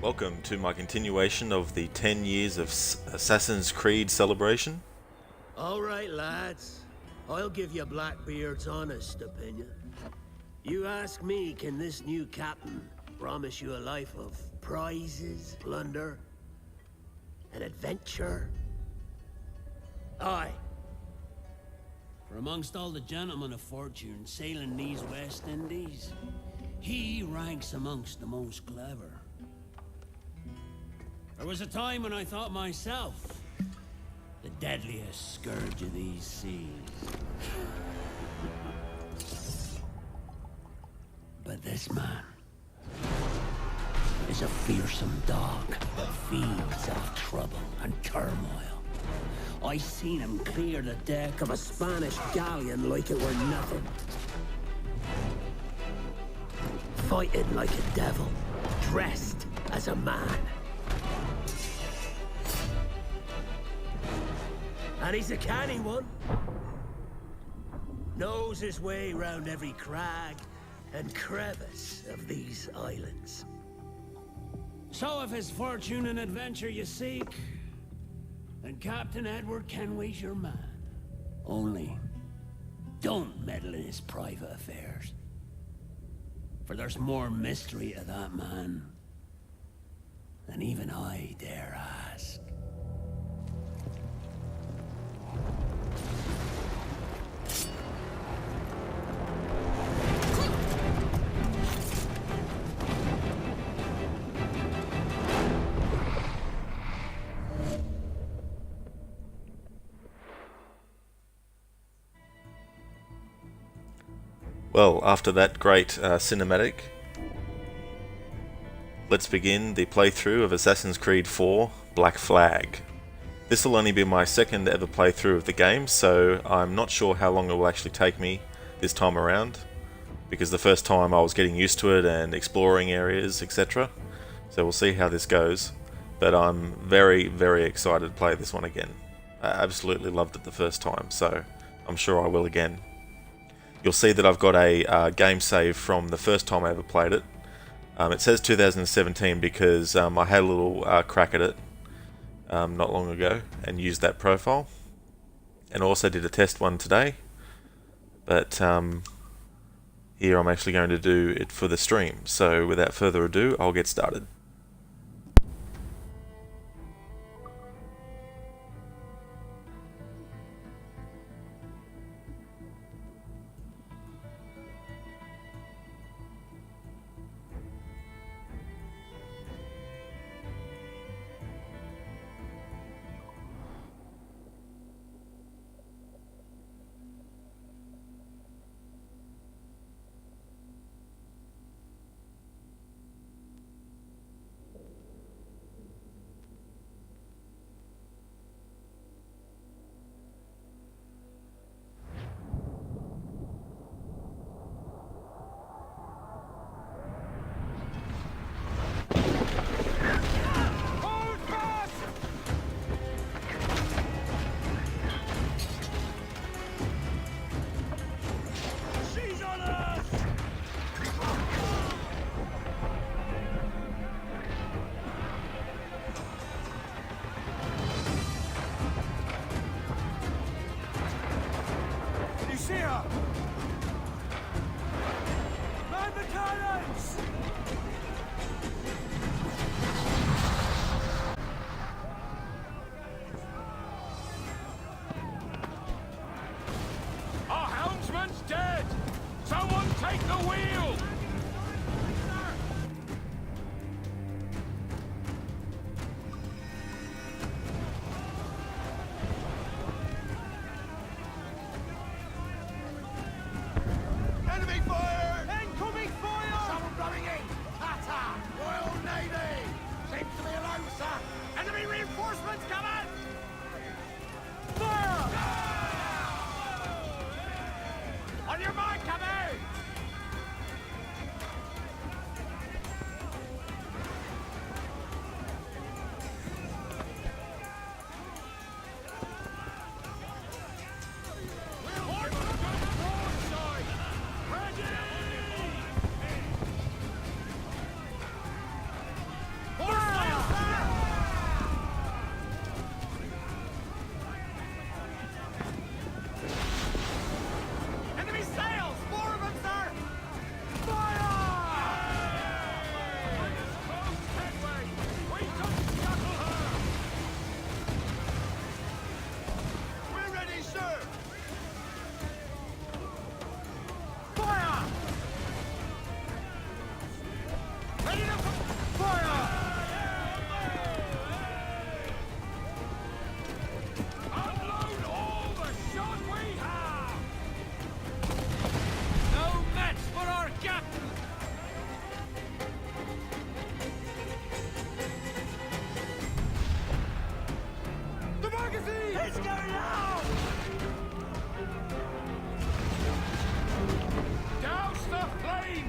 Welcome to my continuation of the 10 years of Assassin's Creed celebration. All right, lads. I'll give you Blackbeard's honest opinion. You ask me, can this new captain promise you a life of prizes, plunder, and adventure? Aye. For amongst all the gentlemen of fortune sailing these West Indies, he ranks amongst the most clever. There was a time when I thought myself the deadliest scourge of these seas. But this man is a fearsome dog that feeds off trouble and turmoil. I seen him clear the deck of a Spanish galleon like it were nothing. Fighting like a devil, dressed as a man. And he's a canny one. Knows his way round every crag and crevice of these islands. So if his fortune and adventure you seek, then Captain Edward Kenway's your man. Only, don't meddle in his private affairs. For there's more mystery to that man than even I dare ask. Well, after that great cinematic, let's begin the playthrough of Assassin's Creed 4 Black Flag. This will only be my second ever playthrough of the game, so I'm not sure how long it will actually take me this time around, because the first time I was getting used to it and exploring areas, etc. So we'll see how this goes, but I'm very, very excited to play this one again. I absolutely loved it the first time, so I'm sure I will again. You'll see that I've got a game save from the first time I ever played it. It says 2017 because I had a little crack at it not long ago and used that profile. And also did a test one today. But here I'm actually going to do it for the stream. So without further ado, I'll get started. Dead! Someone take the wheel! Enemy fire! Incoming fire! Someone blowing in! Tata! Royal Navy! Seems to be alone, sir! Enemy reinforcements coming! Fire! On your mark, come out!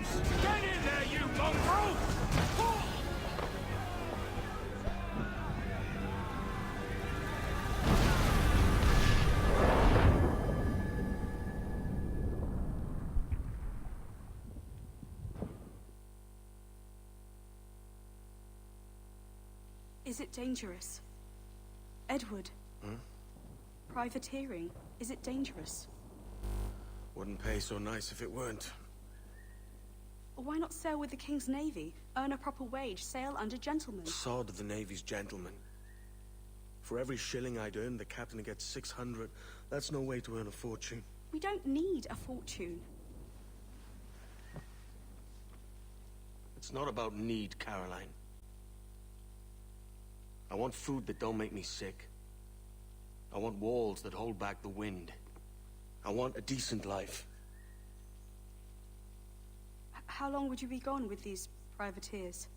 loose! Get in there, you mongrel! Is it dangerous? Edward? Privateering, is it dangerous? Wouldn't pay so nice if it weren't. Why not sail with the King's Navy? Earn a proper wage, sail under gentlemen. Sod of the Navy's gentlemen. For every shilling I'd earn, the captain gets 600. That's no way to earn a fortune. We don't need a fortune. It's not about need, Caroline. I want food that don't make me sick. I want walls that hold back the wind. I want a decent life. How long would you be gone with these privateers?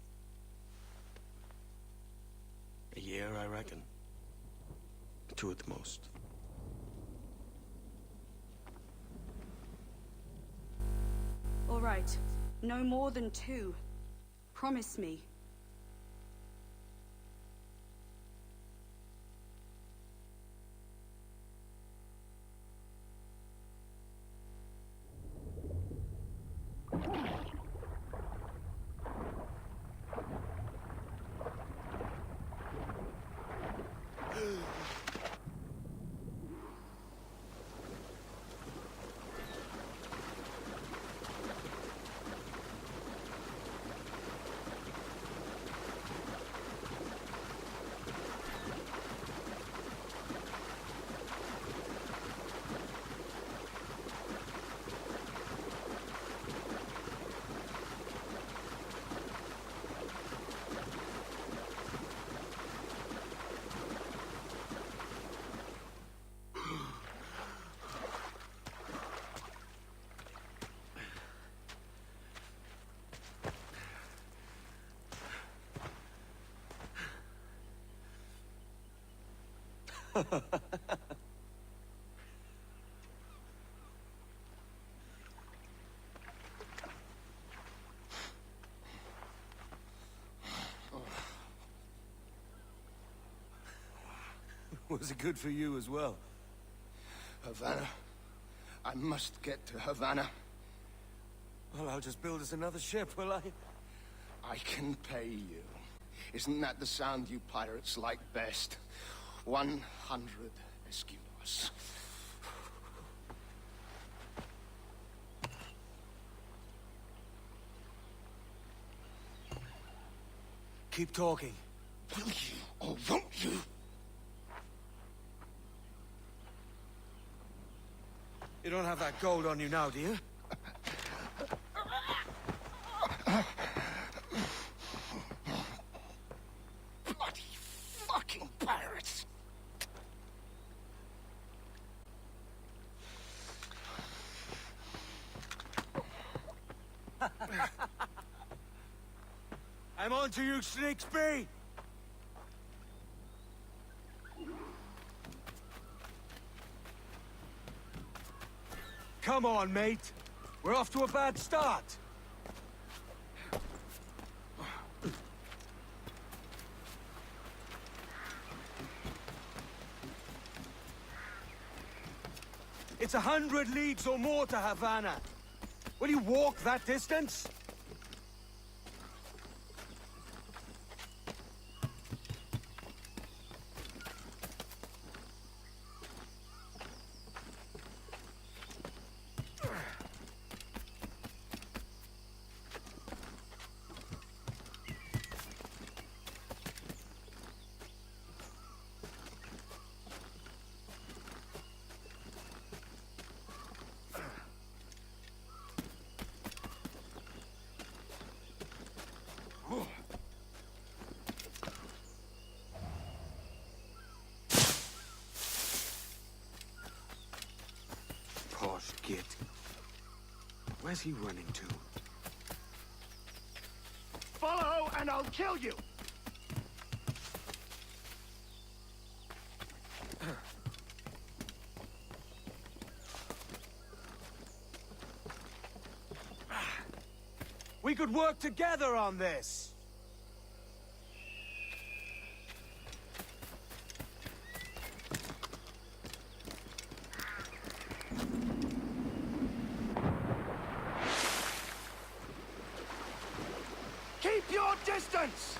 A year, I reckon. 2 at the most. All right. No more than 2. Promise me. Was it good for you as well? Havana. I must get to Havana. Well, I'll just build us another ship, will I? I can pay you. Isn't that the sound you pirates like best? 100 escudos. Keep talking. Will you or won't you? You don't have that gold on you now, do you? Bloody fucking pirates! I'm on to you, Snakesby! Come on, mate. We're off to a bad start. It's 100 leagues or more to Havana. Will you walk that distance? Posh git. Where's he running to? Follow and I'll kill you! We could work together on this! Keep your distance!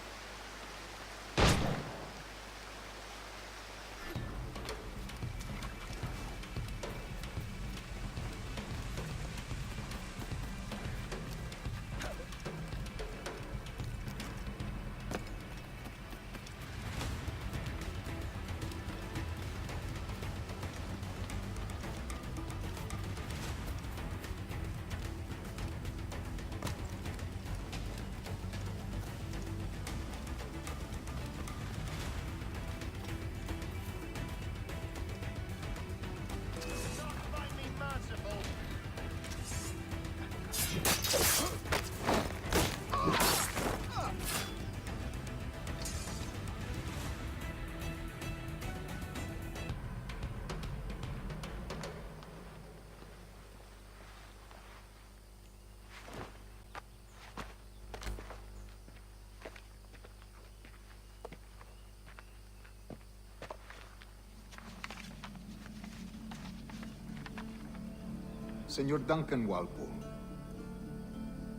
Senor Duncan Walpole,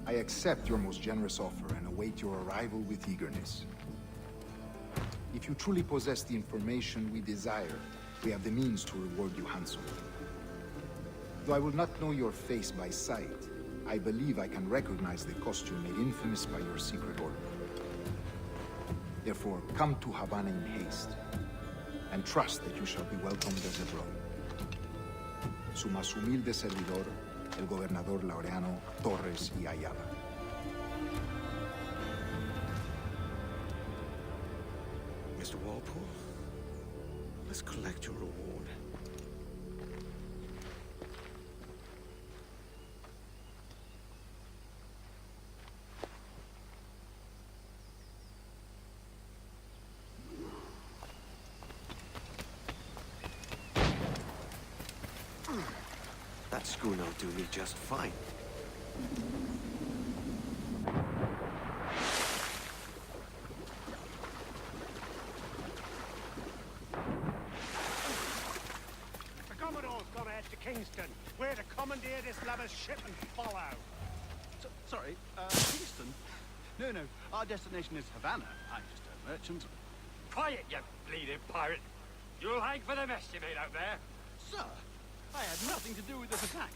I accept your most generous offer and await your arrival with eagerness. If you truly possess the information we desire, we have the means to reward you handsomely. Though I will not know your face by sight, I believe I can recognize the costume made infamous by your secret order. Therefore, come to Havana in haste, and trust that you shall be welcomed as a brother. Su más humilde servidor, el gobernador Laureano Torres y Ayala. Mr. Walpole, let's collect your reward. That schooner will do me just fine. The Commodore's gone ahead to Kingston. We're to commandeer this lover's ship and follow. Sorry, Kingston? No, our destination is Havana. I'm just a merchant. Quiet, you bleeding pirate. You'll hang for the mess you made out there. Sir, I had nothing to do with this attack.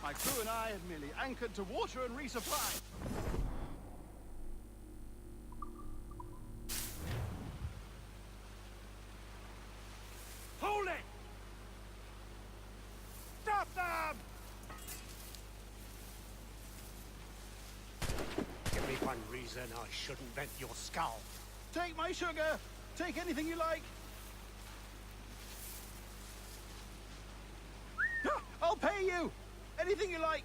My crew and I had merely anchored to water and resupply. Hold it! Stop them! Give me one reason I shouldn't vent your skull. Take my sugar! Take anything you like! I'll pay you! Anything you like!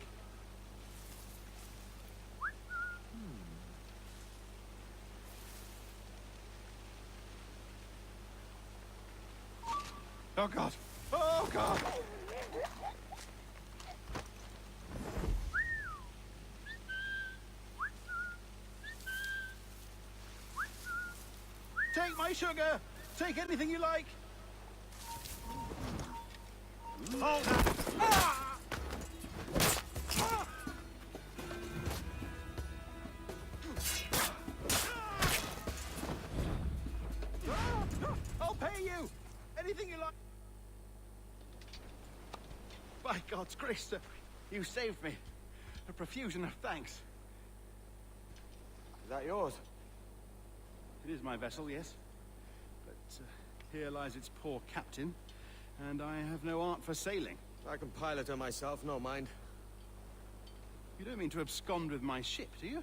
Oh God! Oh God! Take my sugar! Take anything you like! Hold up! Ah! I'll pay you! Anything you like! By God's grace, sir, you saved me. A profusion of thanks. Is that yours? It is my vessel, yes. But here lies its poor captain, and I have no art for sailing. I can pilot her myself, no mind. You don't mean to abscond with my ship, do you?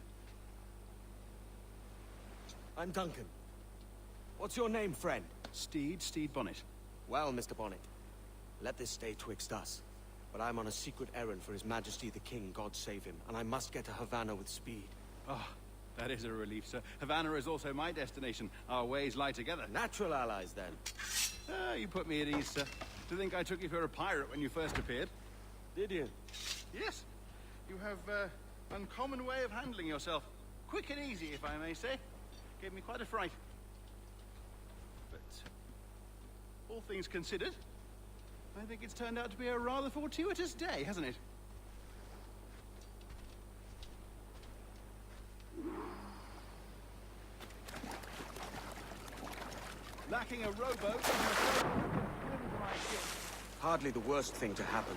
I'm Duncan. What's your name, friend? Steed Bonnet. Well, Mr. Bonnet, let this stay twixt us. But I'm on a secret errand for His Majesty the King, God save him, and I must get to Havana with speed. Ah, that is a relief, sir. Havana is also my destination. Our ways lie together. Natural allies, then. Ah, you put me at ease, sir. To think I took you for a pirate when you first appeared. Did you? Yes. You have Uncommon way of handling yourself. Quick and easy, if I may say. Gave me quite a fright. But all things considered, I think it's turned out to be a rather fortuitous day, hasn't it? Lacking a rowboat, Hardly the worst thing to happen.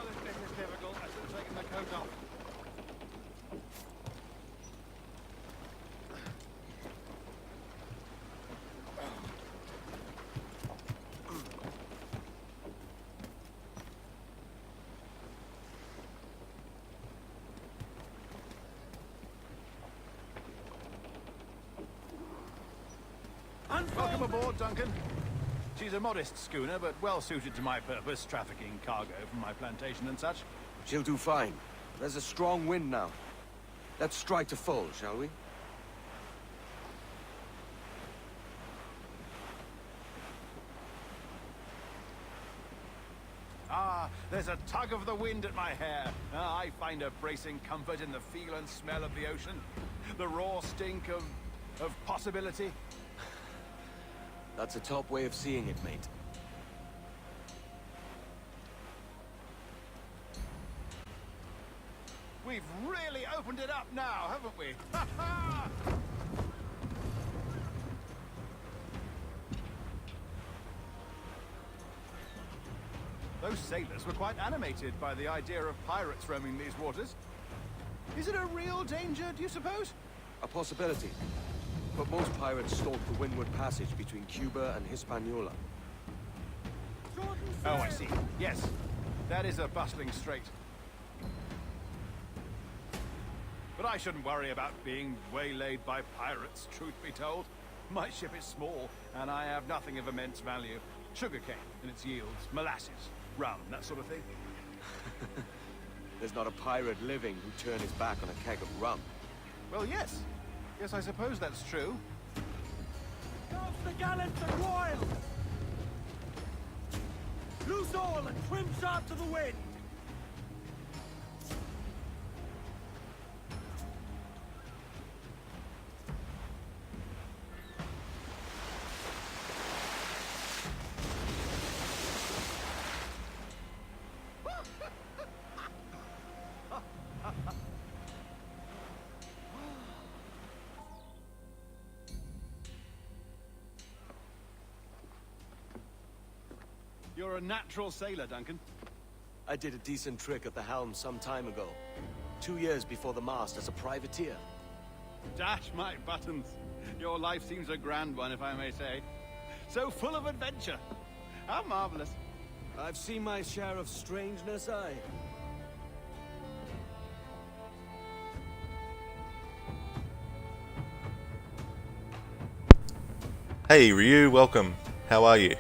This bit is difficult. I should have taken the coat off. Welcome aboard, Duncan. She's a modest schooner, but well suited to my purpose, trafficking cargo from my plantation and such. She'll do fine. There's a strong wind now. Let's strike to full, shall we? Ah, there's a tug of the wind at my hair. I find a bracing comfort in the feel and smell of the ocean. The raw stink of possibility. That's a top way of seeing it, mate. We've really opened it up now, haven't we? Ha ha! Those sailors were quite animated by the idea of pirates roaming these waters. Is it a real danger, do you suppose? A possibility. But most pirates stalk the Windward Passage between Cuba and Hispaniola. Oh, I see. Yes. That is a bustling strait. But I shouldn't worry about being waylaid by pirates, truth be told. My ship is small, and I have nothing of immense value. Sugarcane and its yields, molasses, rum, that sort of thing. There's not a pirate living who'd turn his back on a keg of rum. Well, yes. Yes, I suppose that's true. Douse the gallants and royals! Loose all and trim sharp to the wind! You're a natural sailor, Duncan. I did a decent trick at the helm some time ago. 2 years before the mast as a privateer. Dash my buttons. Your life seems a grand one, if I may say. So full of adventure. How marvelous. I've seen my share of strangeness, aye. Hey Ryu, welcome. How are you?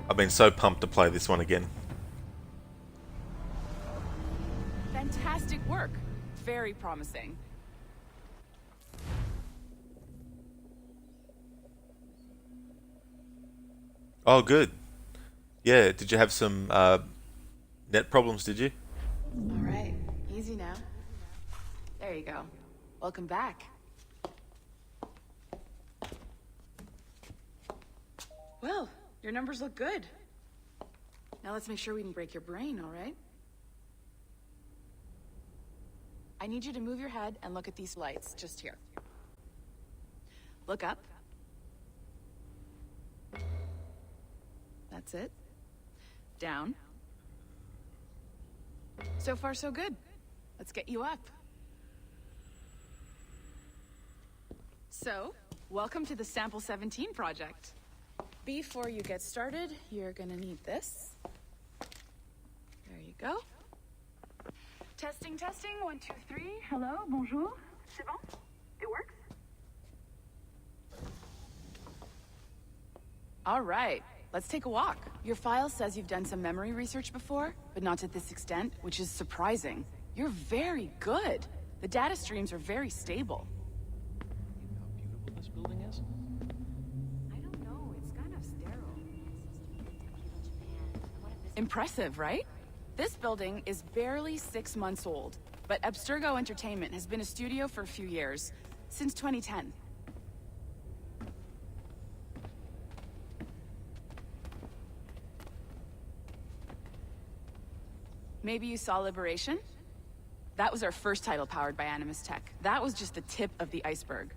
I've been so pumped to play this one again. Fantastic work. Very promising. Oh, good. Yeah, did you have some net problems, did you? All right, easy now. There you go. Welcome back. Well, your numbers look good. Now let's make sure we can break your brain, all right? I need you to move your head and look at these lights just here. Look up. That's it. Down. So far, so good. Let's get you up. So, welcome to the Sample 17 project. Before you get started, you're gonna need this. There you go. Testing, testing, 1, 2, 3. Hello, bonjour. C'est bon? It works? All right, let's take a walk. Your file says you've done some memory research before, but not to this extent, which is surprising. You're You're very good. The data streams are very stable. How beautiful this building is? I don't know. It's kind of sterile. Impressive, right? This building is barely 6 months old, but Abstergo Entertainment has been a studio for a few years, since 2010. Maybe you saw Liberation? That was our first title powered by Animus Tech. That was just the tip of the iceberg.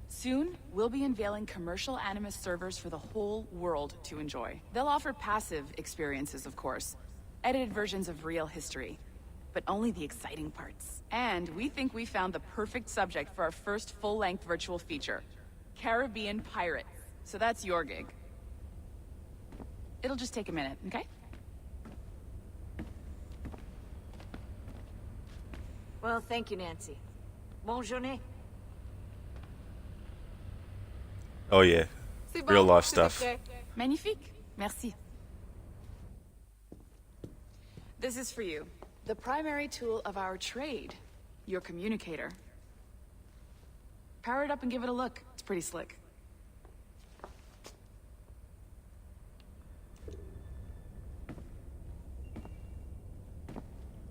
Soon, we'll be unveiling commercial Animus servers for the whole world to enjoy. They'll offer passive experiences, of course. Edited versions of real history. But only the exciting parts. And we think we found the perfect subject for our first full-length virtual feature. Caribbean Pirates. So that's your gig. It'll just take a minute, okay? Well, thank you, Nancy. Bonne journée. Oh yeah, real life stuff. Magnifique. Merci. This is for you. The primary tool of our trade. Your communicator. Power it up and give it a look. It's pretty slick.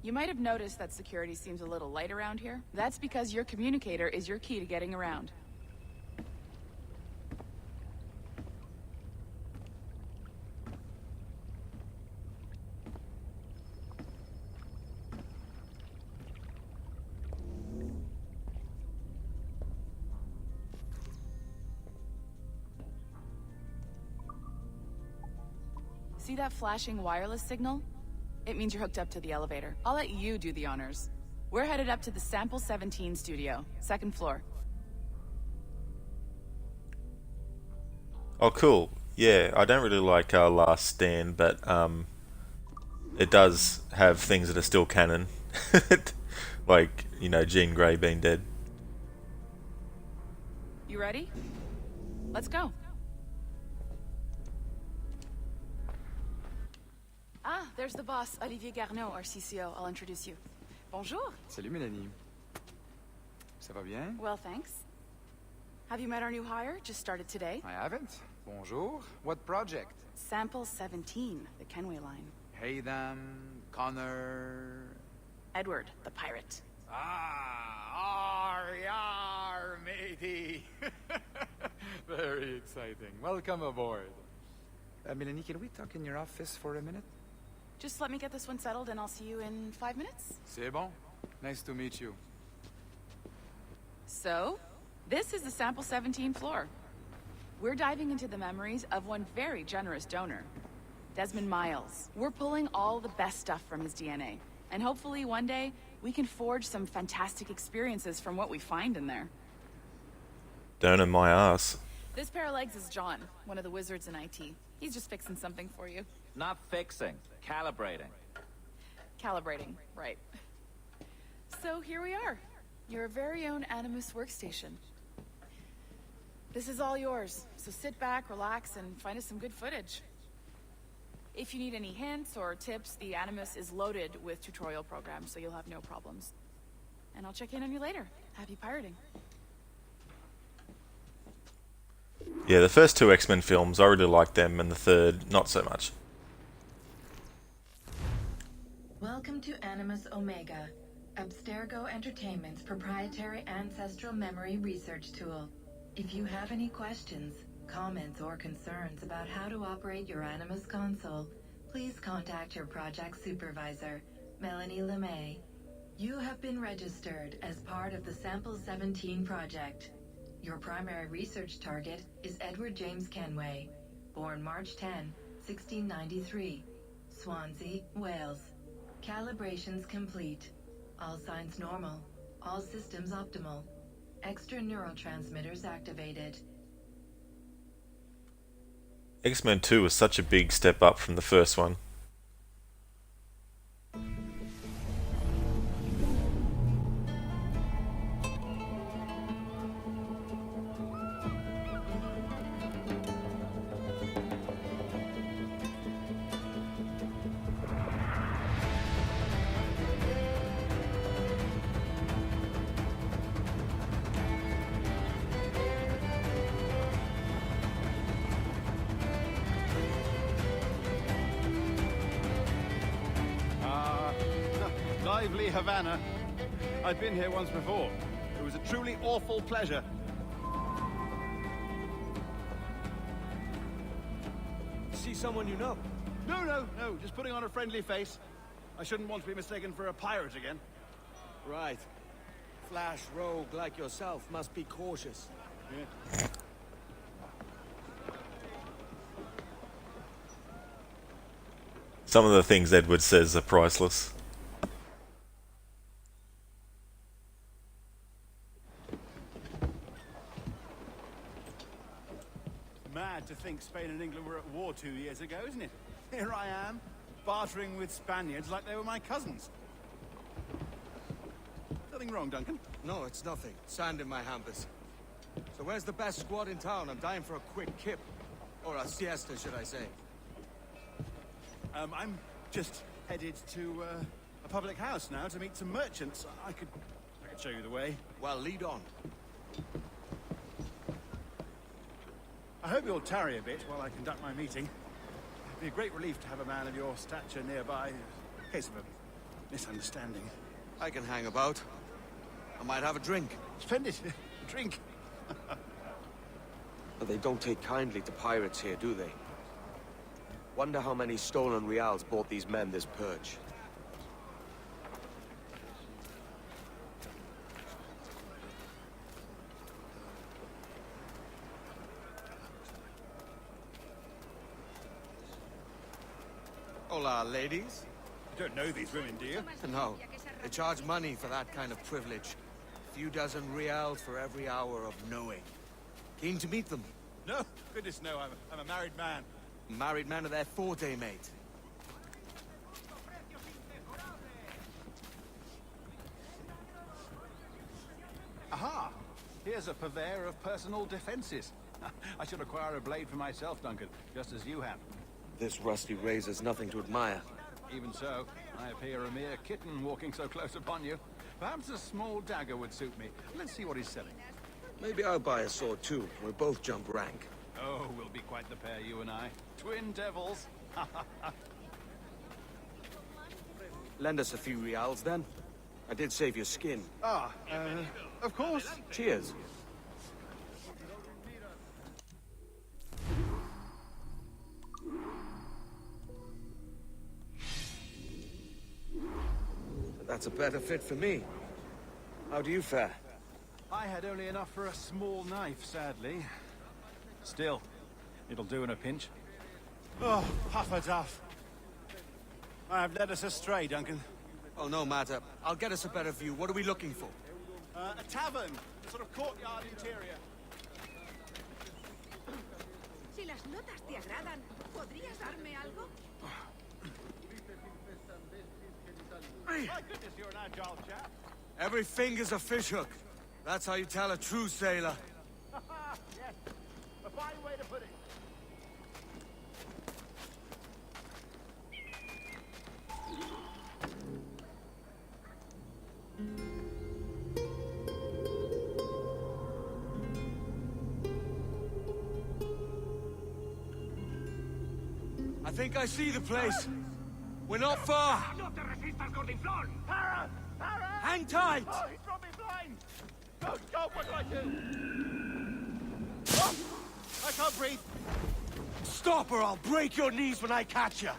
You might have noticed that security seems a little light around here. That's because your communicator is your key to getting around. See that flashing wireless signal? It means you're hooked up to the elevator. I'll let you do the honors. We're headed up to the Sample 17 studio, 2nd floor. Oh, cool. Yeah, I don't really like Last Stand, but it does have things that are still canon. Like, you know, Jean Grey being dead. You ready? Let's go. Ah, there's the boss, Olivier Garneau, our CCO. I'll introduce you. Bonjour. Salut, Mélanie. Ça va bien? Well, thanks. Have you met our new hire? Just started today. I haven't. Bonjour. What project? Sample 17, the Kenway line. Haytham, Connor... Edward, the pirate. Ah, yar, matey. Very exciting. Welcome aboard. Mélanie, can we talk in your office for a minute? Just let me get this one settled and I'll see you in 5 minutes. C'est bon. Nice to meet you. So, this is the Sample 17 floor. We're diving into the memories of one very generous donor, Desmond Miles. We're pulling all the best stuff from his DNA. And hopefully one day, we can forge some fantastic experiences from what we find in there. Donor my ass. This pair of legs is John, one of the wizards in IT. He's just fixing something for you. Not fixing, calibrating. Calibrating, right. So here we are, your very own Animus workstation. This is all yours, so sit back, relax, and find us some good footage. If you need any hints or tips, the Animus is loaded with tutorial programs, so you'll have no problems. And I'll check in on you later. Happy pirating. Yeah, the first two X-Men films, I really liked them, and the third, not so much. Welcome to Animus Omega, Abstergo Entertainment's proprietary ancestral memory research tool. If you have any questions, comments, or concerns about how to operate your Animus console, please contact your project supervisor, Melanie LeMay. You have been registered as part of the Sample 17 project. Your primary research target is Edward James Kenway, born March 10, 1693, Swansea, Wales. Calibrations complete. All signs normal. All systems optimal. Extra neurotransmitters activated. X-Men 2 was such a big step up from the first one. Havana. I'd been here once before. It was a truly awful pleasure. See someone you know? No, just putting on a friendly face. I shouldn't want to be mistaken for a pirate again. Right. Flash rogue like yourself must be cautious. Yeah. Some of the things Edward says are priceless. Mad to think Spain and England were at war 2 years ago, isn't it? Here I am, bartering with Spaniards like they were my cousins. Nothing wrong, Duncan? No, it's nothing. Sand in my hampers. So where's the best squad in town? I'm dying for a quick kip. Or a siesta, should I say. I'm just headed to a public house now to meet some merchants. I could show you the way. Well, lead on. I hope you'll tarry a bit while I conduct my meeting. It'd be a great relief to have a man of your stature nearby in case of a misunderstanding. I can hang about. I might have a drink. Splendid. Drink. But they don't take kindly to pirates here, do they? Wonder how many stolen reals bought these men this purge. Hola, ladies. You don't know these women, do you? No. They charge money for that kind of privilege. A few dozen reals for every hour of knowing. Keen to meet them? No, goodness no. I'm a married man. Married man of their forte, mate. Aha! Here's a purveyor of personal defenses. I should acquire a blade for myself, Duncan, just as you have. This rusty razor's nothing to admire. Even so, I appear a mere kitten walking so close upon you. Perhaps a small dagger would suit me. Let's see what he's selling. Maybe I'll buy a sword too. We'll both jump rank. Oh, we'll be quite the pair, you and I. Twin devils. Lend us a few reals, then. I did save your skin. Ah, of course. Cheers. That's a better fit for me. How do you fare? I had only enough for a small knife, sadly. Still, it'll do in a pinch. Oh, Puffer-Duff. I have led us astray, Duncan. Oh, no matter. I'll get us a better view. What are we looking for? A tavern. A sort of courtyard interior. Si las notas te agradan, ¿podrías darme algo? My goodness, you're an agile chap. Every finger's a fishhook. That's how you tell a true sailor. Yes, a fine way to put it. I think I see the place. We're not far. ¡No te resistas, gordinflón! ¡Para! ¡Para! Hang tight! Oh, he's dropped me blind! Oh, God, what do I do? Oh, I can't breathe. Stop or I'll break your knees when I catch you.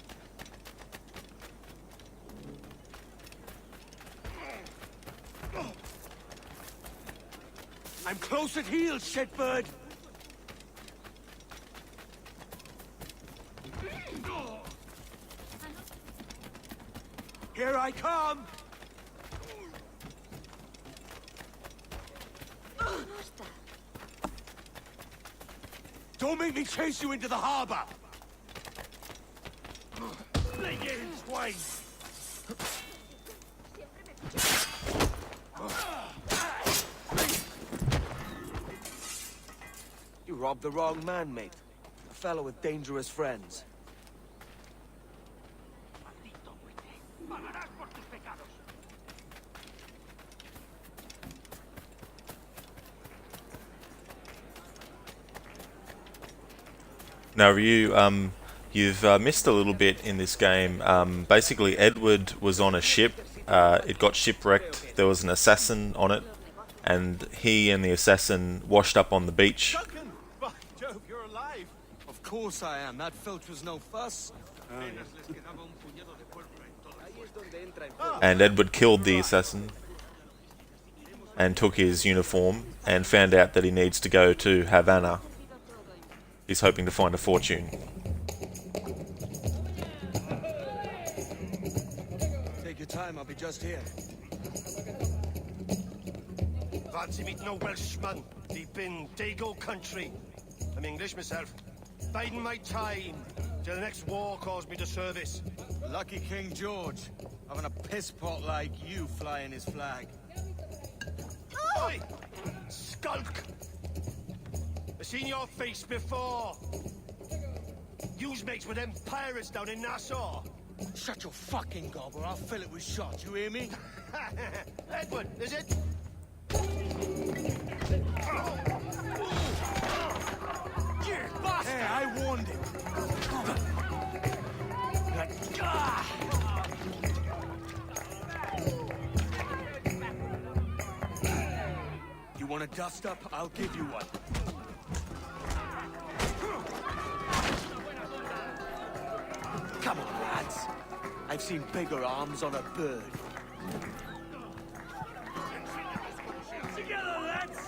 I'm close at heel, shitbird. Here I come! Don't make me chase you into the harbor! Lay in, swine! You robbed the wrong man, mate. A fellow with dangerous friends. ¡Pagarás por tus pecados! Now, you've missed a little bit in this game. Basically, Edward was on a ship it got shipwrecked. There was an assassin on it, and he and the assassin washed up on the beach. Duncan! By Jove, you're alive! Of course I am. That filch was no fuss. And Edward killed the assassin and took his uniform and found out that he needs to go to Havana. He's hoping to find a fortune. Take your time, I'll be just here. Fancy meeting no Welshman deep in Dago country. I'm English myself. Biding my time till the next war calls me to service. Lucky King George, having a piss pot like you flying his flag. Oi! Skulk! I've seen your face before. You's mates with them pirates down in Nassau. Shut your fucking gob or I'll fill it with shot, you hear me? Edward, is it? You bastard! Hey, I warned him. You want a dust up? I'll give you one. Come on, lads. I've seen bigger arms on a bird. Together, lads!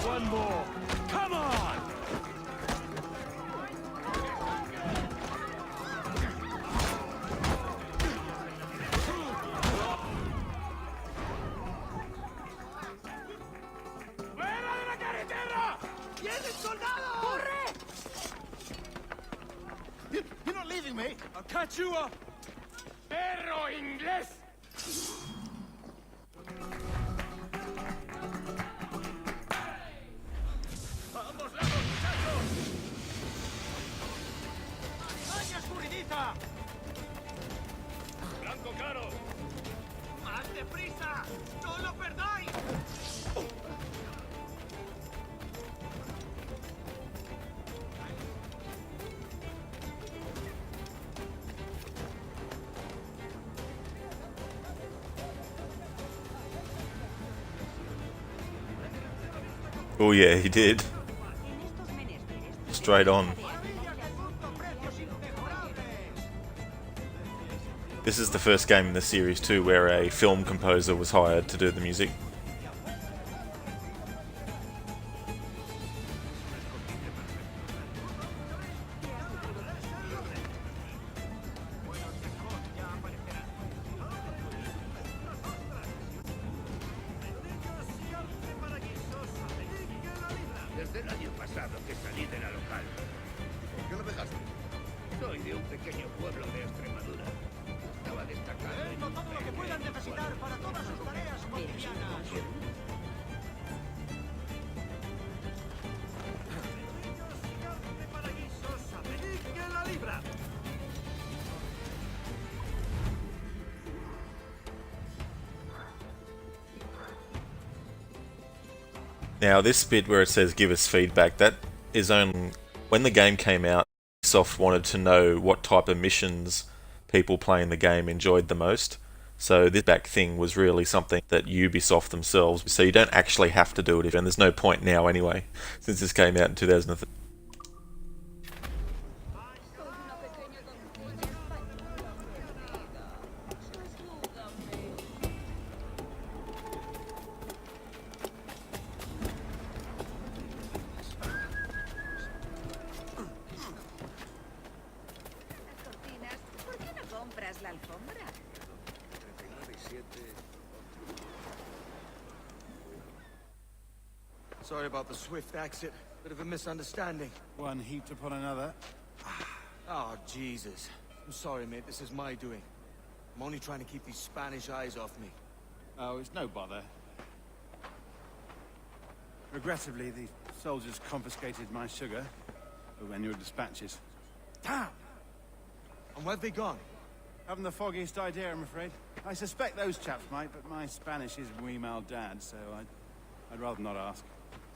One more. Come on! ¡Fuera de la carretera! ¡Vienen soldados! ¡Corre! You're not leaving me. I'll catch you up. ¡Perro inglés! ¡Vamos, lejos, muchachos! ¡Vaya escurridiza! ¡Blanco claro! ¡Más deprisa! ¡No lo perdáis! Oh yeah, he did. Straight on. This is the first game in the series too where a film composer was hired to do the music. Desde el año pasado que salí de la local. ¿Por qué lo dejaste? Soy de un pequeño pueblo de Extremadura. Estaba destacando. Todo lo que puedan necesitar para todas sus tareas cotidianas. Now this bit where it says give us feedback, that is only when the game came out. Ubisoft wanted to know what type of missions people playing the game enjoyed the most. So this back thing was really something that Ubisoft themselves, so you don't actually have to do it, and there's no point now anyway, since this came out in 2013. Sorry about the swift exit. Bit of a misunderstanding. One heaped upon another. Oh, Jesus. I'm sorry, mate. This is my doing. I'm only trying to keep these Spanish eyes off me. Oh, it's no bother. Regrettably, the Soldiers confiscated my sugar over annual dispatches. Damn! And where've they gone? Haven't the foggiest idea, I'm afraid. I suspect those chaps might, but my Spanish is muy mal dad, so I'd rather not ask.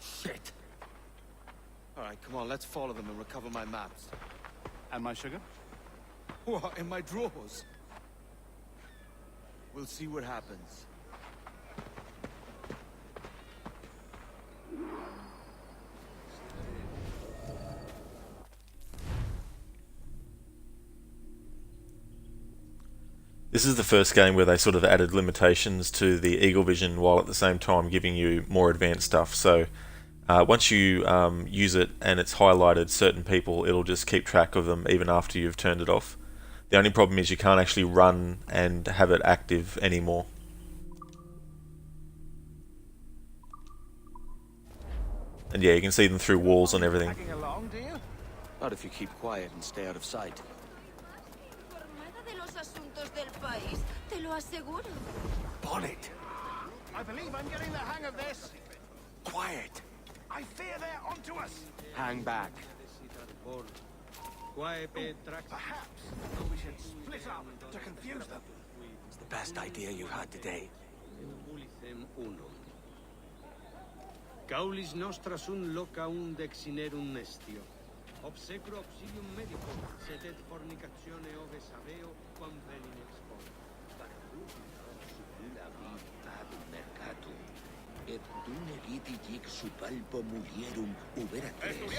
Shit! Alright, come on, let's follow them and recover my maps. And my sugar? What, in my drawers? We'll see what happens. This is the first game where they sort of added limitations to the Eagle Vision while at the same time giving you more advanced stuff. So once you use it and it's highlighted certain people, it'll just keep track of them even after you've turned it off. The only problem is you can't actually run and have it active anymore. And yeah, you can see them through walls and everything. Along, do you? Not if you keep quiet and stay out of sight. Bonnet! I believe I'm getting the hang of this. Quiet! I fear they're onto us. Hang back. Perhaps we should split up to confuse them. It's the best idea you've had today. Caulis nostra sunt loca unde exinerum nestio. Obsecro auxilium medico, sed et fornicatione ove saveo, quam venin expon. ad mercatum, et dum egiti hic supalpo mulierum uberatres,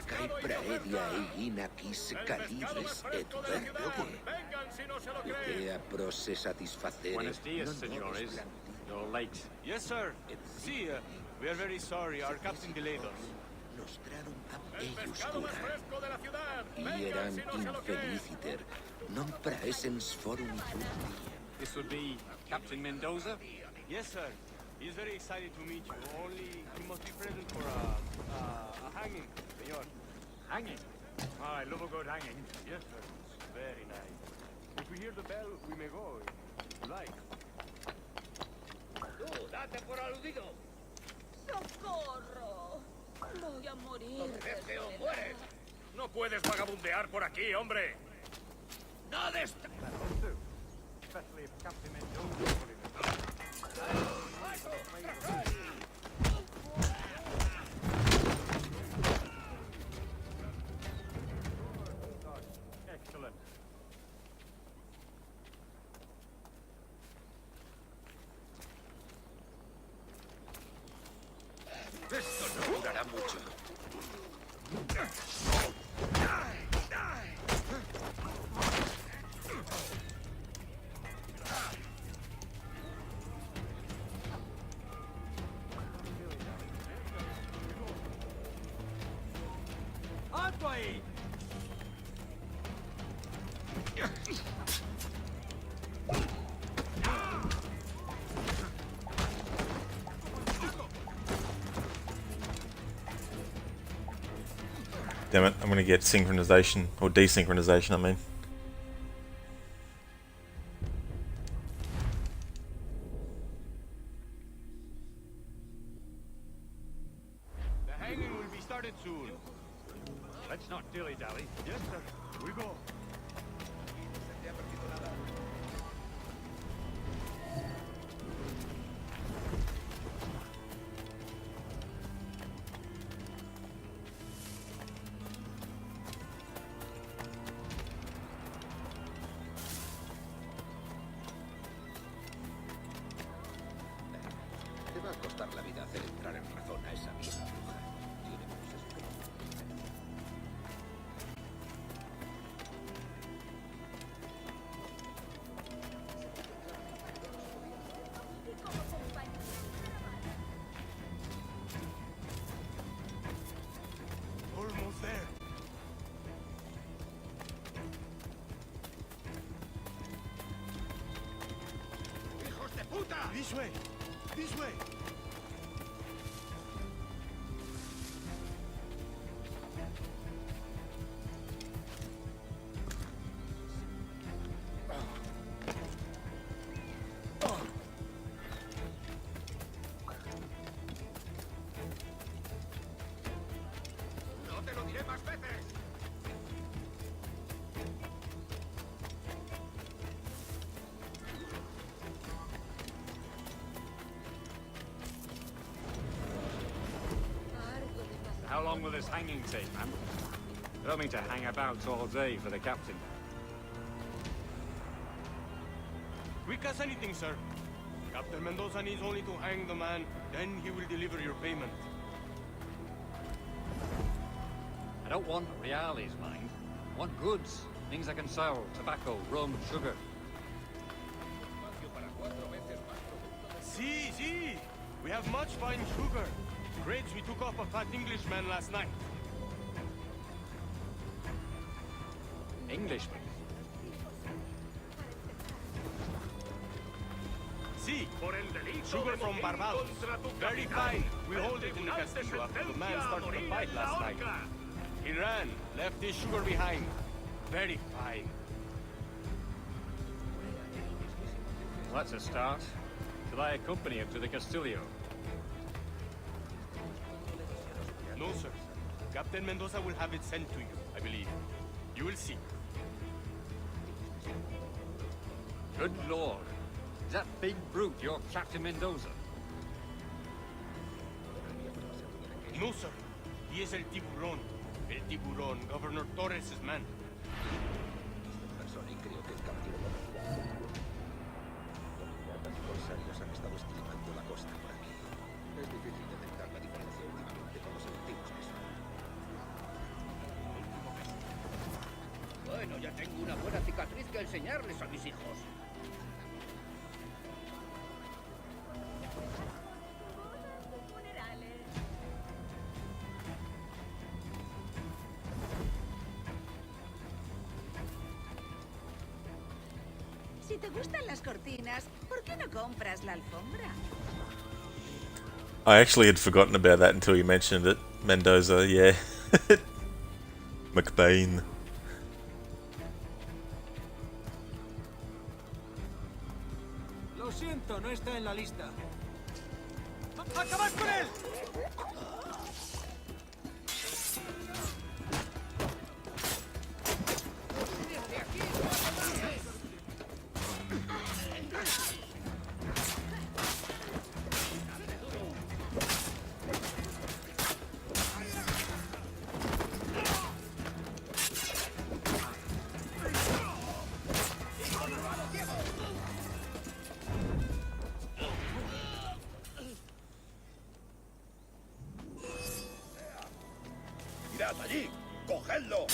cae praedia egina quis calibres et verde. Idea prosse satisfacere. Buenos dias, senores. You're late. Yes, sir. See, we are very sorry. Our captain delayed us. Nostrarum ab eius cura. Ieram infeliciter, non praesens forum turni. This would be Captain Mendoza? Yes, sir. He's very excited to meet you. Only he must be present for a hanging, senor. Hanging? Ah, I love a good hanging. Yes, sir. Very nice. If we hear the bell, we may go. If you like. Tú, date por aludido. ¡Socorro! Voy a morir. ¡Obedece o mueres! No puedes vagabundear por aquí, hombre. ¡No desta! Especially if Captain Mendoza put it. Excellent. Esto no durará mucho. ¡Alto ahí! Damn it, I'm going to get synchronization, or desynchronization, I mean. The hanging will be started soon. Let's not dilly-dally. Yes, sir. We go. Te va a costar la vida hacer entrar en razón a esa vieja bruja. Tiene muchos Almost there. ¡Hijos de puta! This way. This way. along with this hanging tape, man. I don't mean to hang about all day for the captain. Quick as anything, sir. Captain Mendoza needs only to hang the man, then he will deliver your payment. I don't want reales, mind. I want goods. Things I can sell. Tobacco, rum, sugar. See. We have much fine sugar. Grades we took off a fat Englishman last night. Englishman? See, sugar from Barbados. Very fine. We hold it in the castillo after the man started the fight last night. He ran, left his sugar behind. Very fine. Well, that's a start. Shall I accompany him to the Castillo? No, sir. Captain Mendoza will have it sent to you, I believe. You will see. Good lord. Is that big brute your Captain Mendoza? No, sir. He is El Tiburón. El Tiburón, Governor Torres' man. Bueno, ya tengo una buena cicatriz que enseñarles a mis hijos. Si te gustan las cortinas, ¿por qué no compras la alfombra? I actually had forgotten about that until you mentioned it. Mendoza, yeah. McBain. Lo siento, no está en la lista. ¡Acabad con él! ¡Mirad allí! ¡Cogedlo!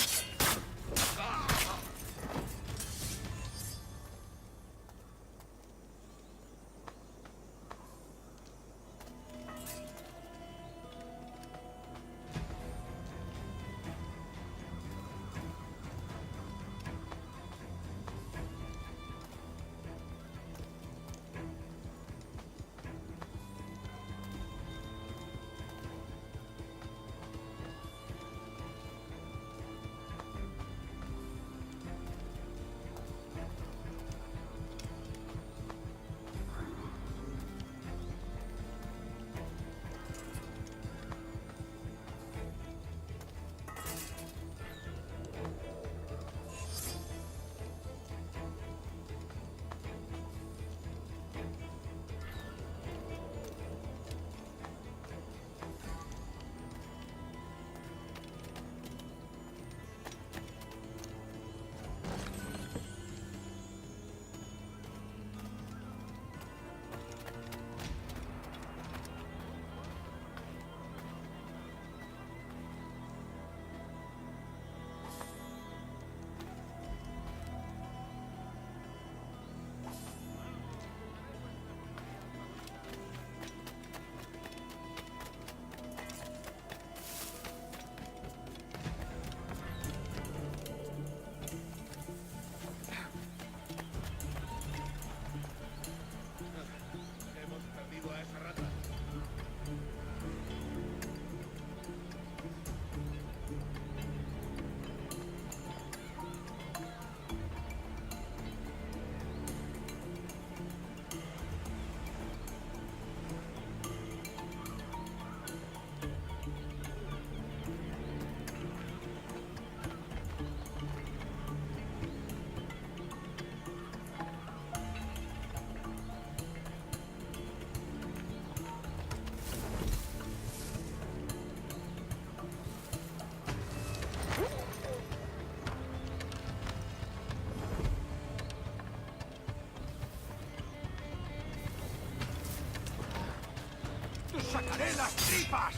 cortaré las tripas!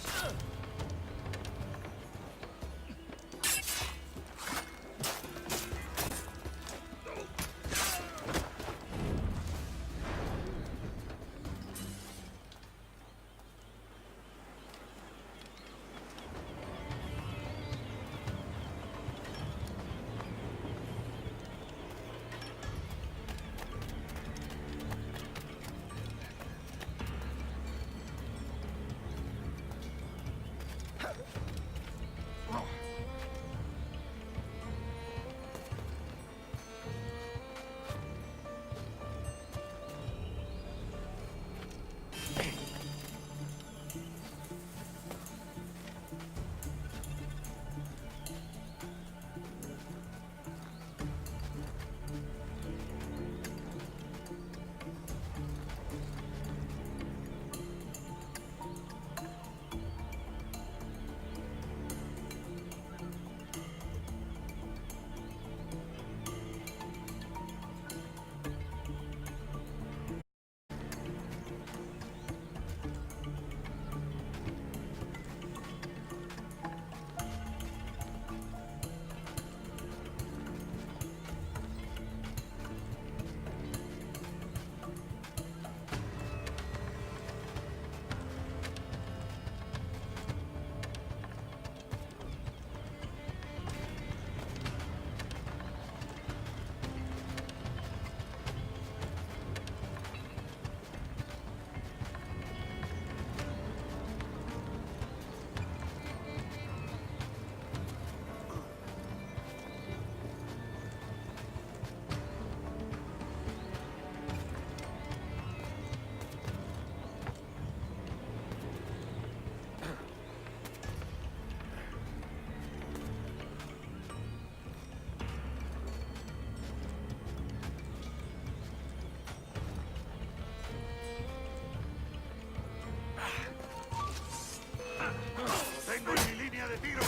¡Tengo en mi línea de tiro!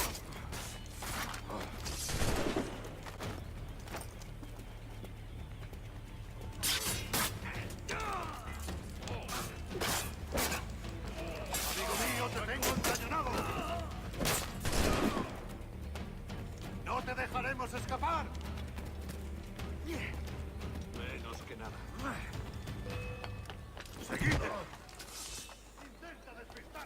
¡Amigo mío, te tengo encañonado! ¡No te dejaremos escapar! Menos que nada. ¡Seguidle! ¡Intenta despistar!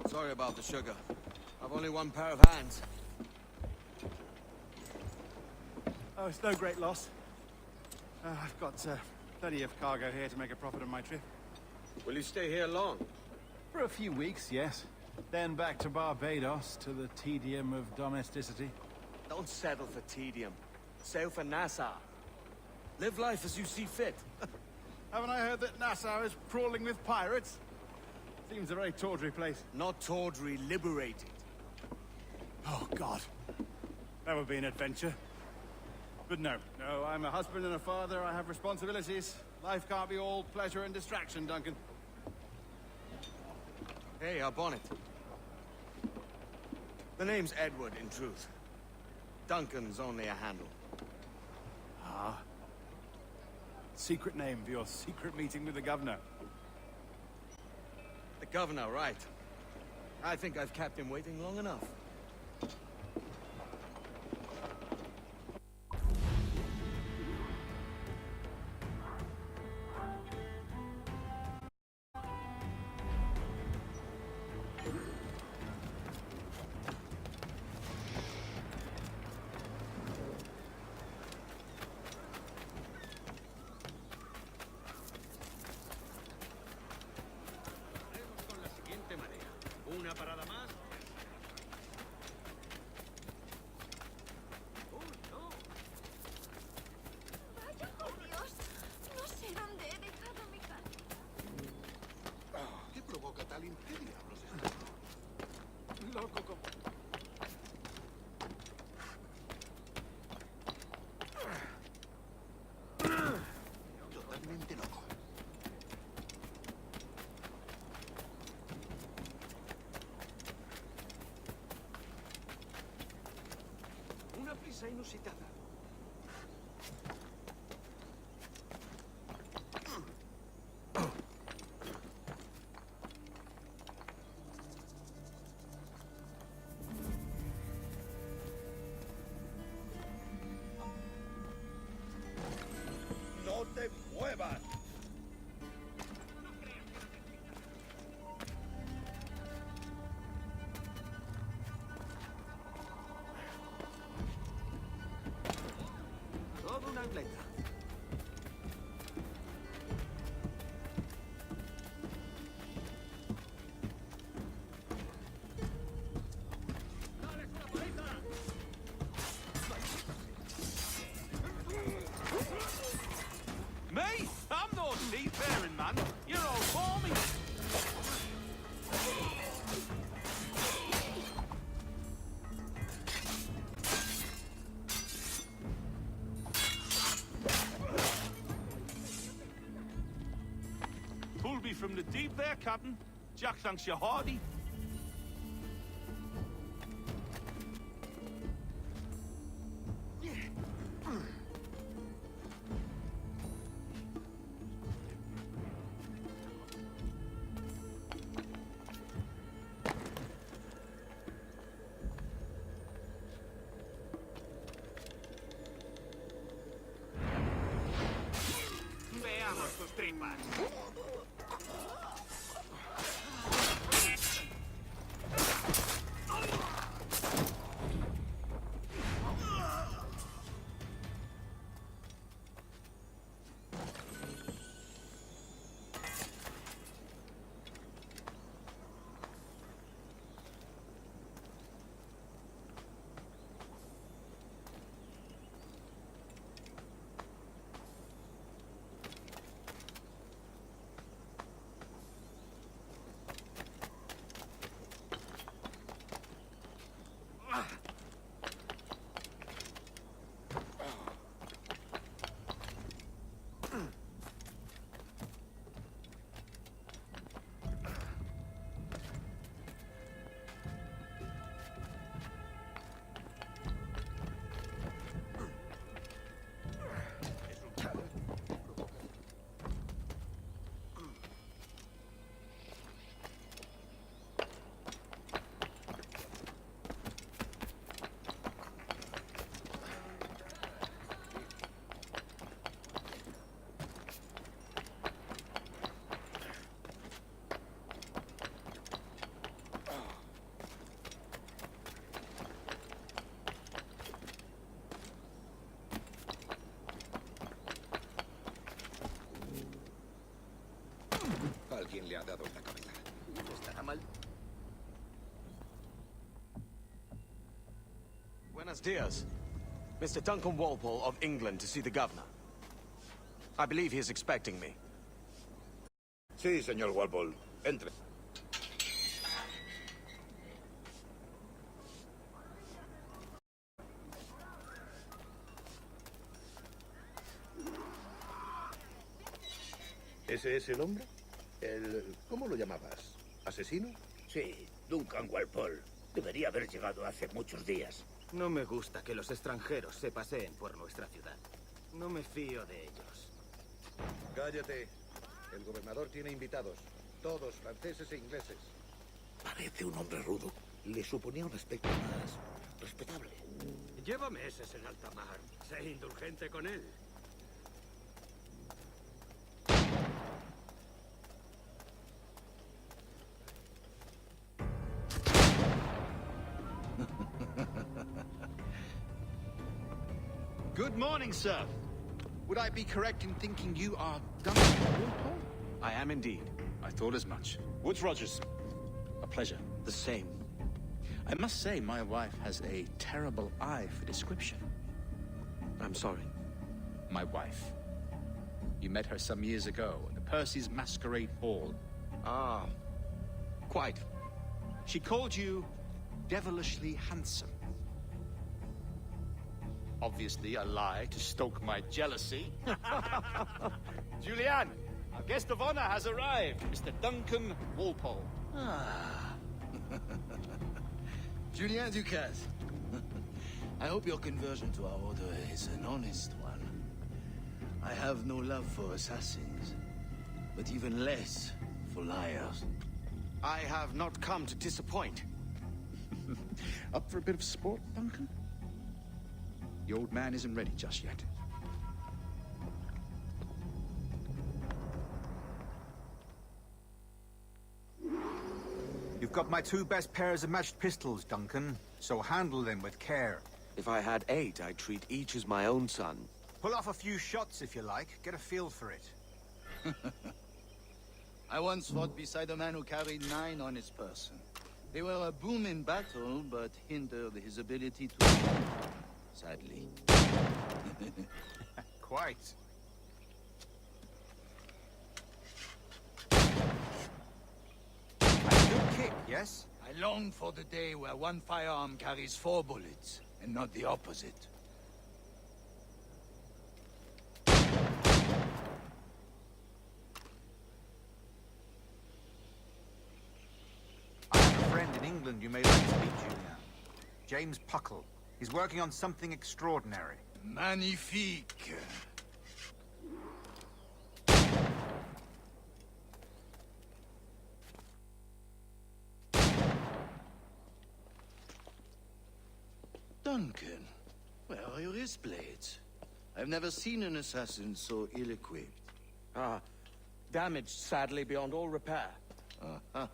Sorry about the sugar. I've only one pair of hands. Oh, it's no great loss. I've got plenty of cargo here to make a profit on my trip. Will you stay here long? For a few weeks, yes. Then back to Barbados, to the tedium of domesticity. Don't settle for tedium. Sail for Nassau. Live life as you see fit. Haven't I heard that Nassau is crawling with pirates? Seems a very tawdry place. Not tawdry, liberated. Oh, God. That would be an adventure. But no, I'm a husband and a father. I have responsibilities. Life can't be all pleasure and distraction, Duncan. Hey, our bonnet. The name's Edward, in truth. Duncan's only a handle. Ah. Secret name for your secret meeting with the governor. The governor, right. I think I've kept him waiting long enough. Con la siguiente manera. Una parada más. Vaya por Dios. No sé dónde he dejado mi carta. ¿Qué provoca tal ¿Qué diablos es esto? Loco como... Totalmente loco. Una prisa inusitada. ¡No te muevas! Todo un atleta. Me? I'm no seafaring man. You're all for me. Pulled me from the deep there, Captain. Jack thanks you hearty. Veamos tus tripas. Alguien le ha dado en la cabeza. ¿Estará mal? Buenos dias. Mr. Duncan Walpole of England to see the governor. I believe he is expecting me. Sí, señor Walpole. Entre. ¿Ese es el hombre? ¿Cómo lo llamabas? ¿Asesino? Sí, Duncan Walpole. Debería haber llegado hace muchos días. No me gusta que los extranjeros se paseen por nuestra ciudad. No me fío de ellos. Cállate. El gobernador tiene invitados. Todos franceses e ingleses. Parece un hombre rudo. Le suponía un aspecto más respetable. Lleva meses en alta mar. Sé indulgente con él. Good morning, sir. Would I be correct in thinking you are Duncan Walpole? I am indeed. I thought as much. Woods Rogers. A pleasure. The same. I must say, my wife has a terrible eye for description. I'm sorry. My wife. You met her some years ago at the Percy's Masquerade Ball. Ah, quite. She called you devilishly handsome. Obviously a lie to stoke my jealousy. Julianne, our guest of honor has arrived, Mr. Duncan Walpole. Ah. Julien Ducasse. I hope your conversion to our order is an honest one. I have no love for assassins, but even less for liars. I have not come to disappoint. Up for a bit of sport, Duncan? The old man isn't ready just yet. You've got my 2 best pairs of matched pistols, Duncan, so handle them with care. If I had 8, I'd treat each as my own son. Pull off a few shots if you like, get a feel for it. I once fought beside a man who carried 9 on his person. They were a boom in battle, but hindered his ability to... sadly. Quite. A good kick, yes? I long for the day where one firearm carries 4 bullets, and not the opposite. I have a friend in England you may like to meet, Julian. James Puckle. He's working on something extraordinary. Magnifique. Duncan, where are your wrist blades? I've never seen an assassin so ill-equipped. Ah, damaged sadly beyond all repair. Uh-huh.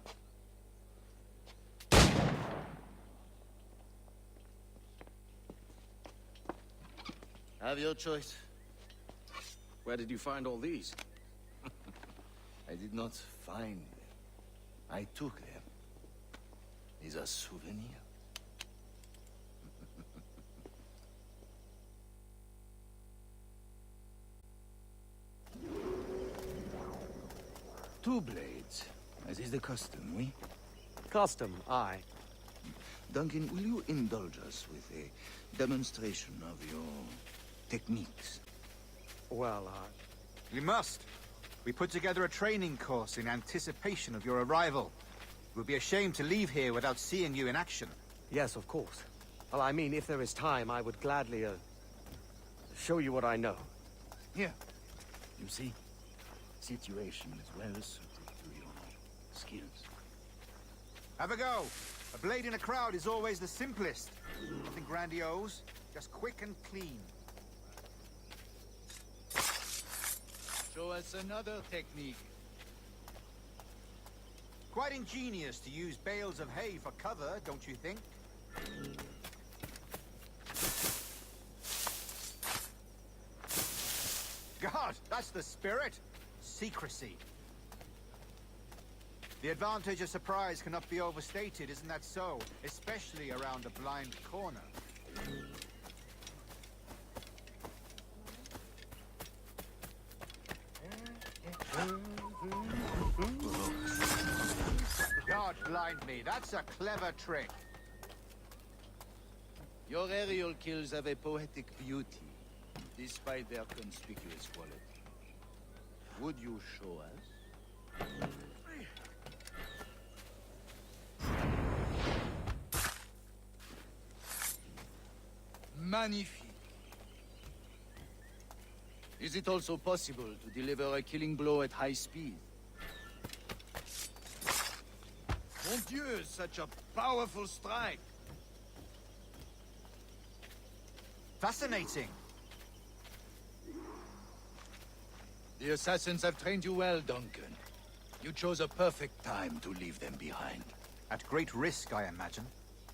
Have your choice. Where did you find all these? I did not find them. I took them. These are souvenirs. Two blades, as is the custom, oui? Custom, aye. Duncan, will you indulge us with a demonstration of your techniques? Well, You must. We put together a training course in anticipation of your arrival. It would be a shame to leave here without seeing you in action. Yes, of course. Well, I mean, if there is time, I would gladly, show you what I know. Here. You see? Situation is well suited to your skills. Have a go. A blade in a crowd is always the simplest. Nothing grandiose, just quick and clean. Show us another technique. Quite ingenious to use bales of hay for cover, don't you think? God, that's the spirit. Secrecy. The advantage of surprise cannot be overstated, isn't that so? Especially around a blind corner. God blind me, that's a clever trick. Your aerial kills have a poetic beauty, despite their conspicuous quality. Would you show us? Magnifique. Is it also possible to deliver a killing blow at high speed? Mon Dieu, such a powerful strike. Fascinating. The assassins have trained you well, Duncan. You chose a perfect time to leave them behind. At great risk, I imagine.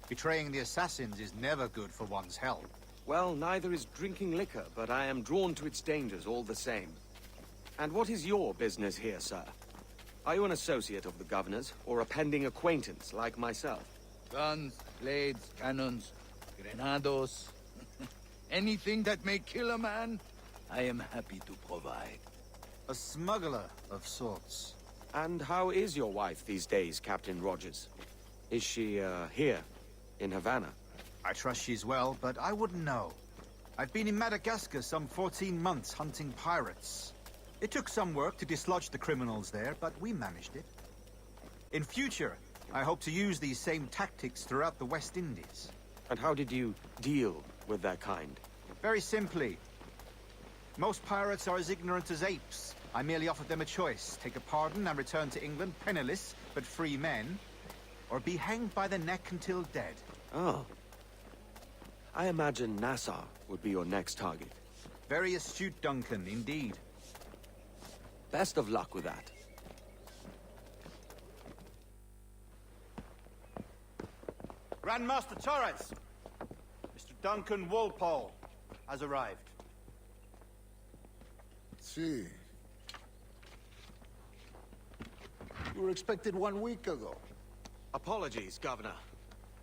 Betraying the assassins is never good for one's health. Well, neither is drinking liquor, but I am drawn to its dangers all the same. And what is your business here, sir? Are you an associate of the governor's, or a pending acquaintance like myself? Guns, blades, cannons, grenados. Anything that may kill a man, I am happy to provide. A smuggler of sorts. And how is your wife these days, Captain Rogers? Is she, here, in Havana? I trust she's well, but I wouldn't know. I've been in Madagascar some 14 months hunting pirates. It took some work to dislodge the criminals there, but we managed it. In future, I hope to use these same tactics throughout the West Indies. And how did you deal with their kind? Very simply. Most pirates are as ignorant as apes. I merely offered them a choice. Take a pardon and return to England penniless, but free men, or be hanged by the neck until dead. Oh. I imagine Nassau would be your next target. Very astute, Duncan, indeed. Best of luck with that. Grandmaster Torres! Mr. Duncan Walpole has arrived. See. You were expected 1 week ago. Apologies, Governor.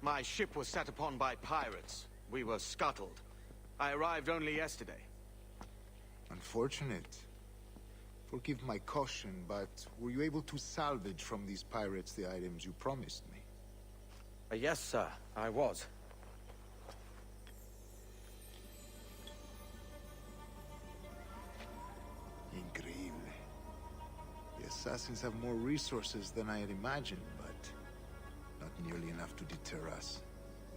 My ship was set upon by pirates. We were scuttled. I arrived only yesterday. Unfortunate. Forgive my caution, but were you able to salvage from these pirates the items you promised me? Yes, sir, I was. Increíble. The assassins have more resources than I had imagined, but not nearly enough to deter us.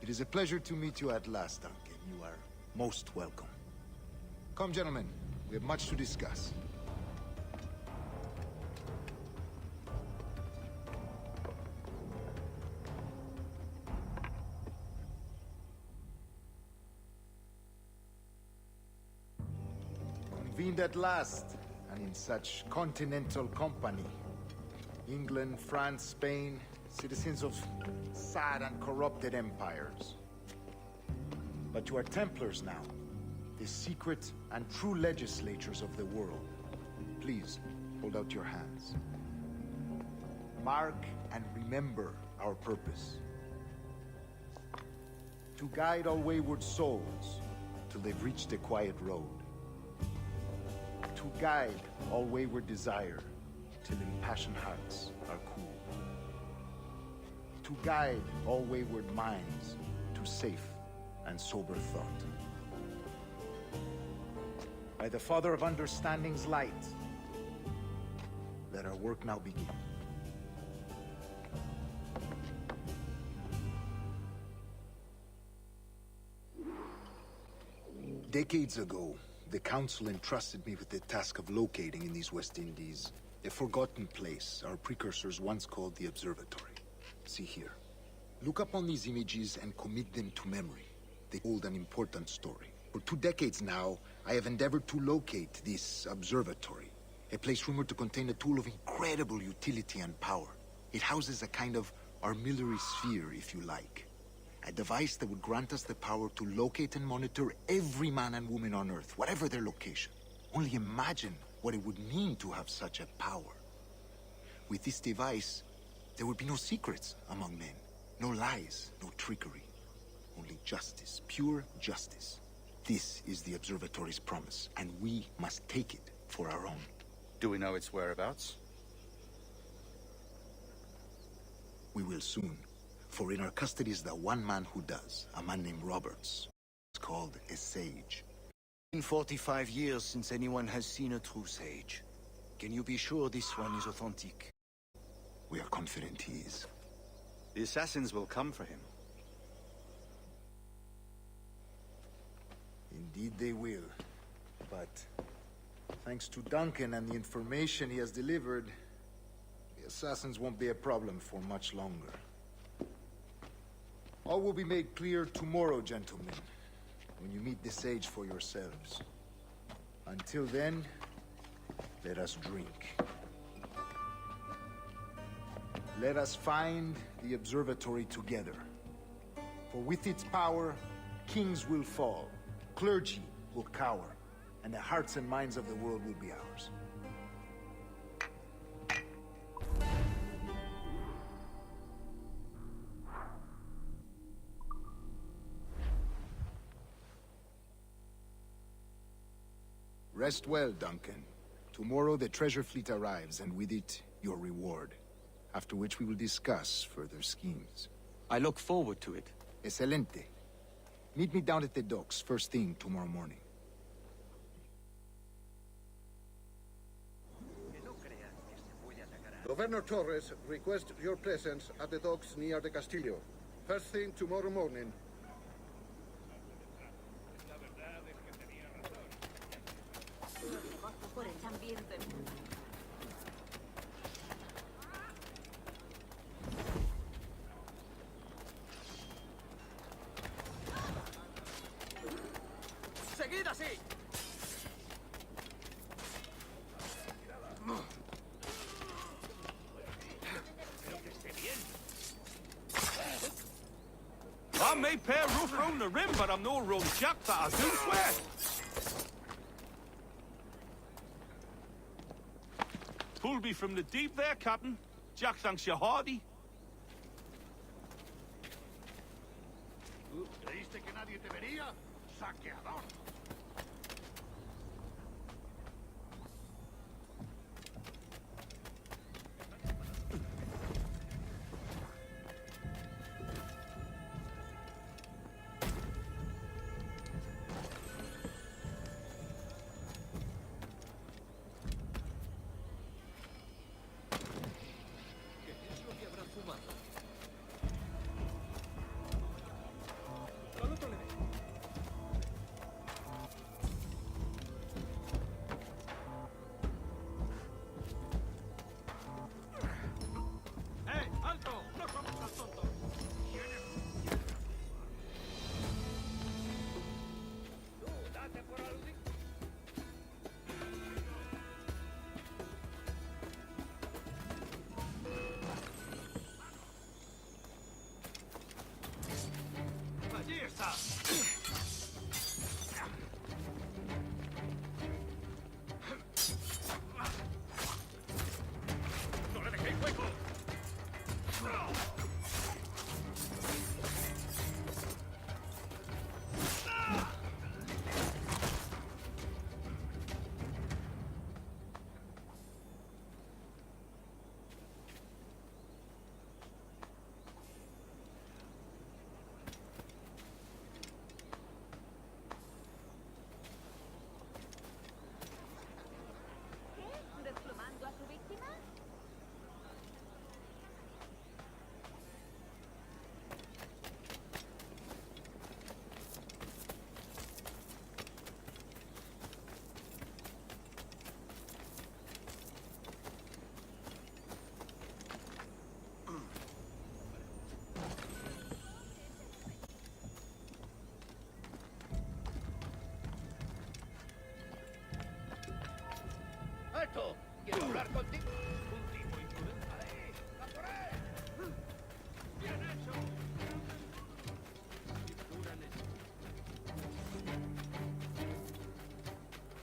It is a pleasure to meet you at last, Duncan. You are most welcome. Come, gentlemen. We have much to discuss. Convened at last, and in such continental company. England, France, Spain, citizens of sad and corrupted empires. But you are Templars now, the secret and true legislators of the world. Please, hold out your hands. Mark and remember our purpose. To guide all wayward souls till they've reached a quiet road. To guide all wayward desire till impassioned hearts are cool. To guide all wayward minds to safe and sober thought. By the Father of Understanding's light, let our work now begin. Decades ago, the Council entrusted me with the task of locating in these West Indies a forgotten place our precursors once called the Observatory. See here. Look upon these images and commit them to memory. They hold an important story. For 2 decades now, I have endeavored to locate this observatory, a place rumored to contain a tool of incredible utility and power. It houses a kind of armillary sphere, if you like. A device that would grant us the power to locate and monitor every man and woman on Earth, whatever their location. Only imagine what it would mean to have such a power. With this device, there would be no secrets among men, no lies, no trickery. Only justice, pure justice. This is the Observatory's promise, and we must take it for our own. Do we know its whereabouts? We will soon. For in our custody is the one man who does, a man named Roberts. It's called a sage. In 45 years since anyone has seen a true sage. Can you be sure this one is authentic? We are confident he is. The assassins will come for him. Indeed they will. But thanks to Duncan and the information he has delivered, we assassins won't be a problem for much longer. All will be made clear tomorrow, gentlemen, when you meet the sage for yourselves. Until then, let us drink. Let us find the observatory together. For with its power, kings will fall, clergy will cower, and the hearts and minds of the world will be ours. Rest well, Duncan. Tomorrow the treasure fleet arrives, and with it, your reward. After which we will discuss further schemes. I look forward to it. Excelente. Meet me down at the docks first thing tomorrow morning. Governor Torres requests your presence at the docks near the Castillo. First thing tomorrow morning. Por el ambiente. ¡Seguid así! I may pair rough round the rim, but I'm no run jack, that I do swear. Pulled me from the deep there, Captain. Jack thanks you hearty. ¿Creíste que nadie te vería? ¡Saqueador! ¡No le dejéis hueco! ¿Desplomando a su víctima? ¡Alto! ¡Quiero hablar contigo! Un tipo imprudente. ¡Ahí! ¡A por él! ¡Bien hecho!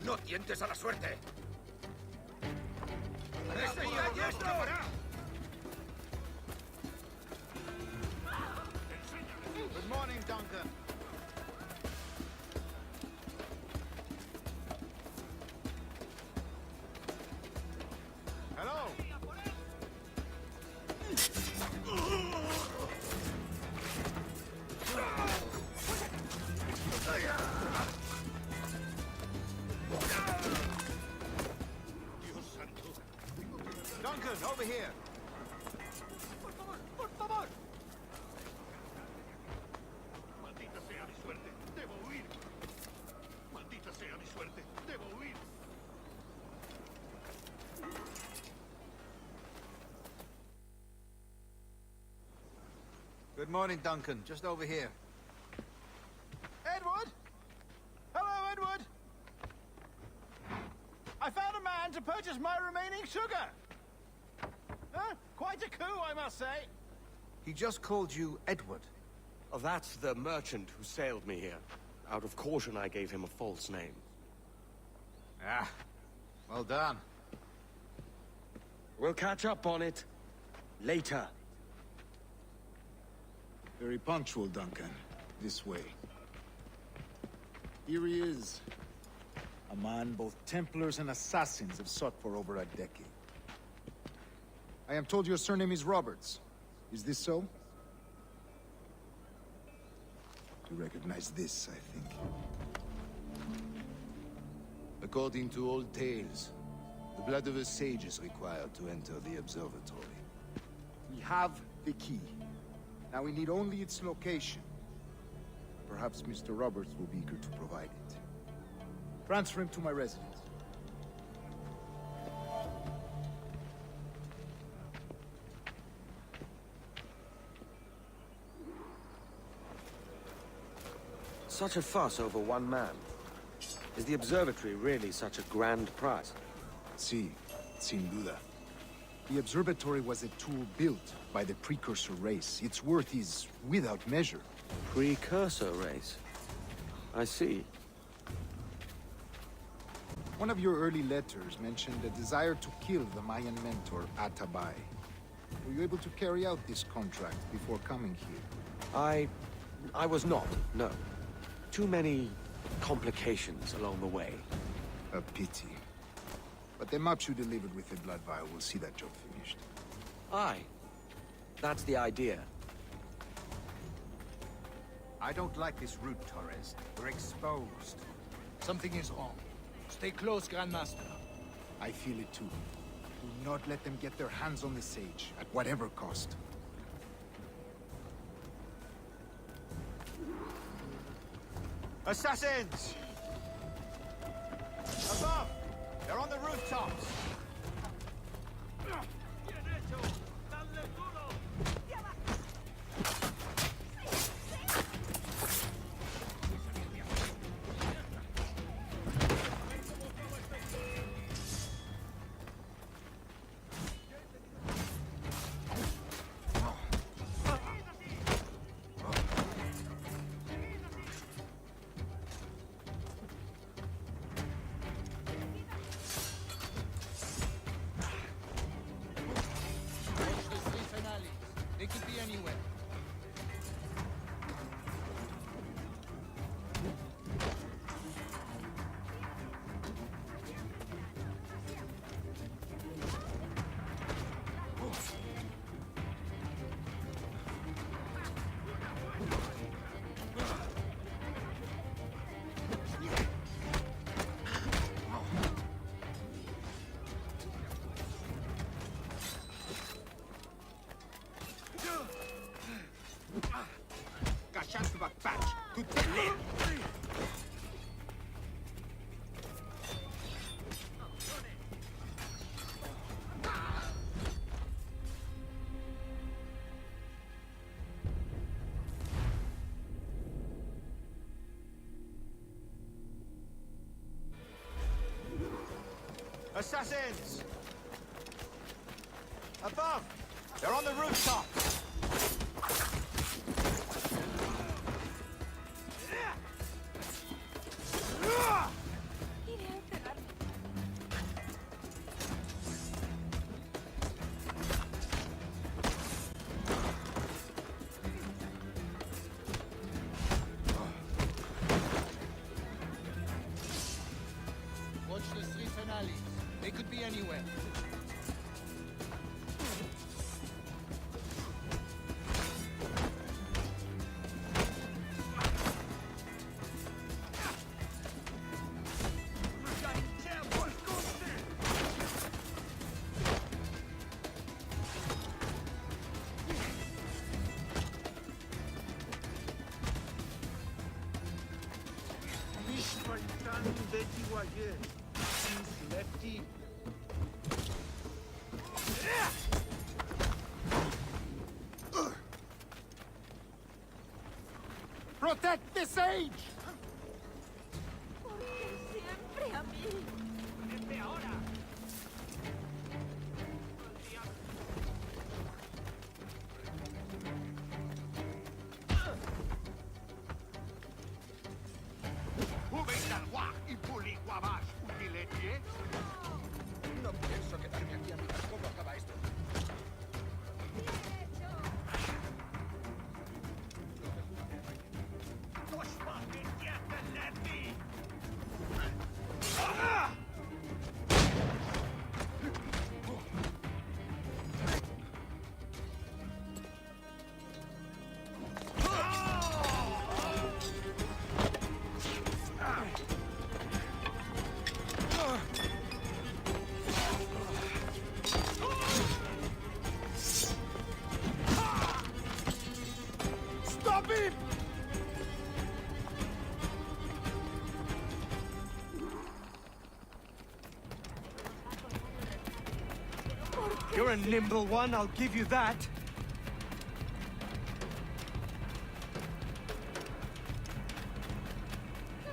¡No tientes a la suerte! ¡Ese ya escapará! Good morning, Duncan. Hello. Duncan, over here. ¡Por favor! ¡Por favor! ¡Maldita sea mi suerte! ¡Debo huir! ¡Maldita sea mi suerte! ¡Debo huir! Good morning, Duncan. Just over here. Edward? Hello, Edward! I found a man to purchase my remaining sugar! Huh? Quite a coup, I must say. He just called you Edward. Oh, that's the merchant who sailed me here. Out of caution, I gave him a false name. Ah, well done. We'll catch up on it later. Very punctual, Duncan. This way. Here he is. A man both Templars and Assassins have sought for over a decade. I am told your surname is Roberts. Is this so? You recognize this, I think. According to old tales, the blood of a sage is required to enter the observatory. We have the key. Now we need only its location. Perhaps Mr. Roberts will be eager to provide it. Transfer him to my residence. Such a fuss over one man. Is the observatory really such a grand prize? Sí, sin duda. The observatory was a tool built by the precursor race. Its worth is without measure. Precursor race? I see. One of your early letters mentioned a desire to kill the Mayan mentor, Atabay. Were you able to carry out this contract before coming here? I was not, no. Too many complications along the way. A pity. But the maps you delivered with the blood vial will see that job finished. Aye. That's the idea. I don't like this route, Torres. We're exposed. Something is wrong. Stay close, Grandmaster. I feel it too. Do not let them get their hands on the sage, at whatever cost. Assassins! Above! They're on the rooftops! They could be anywhere. Assassins! Above! They're on the rooftops! Watch the streets and alleys. They could be anywhere. Lefty. Protect the sage! ¿Por qué siempre a mí? ¡Desde ahora! No pienso quedarme aquí a mirar cómo acaba esto. Stop him! You're a nimble one, I'll give you that.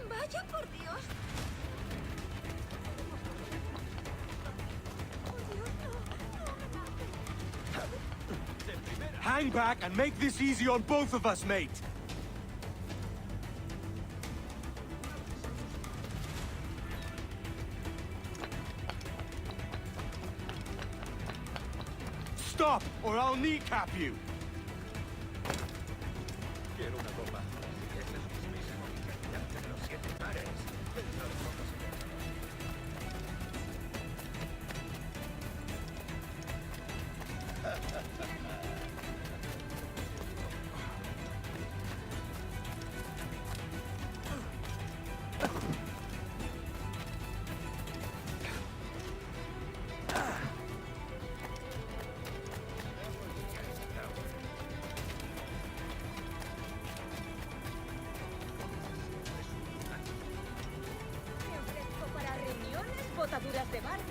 Vaya por Dios. Hang back and make this easy on both of us, mate. Stop, or I'll kneecap you. Quiero una copa. Esa es mi misa. De los 7 mares. No le pongas Me ofrezco para reuniones, botaduras de barcos.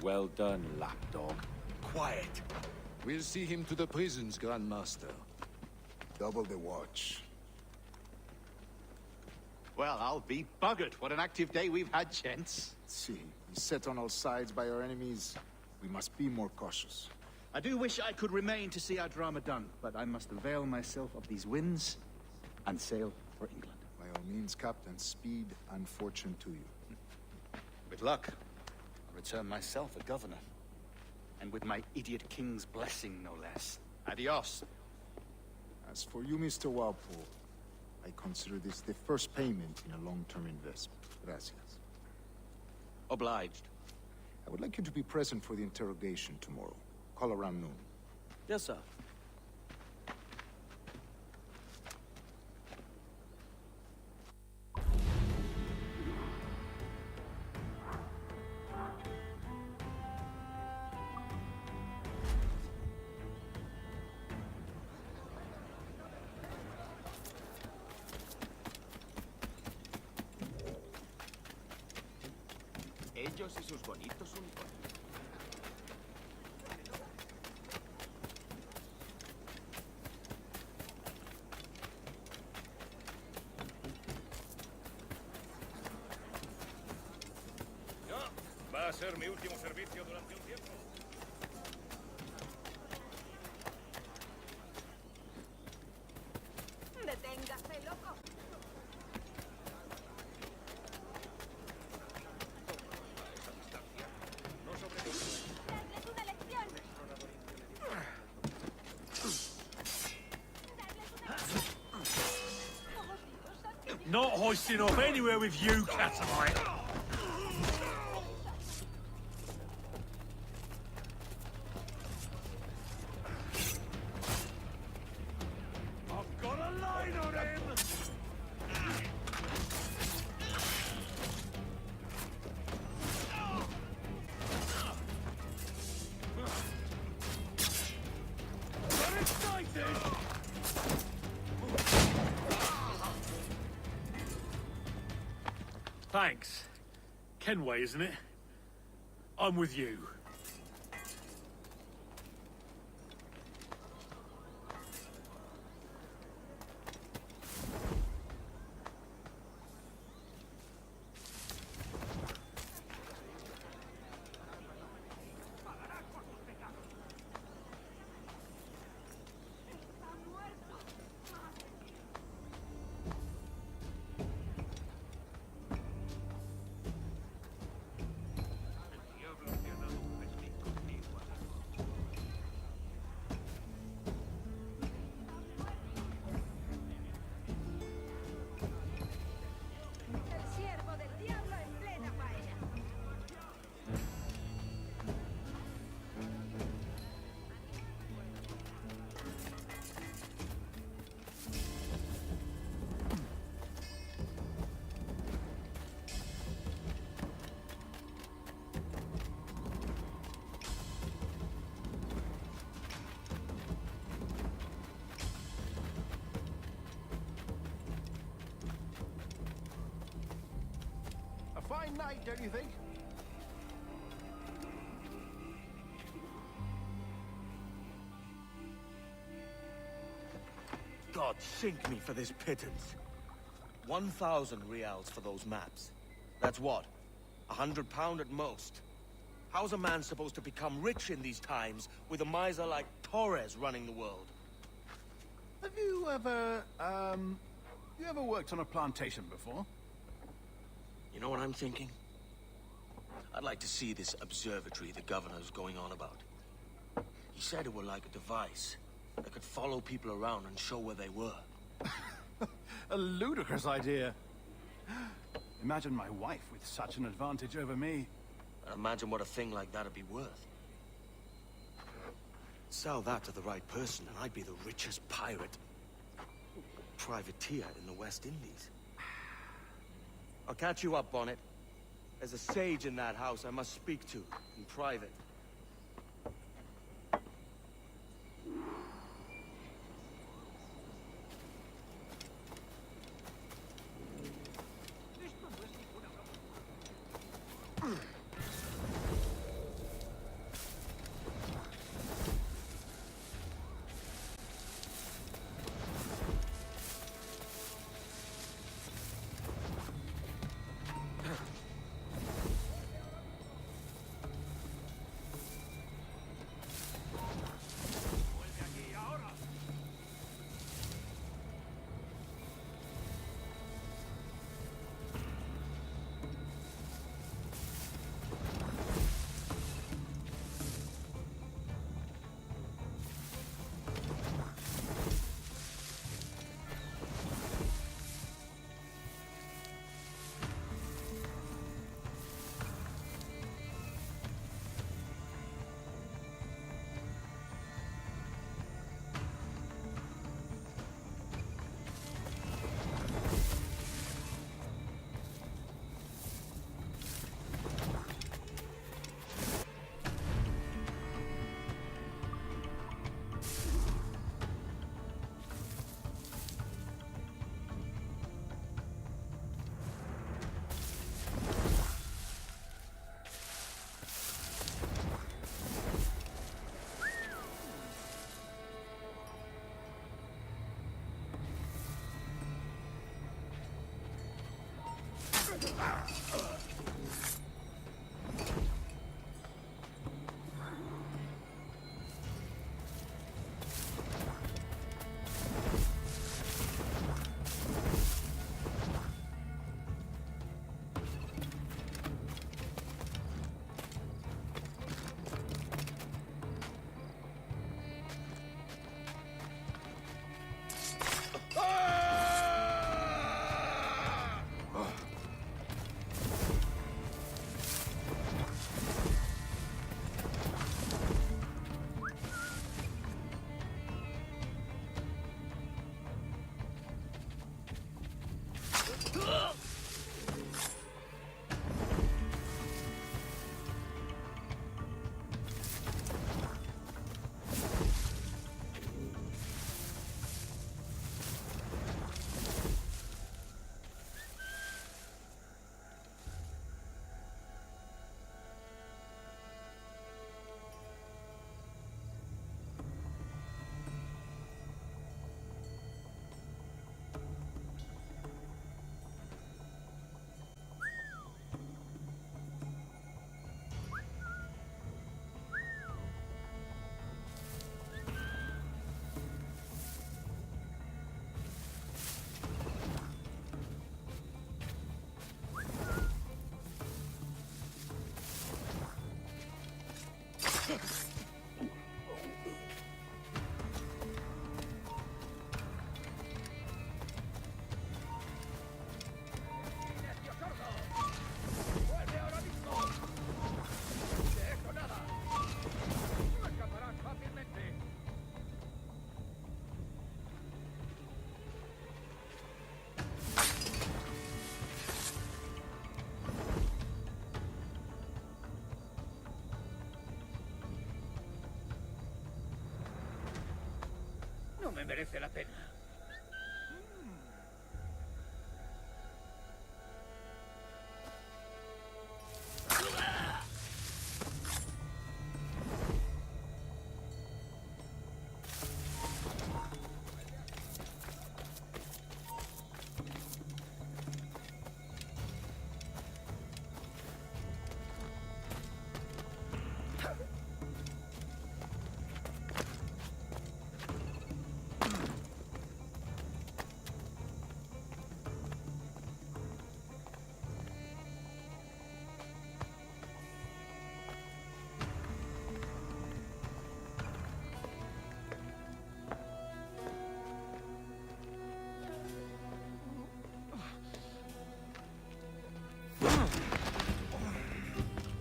Well done, lapdog. Quiet. We'll see him to the prisons, Grandmaster. Double the watch. Well, I'll be buggered. What an active day we've had, gents. See, set on all sides by our enemies. We must be more cautious. I do wish I could remain to see our drama done, but I must avail myself of these winds and sail for England. By all means, Captain, speed and fortune to you. With luck, I'll return myself a governor. And with my idiot king's blessing, no less. Adios. As for you, Mr. Walpole, I consider this the first payment in a long-term investment. Gracias. Obliged. I would like you to be present for the interrogation tomorrow. Call around noon. Yes, sir. Ellos y sus bonitos uniformes. Va a ser mi último servicio durante un tiempo. Deténgase, loco. Darles una lección. Not hoisting up anywhere with you, Catalite. Thanks. Kenway, isn't it? I'm with you. Fine night, don't you think? God sink me for this pittance. 1,000 reals for those maps. That's what? £100 at most. How's a man supposed to become rich in these times with a miser like Torres running the world? Have you ever worked on a plantation before? You know what I'm thinking? I'd like to see this observatory the governor's going on about. He said it were like a device that could follow people around and show where they were. A ludicrous idea. Imagine my wife with such an advantage over me. And imagine what a thing like that'd be worth. Sell that to the right person and I'd be the richest pirate. Privateer in the West Indies. I'll catch you up on it. There's a sage in that house I must speak to, in private. merece la pena.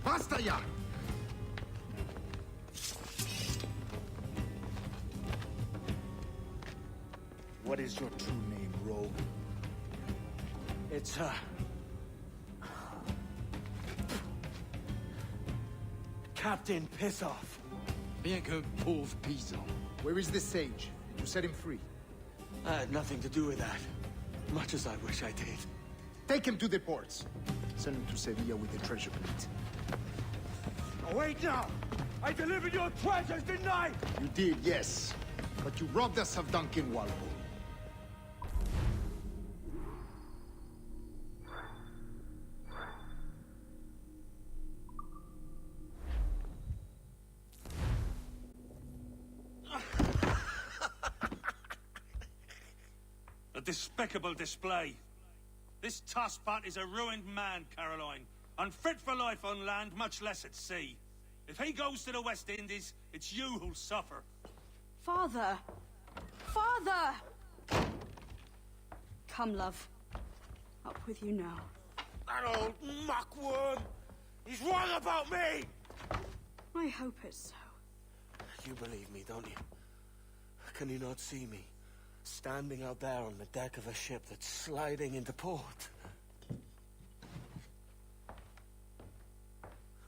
¡Basta ya! What is your true name, rogue? It's, Captain Pissoff. Bien que pauvre paysan. Where is the sage? Did you set him free? I had nothing to do with that. Much as I wish I did. Take him to the ports. Send him to Sevilla with the treasure plate. Oh, wait now! I delivered your treasures, didn't I? You did, yes. But you robbed us of Duncan Walpole. A despicable display. This Tosspot is a ruined man, Caroline. Unfit for life on land, much less at sea. If he goes to the West Indies, it's you who'll suffer. Father! Father! Come, love. Up with you now. That old muckworm! He's wrong about me! I hope it's so. You believe me, don't you? Can you not see me? Standing out there on the deck of a ship that's sliding into port.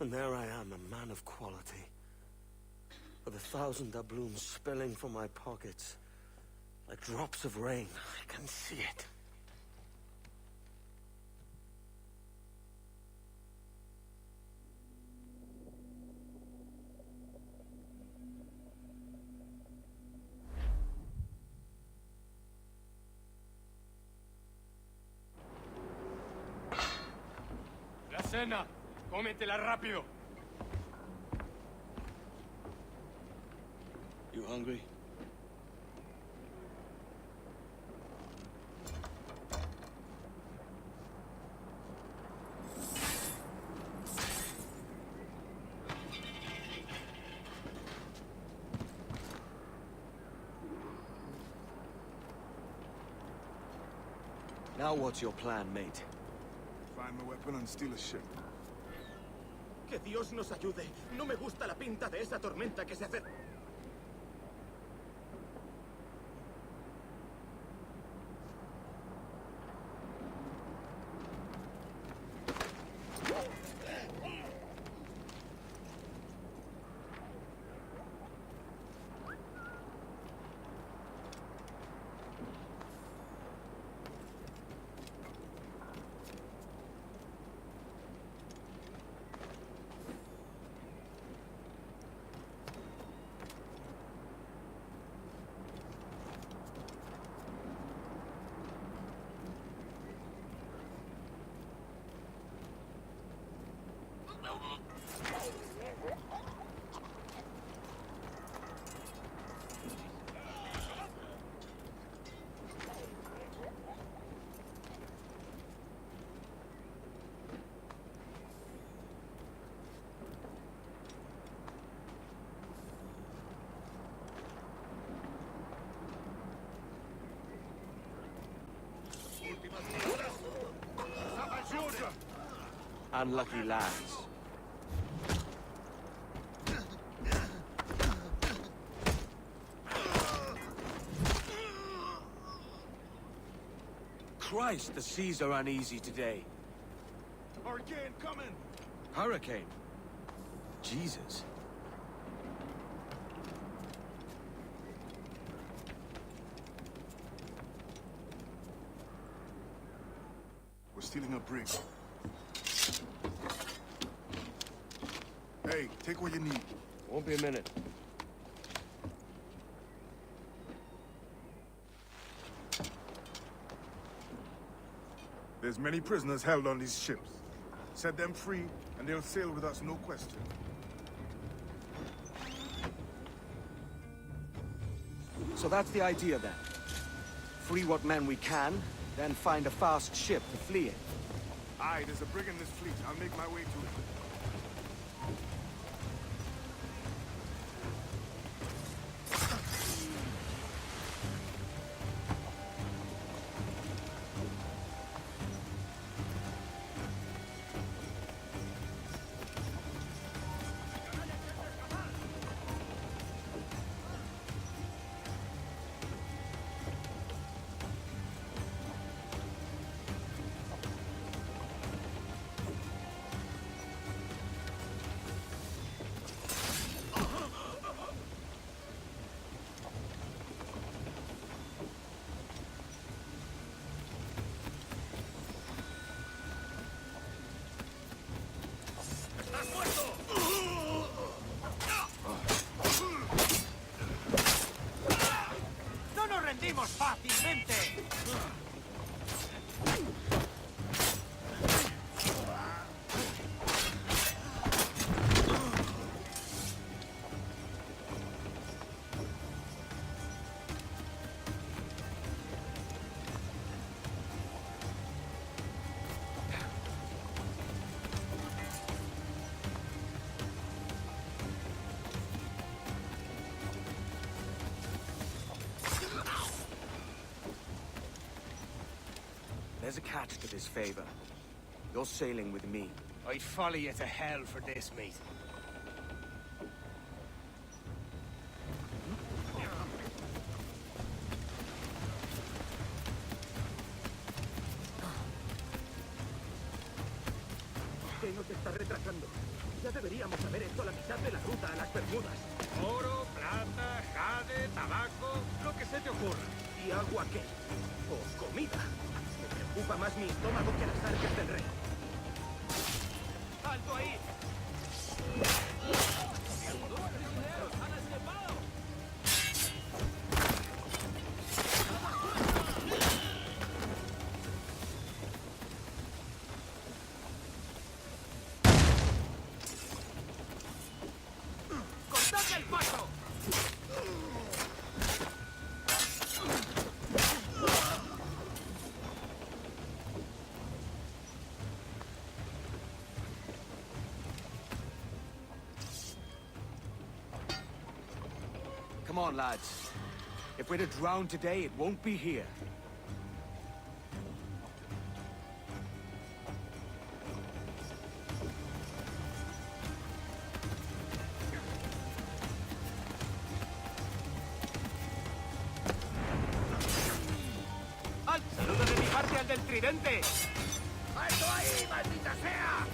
And there I am, a man of quality. With 1,000 doubloons spilling from my pockets. Like drops of rain. I can see it. La cena. Cómetela rápido. You hungry? Now what's your plan, mate? Find my weapon and steal a ship. Que Dios nos ayude. No me gusta la pinta de esa tormenta que se acerca. Unlucky lads. Christ, the seas are uneasy today. Hurricane coming! Hurricane? Jesus. stealing a brig. Hey, take what you need. Won't be a minute. There's many prisoners held on these ships. Set them free, and they'll sail with us, no question. So that's the idea then. Free what men we can, then find a fast ship to flee in. Aye, there's a brig in this fleet. I'll make my way to it. ¡No nos rendimos fácilmente! There's a catch to this favor. You're sailing with me. I'd follow you to hell for this, mate. ¿Qué nos está retrasando? Ya deberíamos haber hecho la mitad de la ruta a las Bermudas. Oro, plata, jade, tabaco, lo que se te ocurra. ¿Y agua qué? ¿O comida? Me preocupa más mi estómago que las arcas del rey. ¡Alto ahí! ¡Cortad el paso! Come on, lads. If we're to drown today, it won't be here. ¡Saludo de mi parte al del tridente! ¡Alto ahí, maldita sea!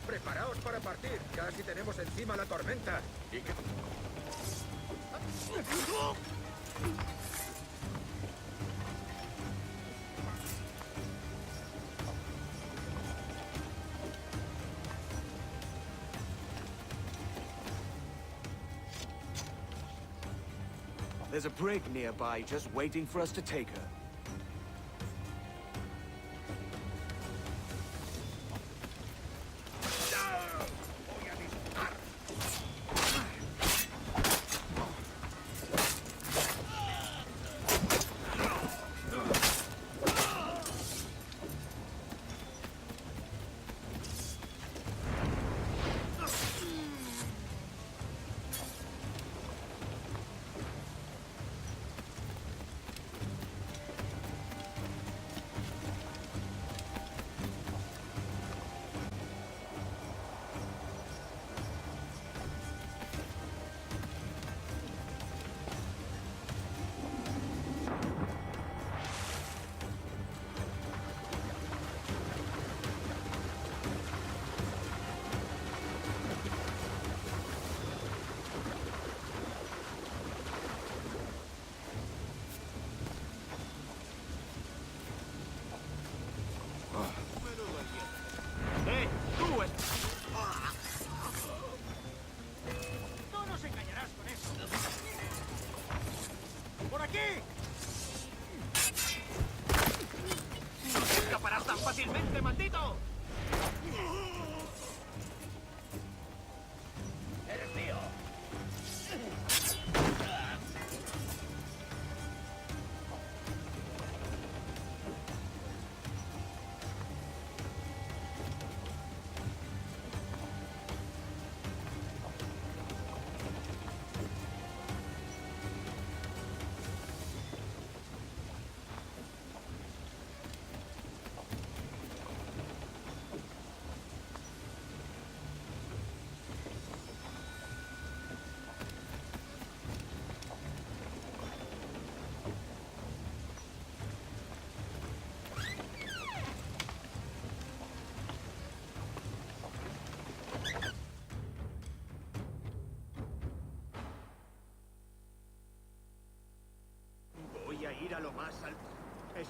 Preparaos para partir. Casi tenemos encima la tormenta. ¿Y qué? There's a brig nearby just waiting for us to take her.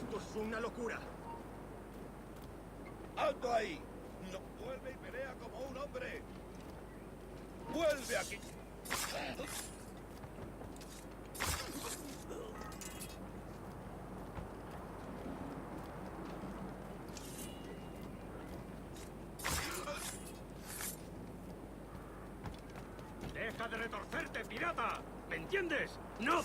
Esto es una locura. ¡Alto ahí! No, vuelve y pelea como un hombre. ¡Vuelve aquí! ¡Deja de retorcerte, pirata! ¿Me entiendes? ¡No!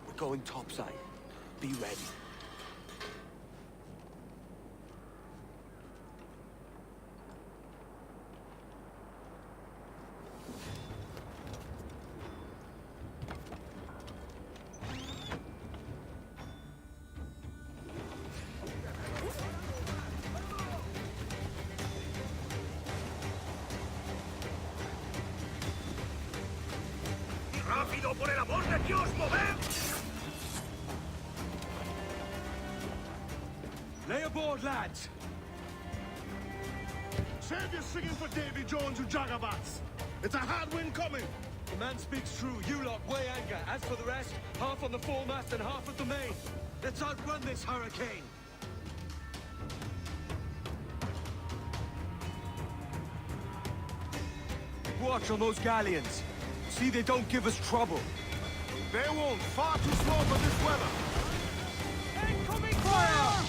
We're going topside. Be ready. ¡Rápido, por el amor de Dios, moved! Lay aboard, lads! Save your singing for Davy Jones, you jagabats! It's a hard wind coming! The man speaks true. You lot weigh anchor. As for the rest, half on the foremast and half at the main. Let's outrun this hurricane! Watch on those galleons. See they don't give us trouble. They won't. Far too slow for this weather. Incoming fire!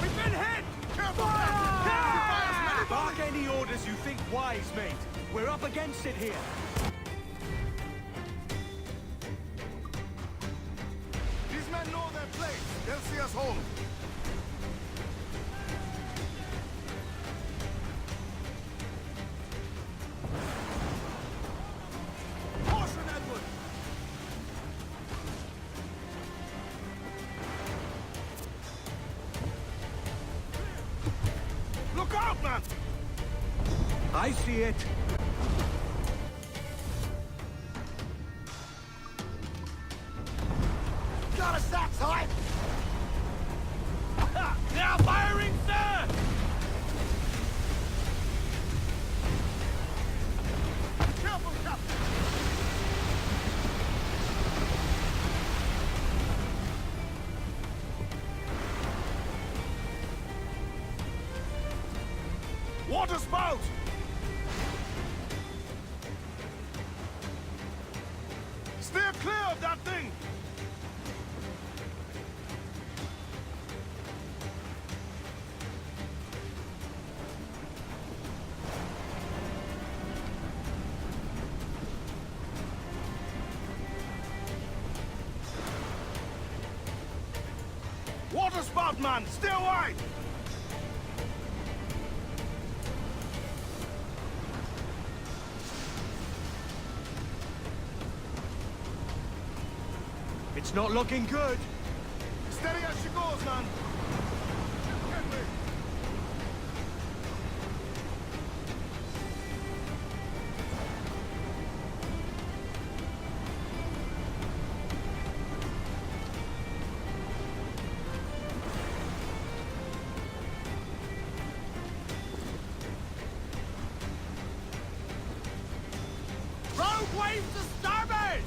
We've been hit! Careful! Fire! Bark any orders you think wise, mate. We're up against it here. These men know their place. They'll see us home. Caution, Edward! Look out, man! I see it. Got a sax high! They are firing, sir! Careful, Captain! Water spout! Steer clear of that thing! Water spout, man! Stay wide! It's not looking good. Steady as she goes, man! Get me! Rogue waves to starboard!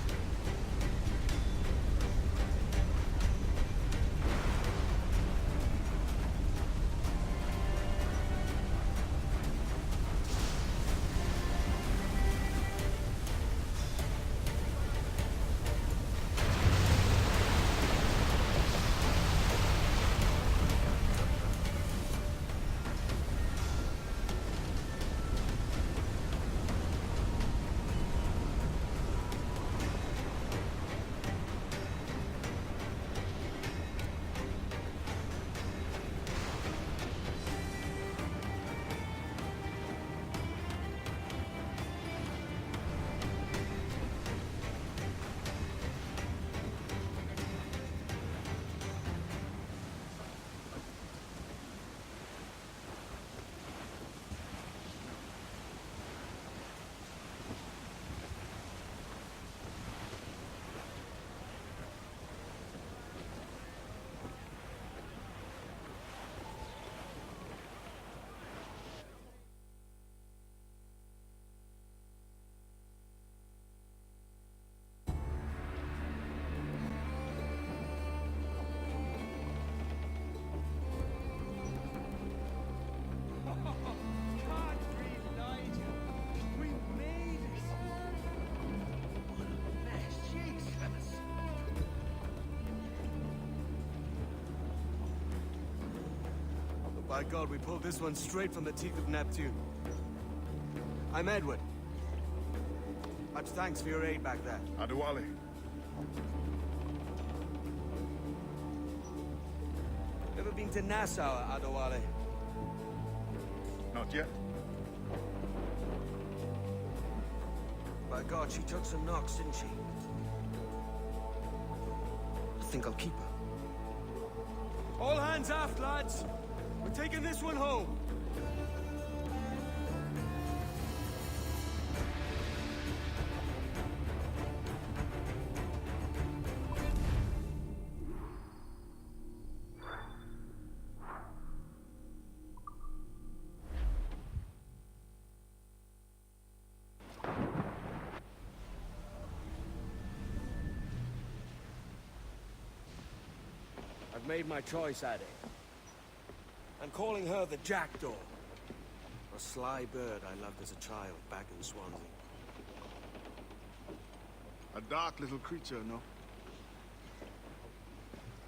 By God, we pulled this one straight from the teeth of Neptune. I'm Edward. Much thanks for your aid back there. Adewale. Ever been to Nassau, Adewale? Not yet. By God, she took some knocks, didn't she? I think I'll keep her. All hands aft, lads! We're taking this one home! I've made my choice, Addy. I'm calling her the Jackdaw. A sly bird I loved as a child back in Swansea. A dark little creature, no?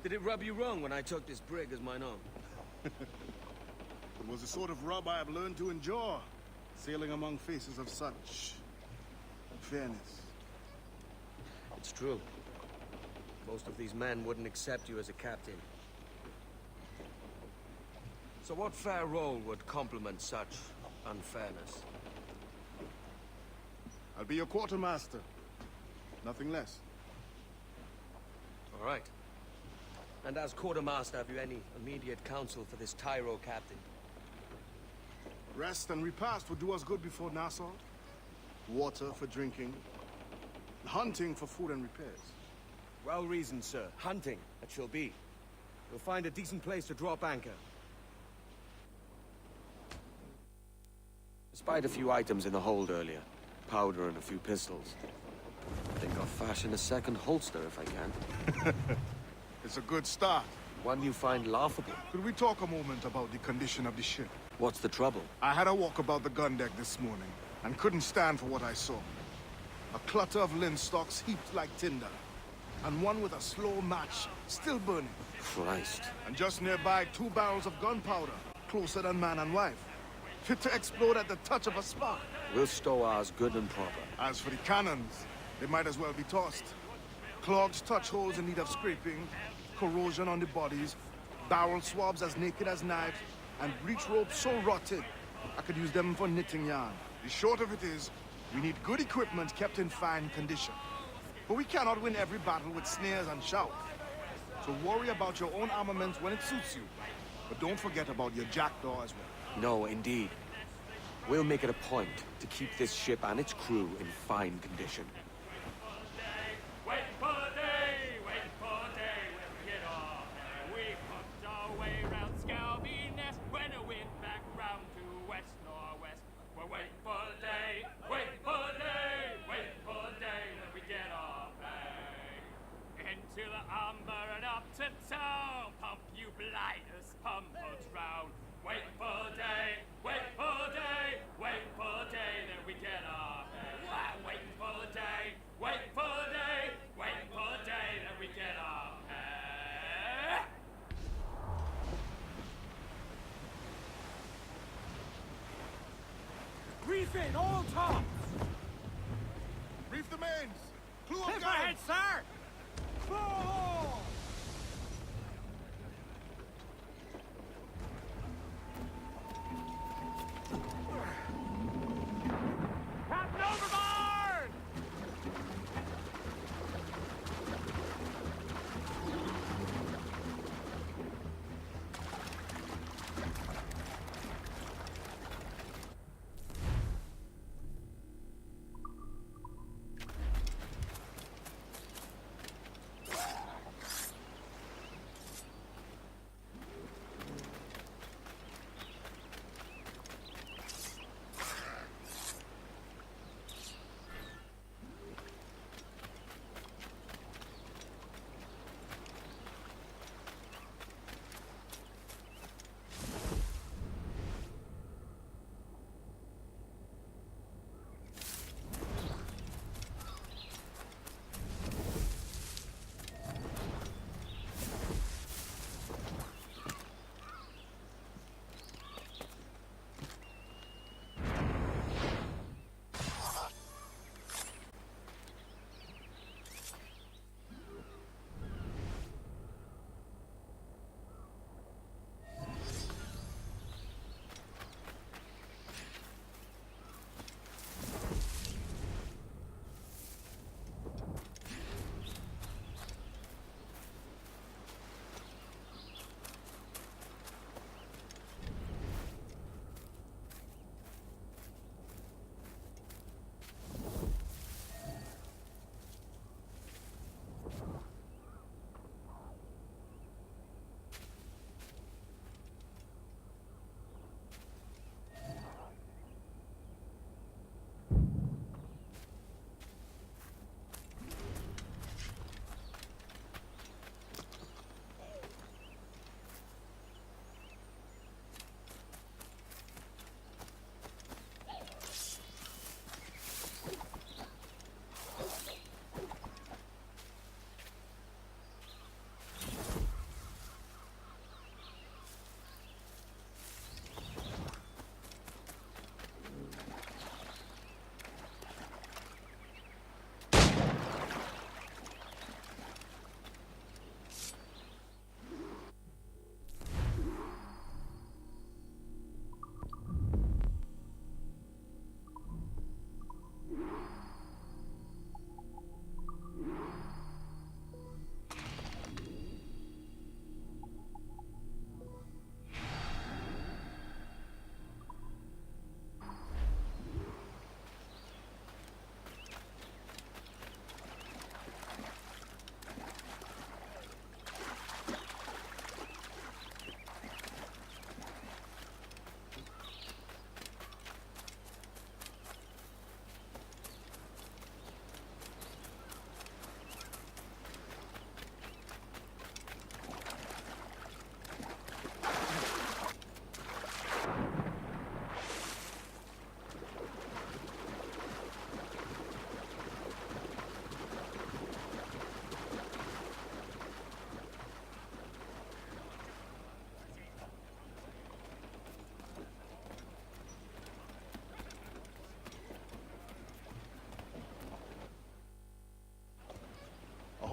Did it rub you wrong when I took this brig as mine own? It was the sort of rub I have learned to endure, sailing among faces of such fairness. It's true. Most of these men wouldn't accept you as a captain. So what fair role would complement such unfairness? I'll be your quartermaster. Nothing less. All right. And as quartermaster, have you any immediate counsel for this Tyro captain? Rest and repast would do us good before Nassau. Water for drinking. Hunting for food and repairs. Well reasoned, sir. Hunting, it shall be. We'll find a decent place to drop anchor. Despite a few items in the hold earlier, powder and a few pistols, I think I'll fashion a second holster if I can. It's a good start. One you find laughable. Could we talk a moment about the condition of the ship? What's the trouble? I had a walk about the gun deck this morning, and couldn't stand for what I saw. A clutter of linstocks heaped like tinder, and one with a slow match still burning. Christ. And just nearby, 2 barrels of gunpowder, closer than man and wife, fit to explode at the touch of a spark. We'll stow ours good and proper. As for the cannons, they might as well be tossed. Clogged touch holes in need of scraping, corrosion on the bodies, barrel swabs as naked as knives, and breech ropes so rotted, I could use them for knitting yarn. The short of it is, we need good equipment kept in fine condition. But we cannot win every battle with snares and shouts. So worry about your own armament when it suits you. But don't forget about your jackdaw as well. No, indeed. We'll make it a point to keep this ship and its crew in fine condition. Wait for the day, wait for the day when we get off. We pumped our way round Scalby Ness when it went back round to west northwest. We're waiting for the day, wait for the day, wait for the day when we get off. Into the umber and up to town, pump you blighters, pump us round. Wait for the day, wait for the day, wait for the day, then we get off. Wait for the day, wait for the day, wait for the day, then we get off. Reef in, all tops! Reef the mains! Clue up Lift ahead, sir! Fall! Captain overboard!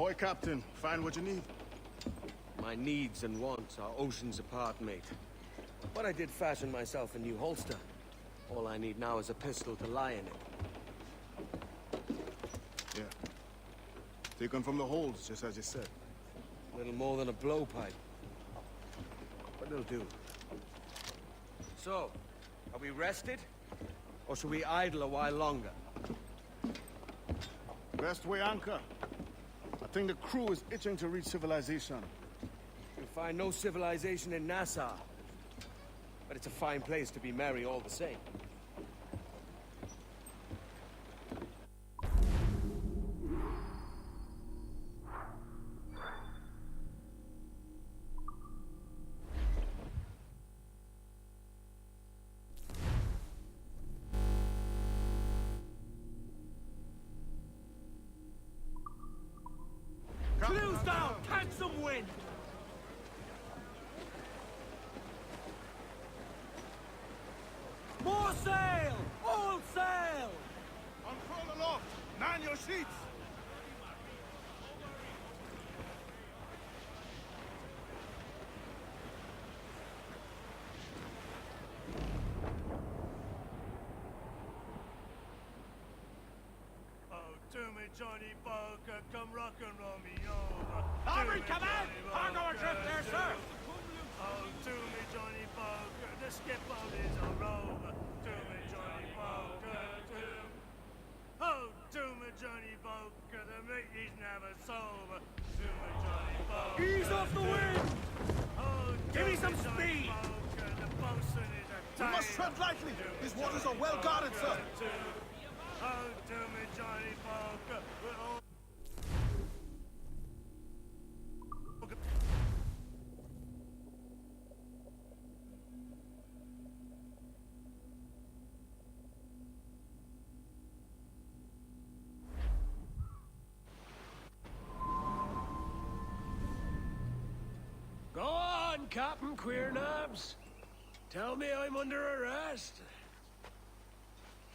Ahoy, Captain. Find what you need. My needs and wants are oceans apart, mate. But I did fashion myself a new holster. All I need now is a pistol to lie in it. Yeah. Taken from the holds, just as you said. Little more than a blowpipe. But it'll do. So, are we rested? Or should we idle a while longer? Best way anchor. I think the crew is itching to reach civilization. You'll find no civilization in Nassau. But it's a fine place to be merry all the same. Canoes down! Catch some wind! More sail! All sail! Unfurl aloft! Man your sheets! To me, Johnny Boker, come rock and roll me over. Aubrey, come out! Cargo adrift there, sir! Oh, to me, Johnny Boker, the skip boat is a rover. To me, Johnny Boker, oh, to me, Johnny Boker, the meat is never sober. To me, Johnny Boker. Ease off the wind! Oh, Give me some Johnny speed! Boker, the bosun is a We must tread lightly! These waters are well guarded, sir! Oh, to me, Johnny Boker, we're all... Go on, Captain Queernabs. Tell me I'm under arrest.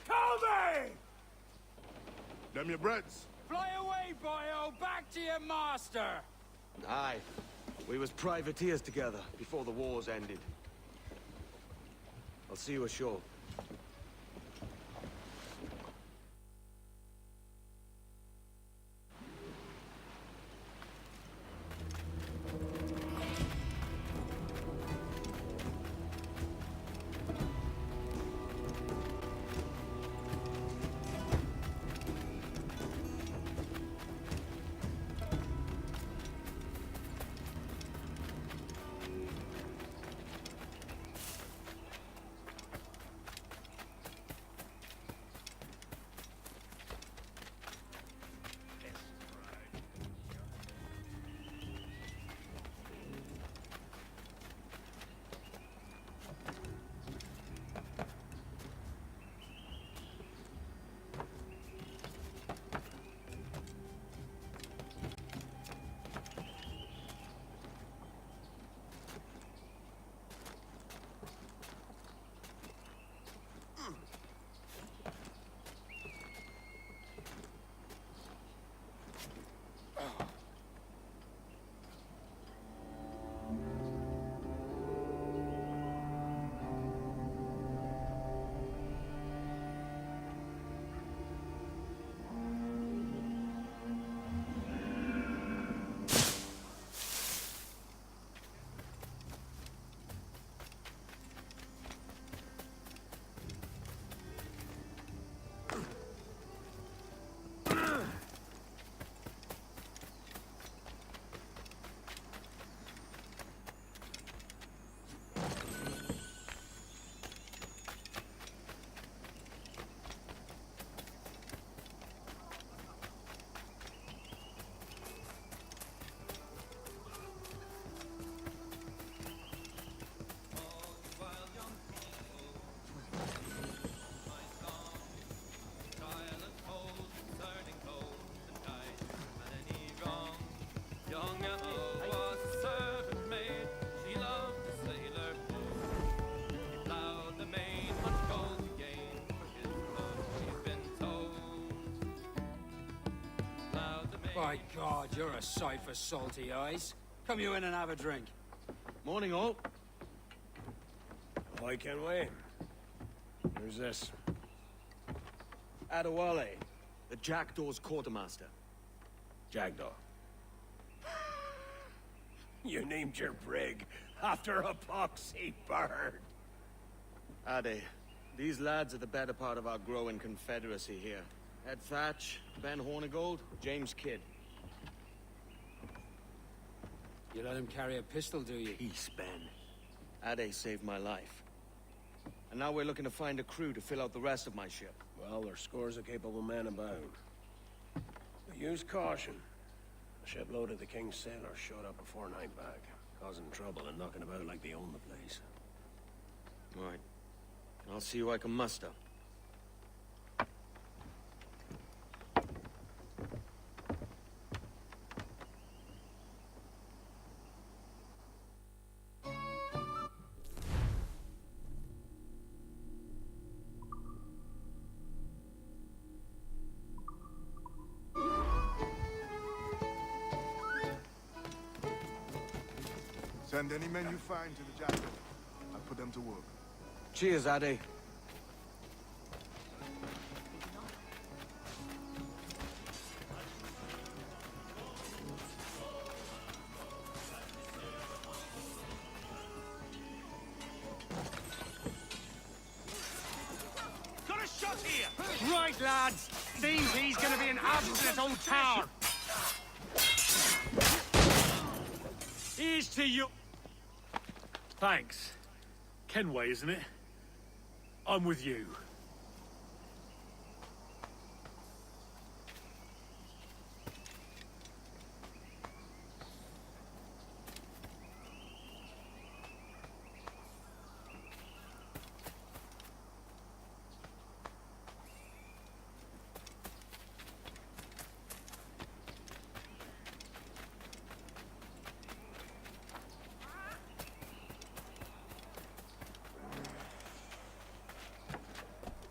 Tell me! Them your breads. Fly away, boyo! Back to your master! Aye. We was privateers together before the wars ended. I'll see you ashore. By God, you're a sight for salty eyes. Come you in and have a drink. Morning, all. I can wait. Who's this? Adewale, the Jackdaw's quartermaster. Jackdaw. You named your brig after a poxy bird. Ade, these lads are the better part of our growing confederacy here. Ed Thatch, Ben Hornigold, James Kidd. You let him carry a pistol, do you? Peace, Ben. Ade saved my life. And now we're looking to find a crew to fill out the rest of my ship. Well, there's scores of capable men about. But use caution. A shipload of the King's sailors showed up before night back, causing trouble and knocking about like they own the place. Right. I'll see who I can muster. Send any men you find to the Jackal. I'll put them to work. Cheers, Ade. Got a shot here! Right, lads! Seems he's gonna be an absolute old tower! Here's to you! Thanks. Kenway, isn't it? I'm with you.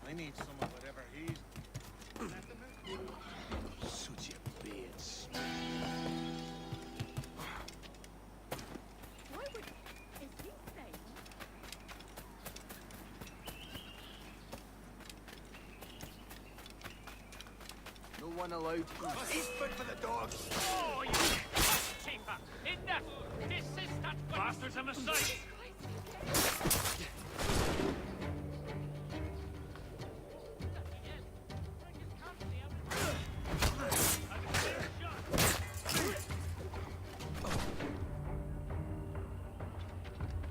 I need some of whatever he's... Suits your beards. Why would... Is he staying? No one allowed to... He's food for the dogs! Oh, you cheaper! Enough! This is not... Bastards a mistake!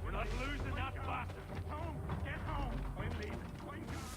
We're not losing that bastard! Home! Get home! I'm leaving! I'm gone!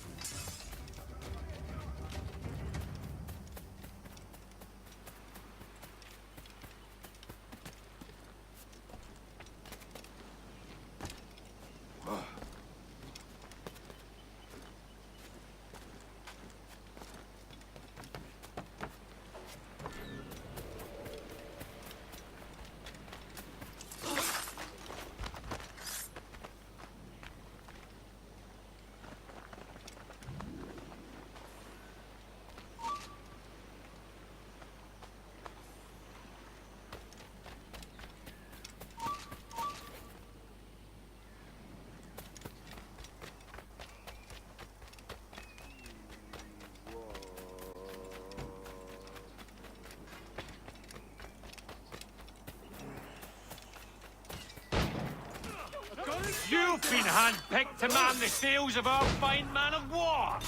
You've been handpicked to man the sails of our fine man of war!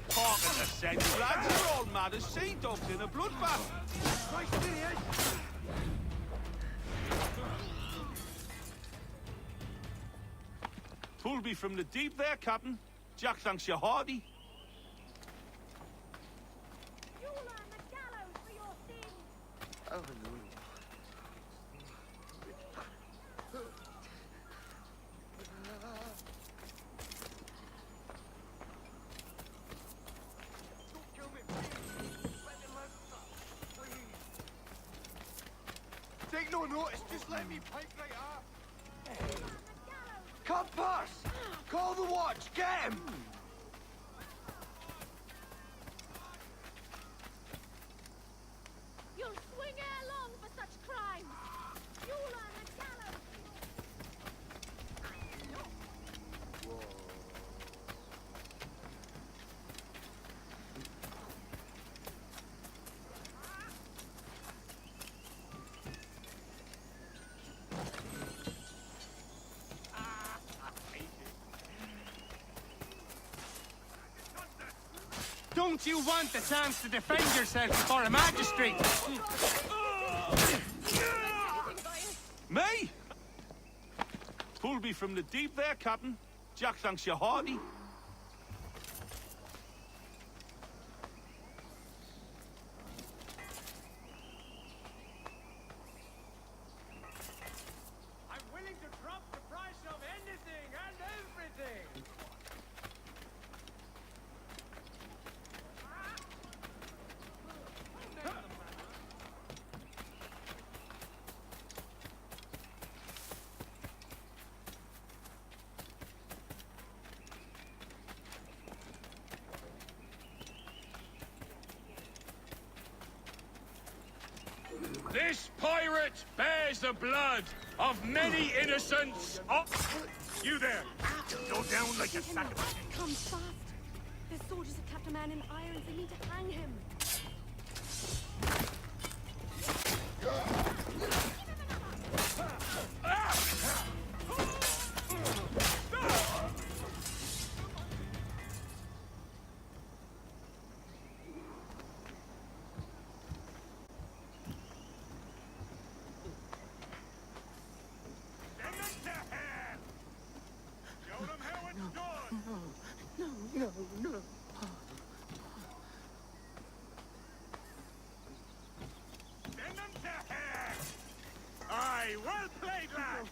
Talk in the sense, lads, you're all mad as sea dogs in a bloodbath! Christ, idiot! Pulled me from the deep there, Captain. Jack thanks you hearty. You'll earn the gallows for your sins! Oh, no. Take no notice, just let me pipe right up. Compass! Call the watch! Get him! Don't you want the chance to defend yourself before a magistrate? Me? Pulled me from the deep there, Captain. Jack thanks you hearty. I'm willing to drop the price of anything and everything. This pirate bears the blood of many innocents. You there! Go down like a sack of... Come fast. There's soldiers have trapped a man in irons. They need to hang him. No. Send them to hell! Aye, well played, lad!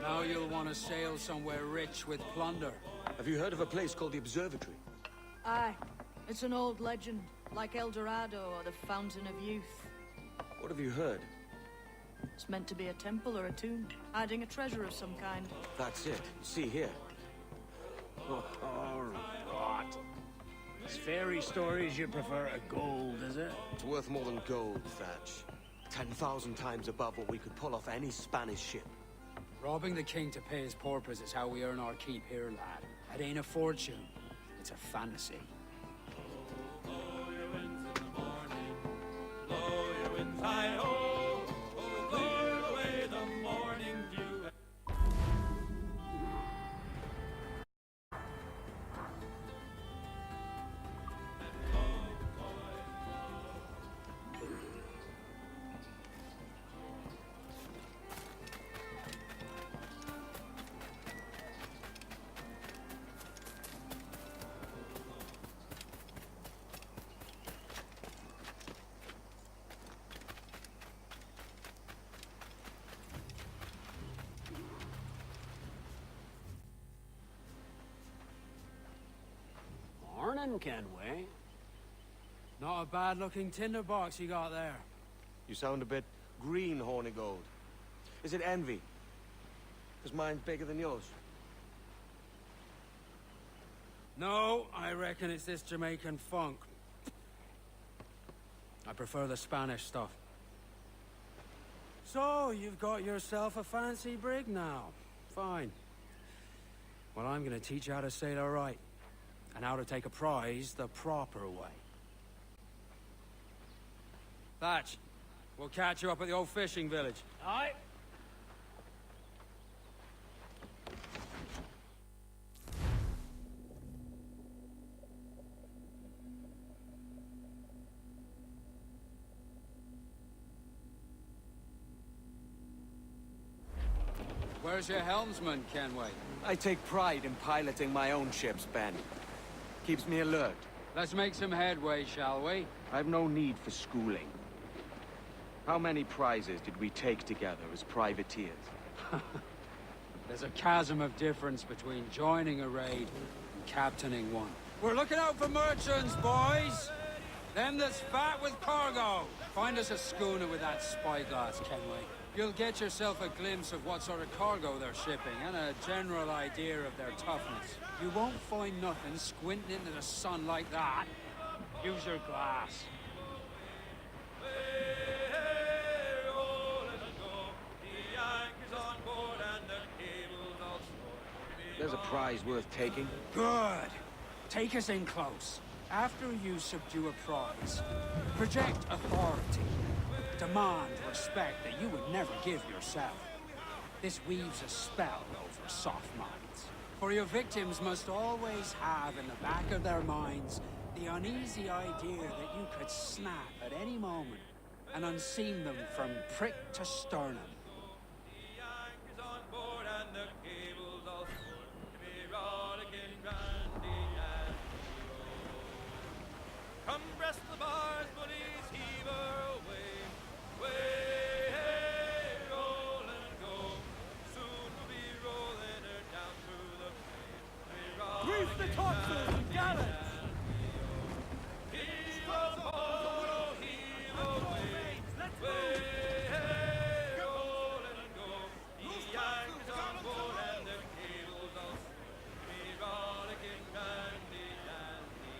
Now you'll want to sail somewhere rich with plunder. Have you heard of a place called the Observatory? Aye. It's an old legend, like El Dorado or the Fountain of Youth. What have you heard? It's meant to be a temple or a tomb, hiding a treasure of some kind. That's it. See here. Oh, rot. It's fairy stories you prefer to gold, is it? It's worth more than gold, Thatch. 10,000 times above what we could pull off any Spanish ship. Robbing the king to pay his porpoise is how we earn our keep here, lad. It ain't a fortune. It's a fantasy. Morning, Kenway. Not a bad-looking tinderbox you got there. You sound a bit green, Hornigold. Is it envy? Because mine's bigger than yours. No, I reckon it's this Jamaican funk. I prefer the Spanish stuff. So, you've got yourself a fancy brig now. Fine. Well, I'm gonna teach you how to sail her right. And how to take a prize the proper way. Thatch, we'll catch you up at the old fishing village. Aye. Where's your helmsman, Kenway? I take pride in piloting my own ships, Ben. Keeps me alert. Let's make some headway, shall we? I've no need for schooling. How many prizes did we take together as privateers? There's a chasm of difference between joining a raid and captaining one. We're looking out for merchants, boys! Them that's fat with cargo. Find us a schooner with that spyglass, Kenway. You'll get yourself a glimpse of what sort of cargo they're shipping, and a general idea of their toughness. You won't find nothing squinting into the sun like that. Use your glass. There's a prize worth taking. Good. Take us in close. After you subdue a prize, project authority. Demand respect that you would never give yourself. This weaves a spell over soft minds. For your victims must always have in the back of their minds the uneasy idea that you could snap at any moment and unseam them from prick to sternum. Come breast the bars, bullies, heave her away. Way, hey, roll and go. Soon we'll be rolling her down through the plain. Grease the topsails and gallants! Heave ho, heave away. Way, hey, roll and go. The anchor's on board and the cable's all set. We rollicking dandy, dandy.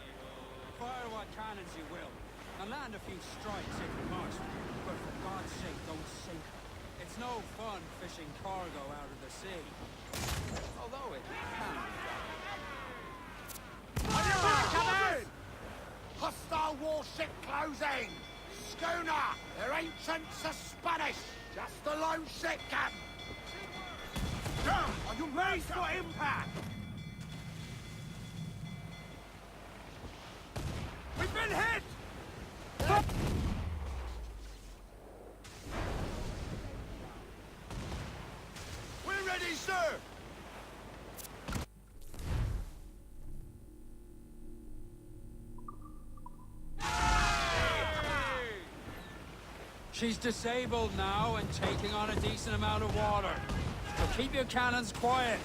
Fire what cannons you will, and land a few strikes if you must, but for God's sake don't sink her. It's no fun fishing cargo out of the sea. Although it can be done. Hostile warship closing! Schooner! Their ancients are Spanish! Just a lone ship, Cap! Are you ready for impact? We've been hit! We're ready, sir! She's disabled now and taking on a decent amount of water. So keep your cannons quiet.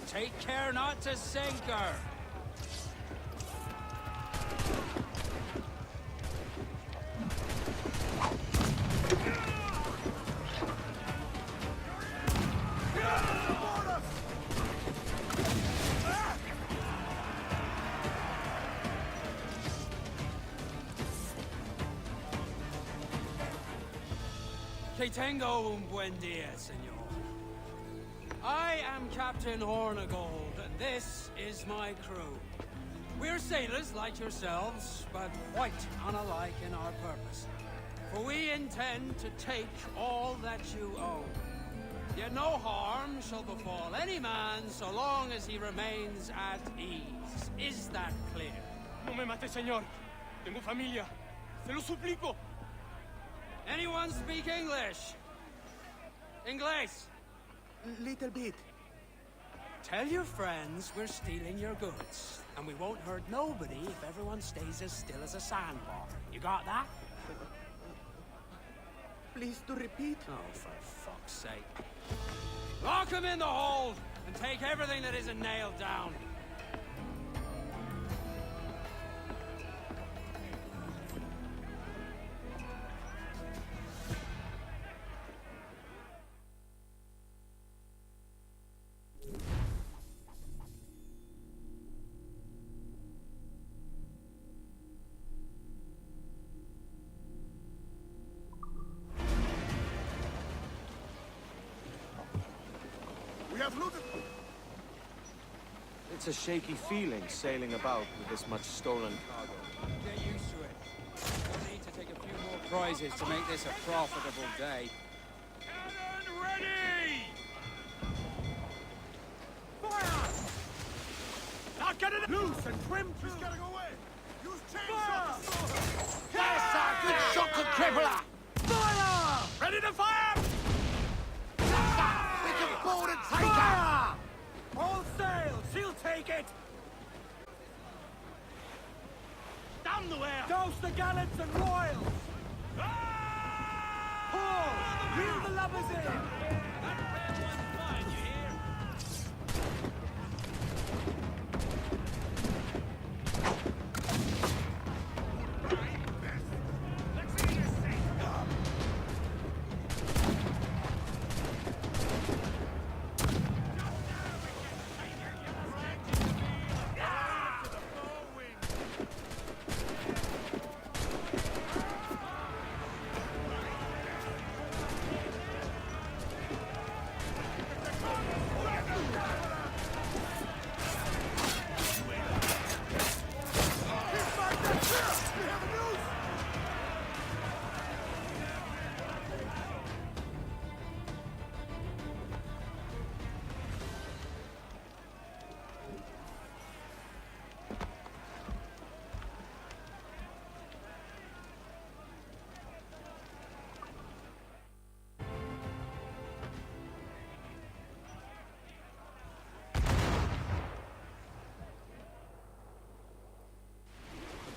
Take care not to sink her. Que tengo un buen dia, senor. I am Captain Hornigold, and this is my crew. We're sailors like yourselves, but quite unalike in our purpose. For we intend to take all that you own. Yet no harm shall befall any man so long as he remains at ease. Is that clear? No me mate, señor. Tengo familia. Se lo suplico. Anyone speak English? Inglés? Little bit. Tell your friends we're stealing your goods, and we won't hurt nobody if everyone stays as still as a sandbar. You got that? Please to repeat. Oh, for fuck's sake. Lock them in the hold, and take everything that isn't nailed down. We have looted... It's a shaky feeling sailing about with this much stolen cargo. Get used to it. We'll need to take a few more prizes to make this a profitable day. Cannon ready! Fire! Not get it Loose and trim He's to... getting away! Use Fire! chainsaws! Yes, sir! Good shot to crippler! Fire! Ready to fire! We can board and take her! Fire! All sail! She'll take it! Down the whale! Douse the gallants and royals! Paul! Reel the lubbers in!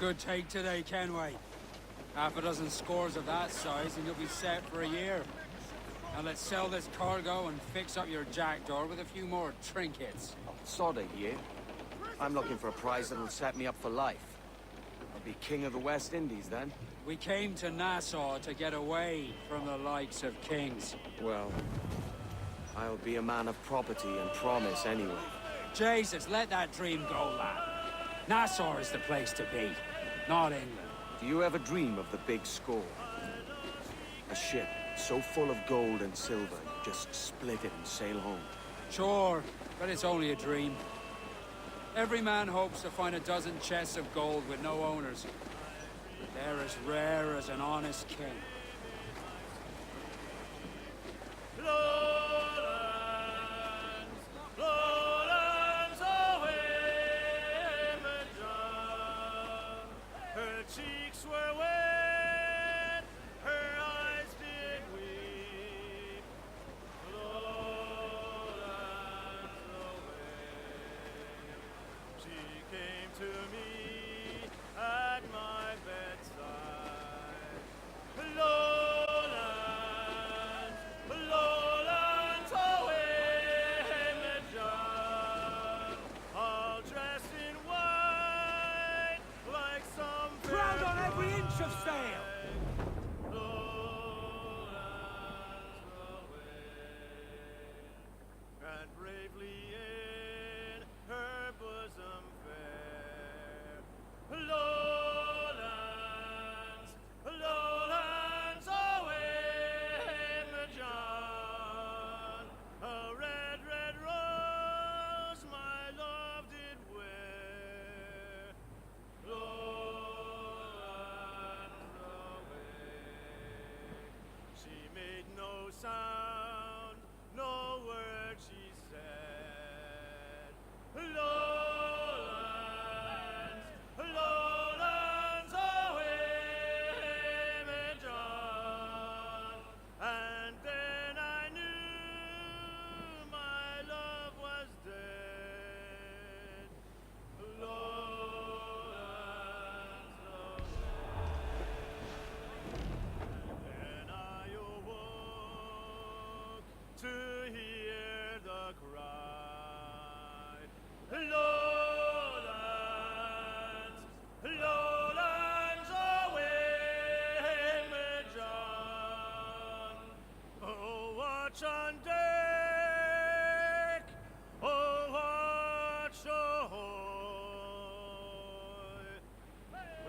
Good take today, Kenway. Half a dozen scores of that size and you'll be set for a year. Now let's sell this cargo and fix up your jackdaw with a few more trinkets. Sod a year. I'm looking for a prize that'll set me up for life. I'll be king of the West Indies then. We came to Nassau to get away from the likes of kings. Well, I'll be a man of property and promise anyway. Jesus, let that dream go, lad. Nassau is the place to be, not England. Do you ever dream of the big score? A ship so full of gold and silver, you just split it and sail home. Sure, but it's only a dream. Every man hopes to find a dozen chests of gold with no owners. But they're as rare as an honest king. Her cheeks were wet, her eyes did weep. Lowlands away. She came to me at my bedside. Lowlands, lowlands away, John. All dressed in white, like some Proud on every inch of sail! And bravely in her bosom fair. Lowlands, lowlands away, John. A red, red rose my love did wear. Lowlands away. She made no sound, no word she said. Lowlands away, John. And then I knew my love was dead. Lowlands away. Then I awoke to hear the cry. Lowlands away, John. Oh, watch on deck, oh, watch ahoy.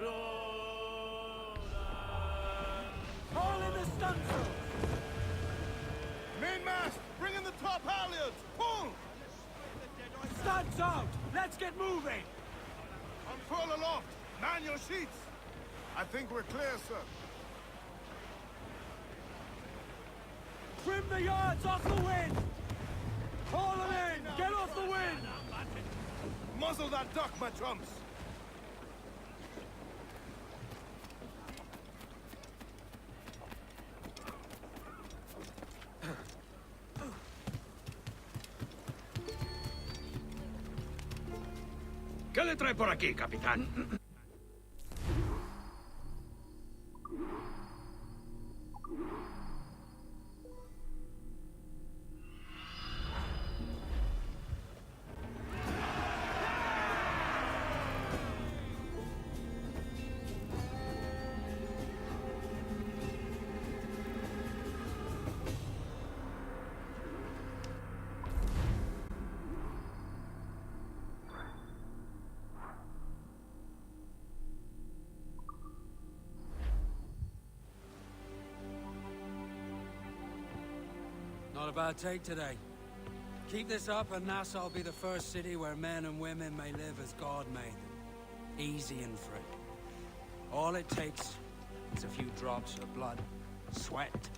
Lowlands. All in the stunsail! Mainmast, bring in the top halyards! Pull! Studs out! Let's get moving! Unfurl aloft! Man your sheets! I think we're clear, sir. Trim the yards off the wind! Haul them in! Get off the wind! Muzzle that duck, my trumps! ¿Qué le trae por aquí, capitán? Not a bad take today. Keep this up and Nassau will be the first city where men and women may live as God made them. Easy and free. All it takes is a few drops of blood, sweat,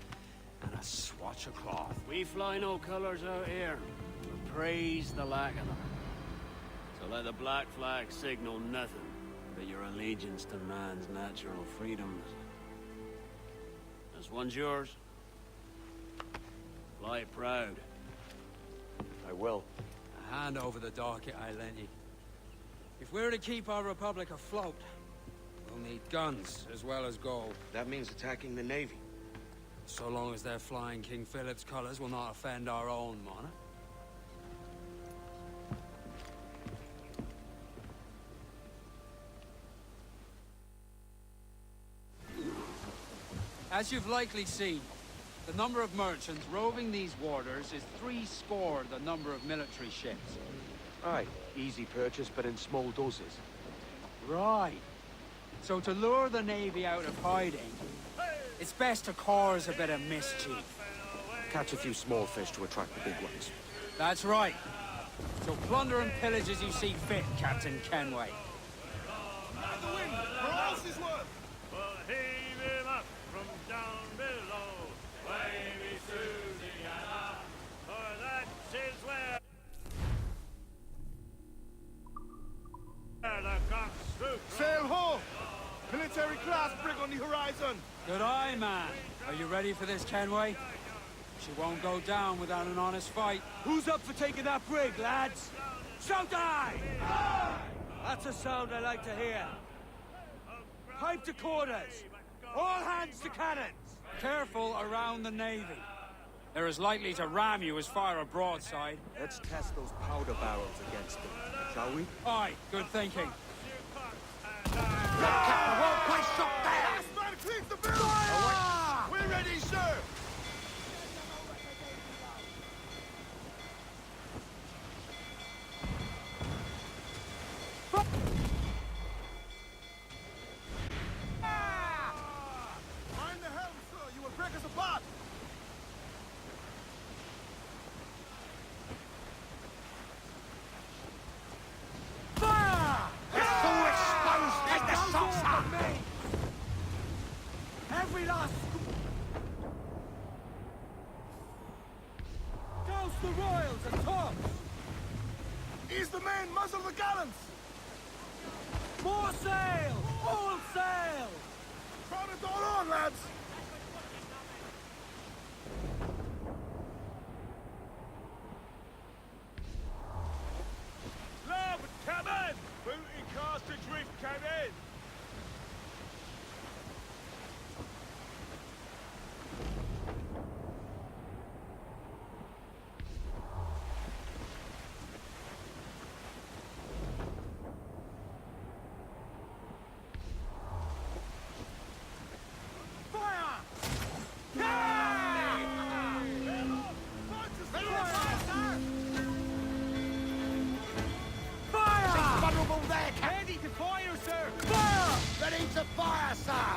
and a swatch of cloth. We fly no colors out here. We praise the lack of them. So let the black flag signal nothing but your allegiance to man's natural freedoms. This one's yours. Fly proud. I will. A hand over the docket I lent you. If we're to keep our republic afloat, We'll need guns as well as gold. That means attacking the Navy. So long as they're flying King Philip's colors will not offend our own monarch. As you've likely seen, the number of merchants roving these waters is 70 the number of military ships. Aye, easy purchase, but in small doses. Right. So to lure the Navy out of hiding, it's best to cause a bit of mischief. Catch a few small fish to attract the big ones. That's right. So plunder and pillage as you see fit, Captain Kenway. The wind, for all she's worth. Well, heave him up from down below. Wavy Susiana, for that is where the cocks swoop. Sail ho! Military class brig on the horizon. Good eye, man. Are you ready for this, Kenway? She won't go down without an honest fight. Who's up for taking that brig, lads? Shout aye! That's a sound I like to hear. Pipe to quarters. All hands to cannons. Careful around the Navy. They're as likely to ram you as fire a broadside. Let's test those powder barrels against them, shall we? Aye, good thinking. Captain, won't place shot there! Last man cleans the bill! We're ready, sir! Mind the helm, sir! You will break us apart! Every last... Douse the royals and tops! Ease the main, muzzle the gallants! More sail! All sail! Crowd it all on, lads! Larboard cabin! Booty cast adrift cabin! Ready to fire, sir! Fire! Ready to fire, sir!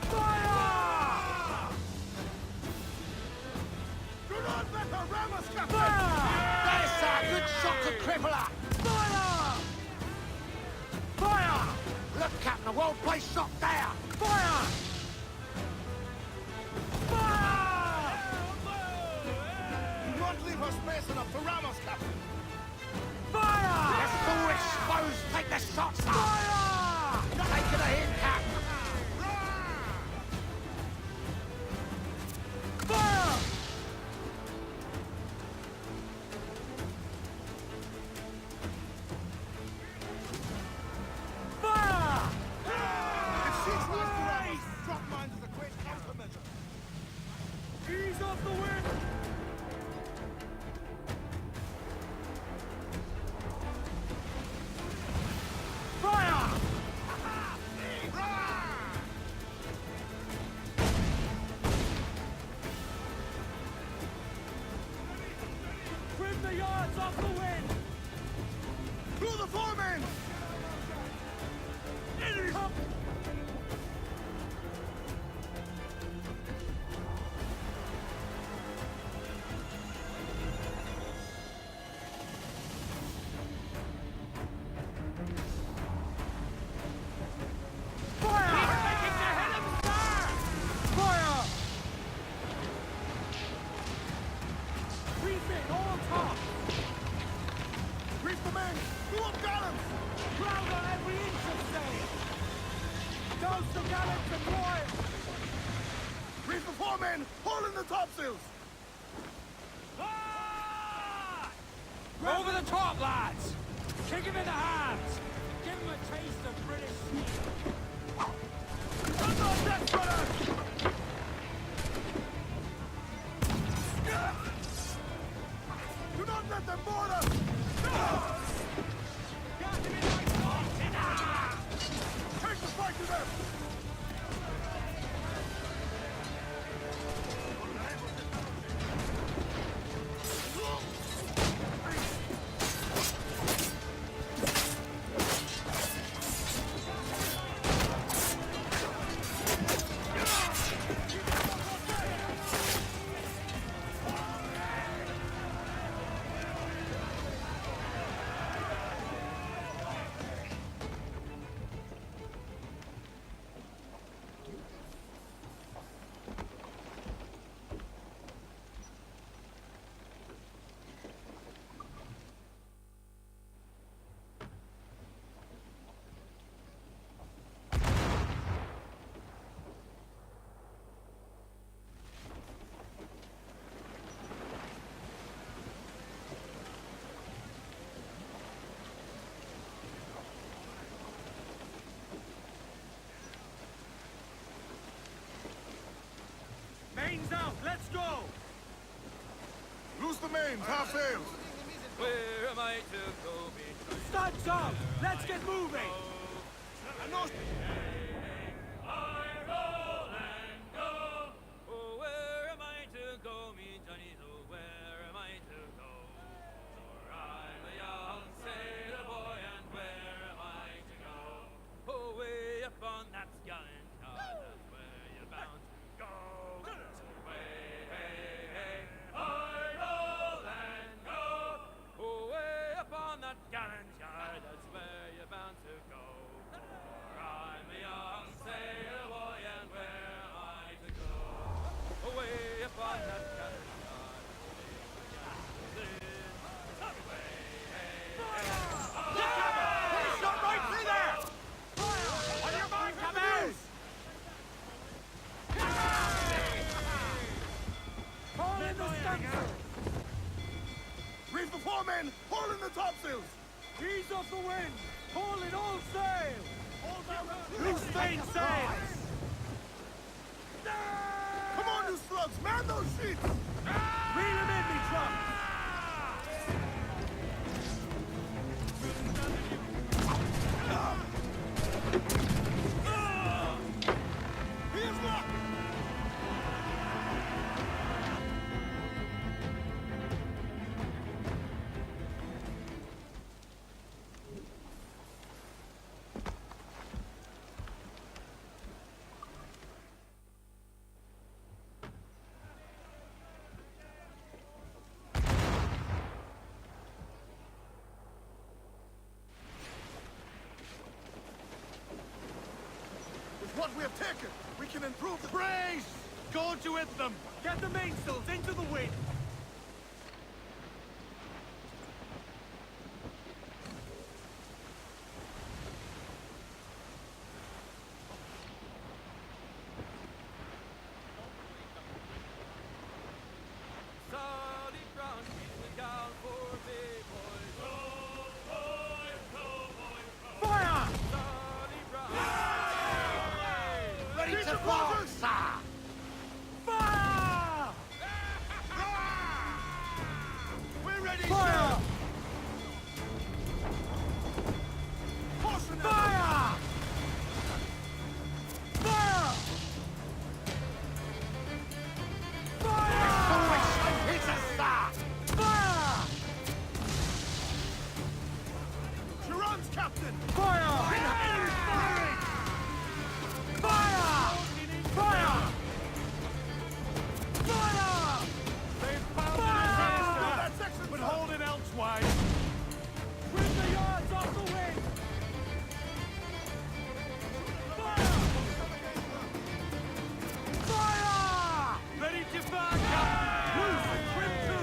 Fire! Do not let her ram us, Captain! Fire! There's sir! Good shot to cripple her! Fire! Fire! Look, Captain, a well-placed shot there! Fire! Fire! Do not leave her space enough to ram us, Captain! Fire! Let's all exposed! Take the shots! Fire! Take it a hit, Captain! Fire! Fire! If she's nice to ram us, drop mines as a quick countermeasure. Ease off the wind! Fire! Trim the yards off the wind! Through the foreman! Come! Topsails! Over the top, lads! Kick him in the hands! Give him a taste of British steel! Do not let them board us! Take the fight to them! Mains out, let's go! Loose the mains, half sails! Where am I to go? Studs up! Let's get moving! Oh, where am I to go, me Johnnies? Oh, where am I to go? For I'm a young sailor boy, and where am I to go? Oh, way up on that gallant yard, that's where you're bound to go. Way, hey, hey, I roll and go. Oh, way up on that gallant yard, that's where you're bound to go. For I'm a young sailor boy, and where am I to go? Oh, way up on that gallant yard, Shot right through there! On your mark, Caboose! Haul in the stunsail! Reef the foremen! Haul in the topsails! Ease off the wind! Haul in all sail! Loose mainsails! Come on, you slugs! Man those sheets! Reel him in, me trunk! He is not! With what we have taken, we can improve the... Brace! Go to hit them! Get the mainsails into the wind! Fire! Ready to fall, sir! Fire! We're ready, Fire! sir! Caution, Fire! Fire! Fire! It's a star! Fire! Chiron's captain! Fire! Fire! Fire! Fire! They've found Fire! that section, But sir. hold it elsewise! Bring the yards off the wind! Fire! Fire! Ready to fire, Captain! Loose and trim to!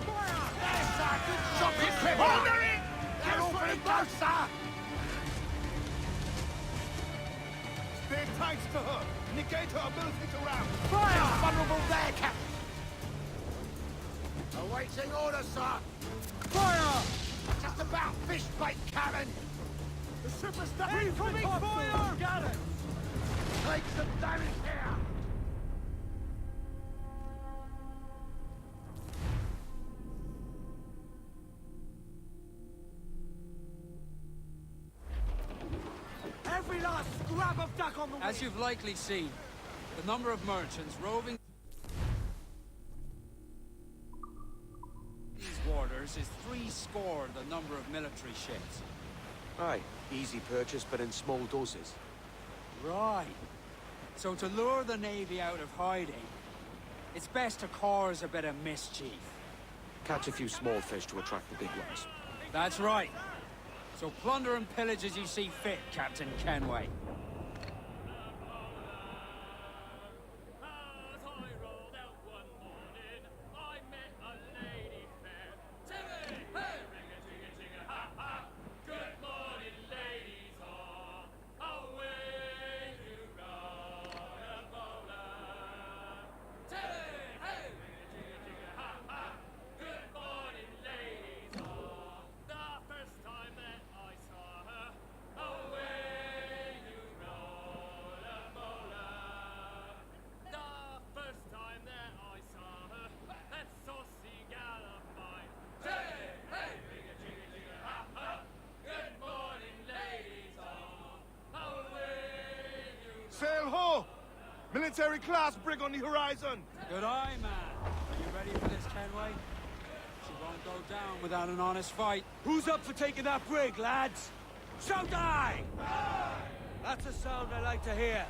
Fire! Yes, sir! Good shot, you clever! Hold it! Get over it, go, sir! Stay tight to her. Negate her ability to ram. Fire! Vulnerable there, Captain. Awaiting orders, sir. Fire! Just about fish bait cannon. The ship is starting fire! Got it! Take some damage here. Every last scrap of duck on the As you've likely seen, the number of merchants roving these waters is threescore the number of military ships. Aye, easy purchase, but in small doses. Right. So to lure the Navy out of hiding, it's best to cause a bit of mischief. Catch a few small fish to attract the big ones. That's right. So plunder and pillage as you see fit, Captain Kenway. Sail ho! Military class brig on the horizon! Good eye, man. Are you ready for this, Kenway? She won't go down without an honest fight. Who's up for taking that brig, lads? Shout aye! That's a sound I like to hear.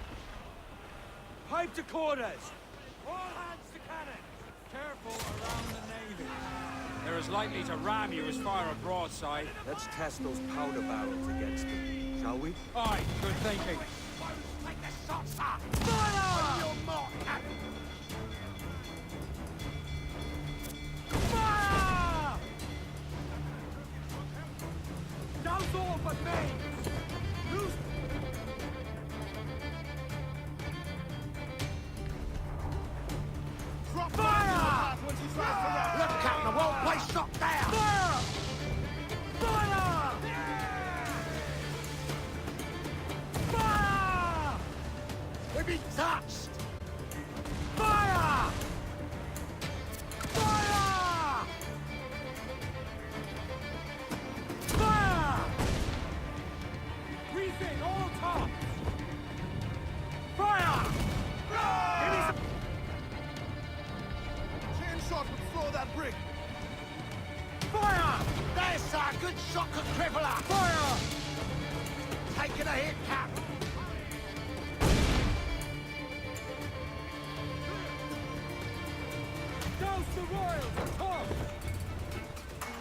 Pipe to quarters! All hands to cannon! Careful around the Navy. They're as likely to ram you as fire a broadside. Let's test those powder barrels against them, shall we? Aye, good thinking. Take the shot, sir. Fire! On your mark, Captain. Fire! Douse all but me! Loose! Drop Fire! Look, Captain, a well-placed shot there. Fire! Fire! Fire! We've been touched. Fire! Fire! Fire! Refit all tops! Fire! Give me some... Chain shot would throw that brig. Fire! There's, sir. Good shot could cripple her. Fire! Taking a hit, Cap. Douse the royals! Top!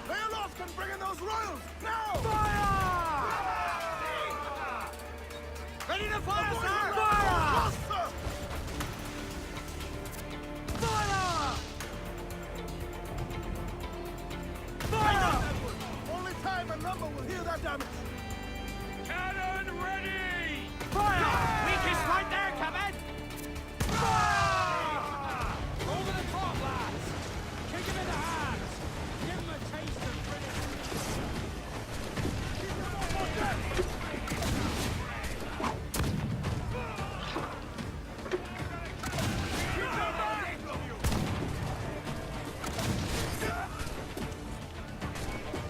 Lay aloft and bring in those royals! Now! Fire! Ready to fire, sir. Fire! Yes, sir! Fire! Hang Fire! on, Edward! Only time and number will heal that damage. Cannon ready! Fire! Weakest right there, Captain. Fire! Over the top, lads! Kick him in the hands! Give him a taste of British...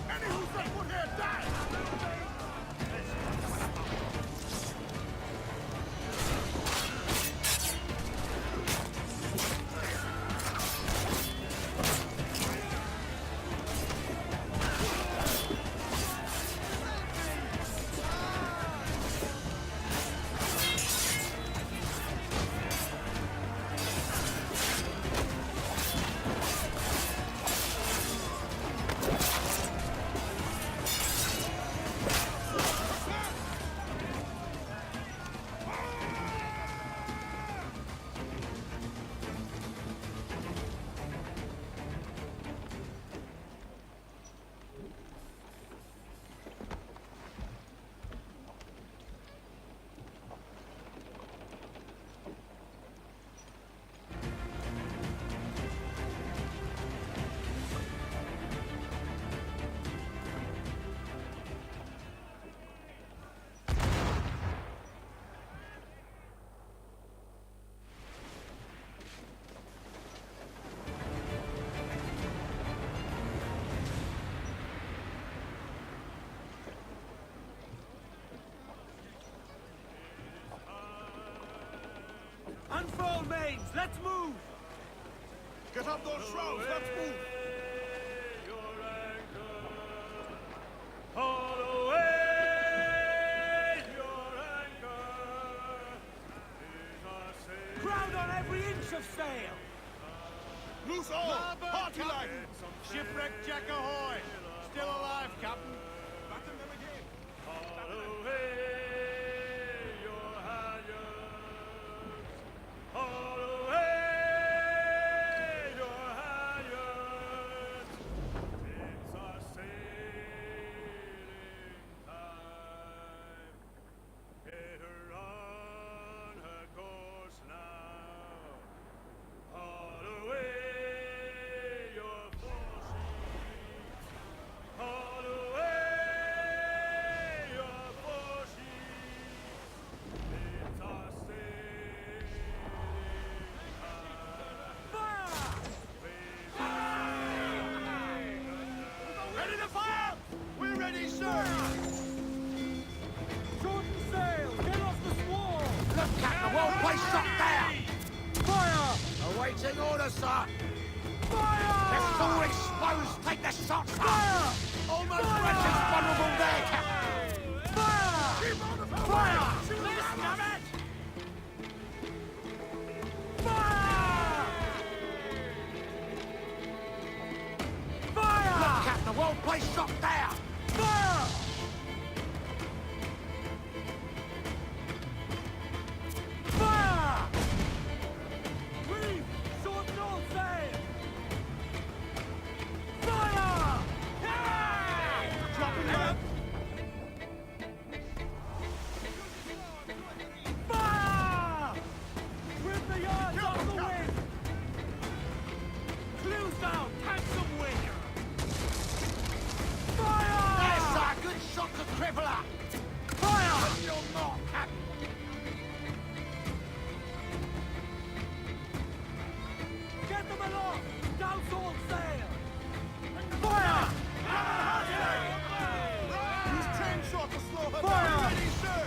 Any who set foot here, die! chains! Let's move! Get up those shrouds, let's move! Haul away your anchor! Crowd on every inch of sail! Loose all! Party line! Shipwrecked Jack ahoy! Still alive, Captain. Batten them again! Haul away your halyards! Haul away your halyards! It's our sailing time. Get her on her course now. Haul away your foresheets. Haul away your foresheets. It's our sailing time. Ready to fire? We're ready, sir! Shorten sail! Get off the squall! Look, Captain, the whole place shot down! Fire! Awaiting orders, sir! Fire! They're all exposed! Take the shots, sir! Fire! Almost ready! It's vulnerable there, Captain! Fire! Fire! Listen, damn it! Fire! Fire! Look, Captain, the whole place shot down! Fire! Fire! Reef! Shorten all sail! Fire! Dropping her! Fire! Rip the yards off the wind! Clews down! Catch some wind! Fire! There's a good shot to cripple her! Fire! But you're not, Captain! Get them aloft! Douse all sail! Fire! Use chain shot to slow her Fire! down! Ready, sir!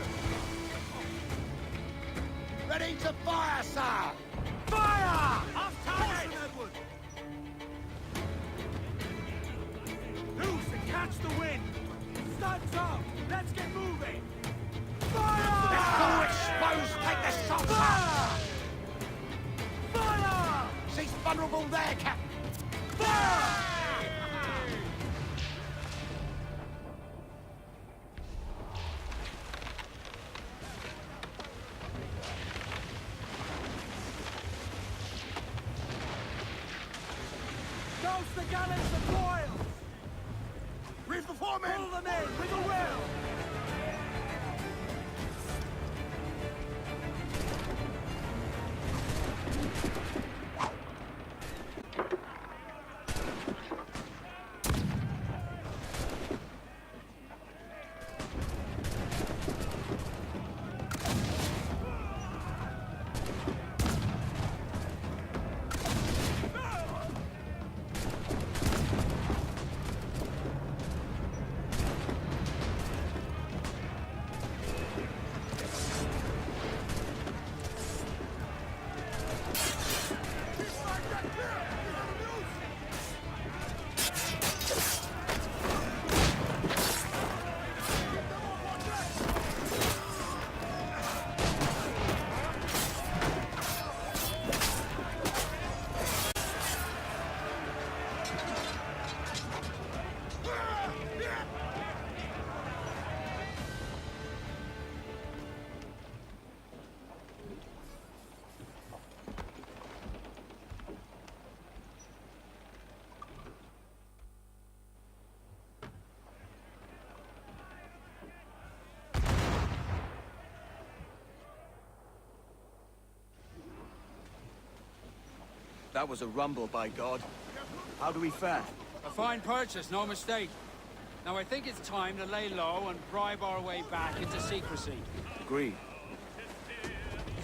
Ready to fire, sir! Fire! Off target! Edward! Loose and catch the wind! Studs out! Let's get moving! Fire! They're all exposed! Take the shots, sir! Fire! Fire! She's vulnerable there, Captain! Fire! Douse the gallants and royals! Reef the foreman! Pull them in with a will! That was a rumble, by God. How do we fare? A fine purchase, no mistake. Now I think it's time to lay low and bribe our way back into secrecy. Agreed.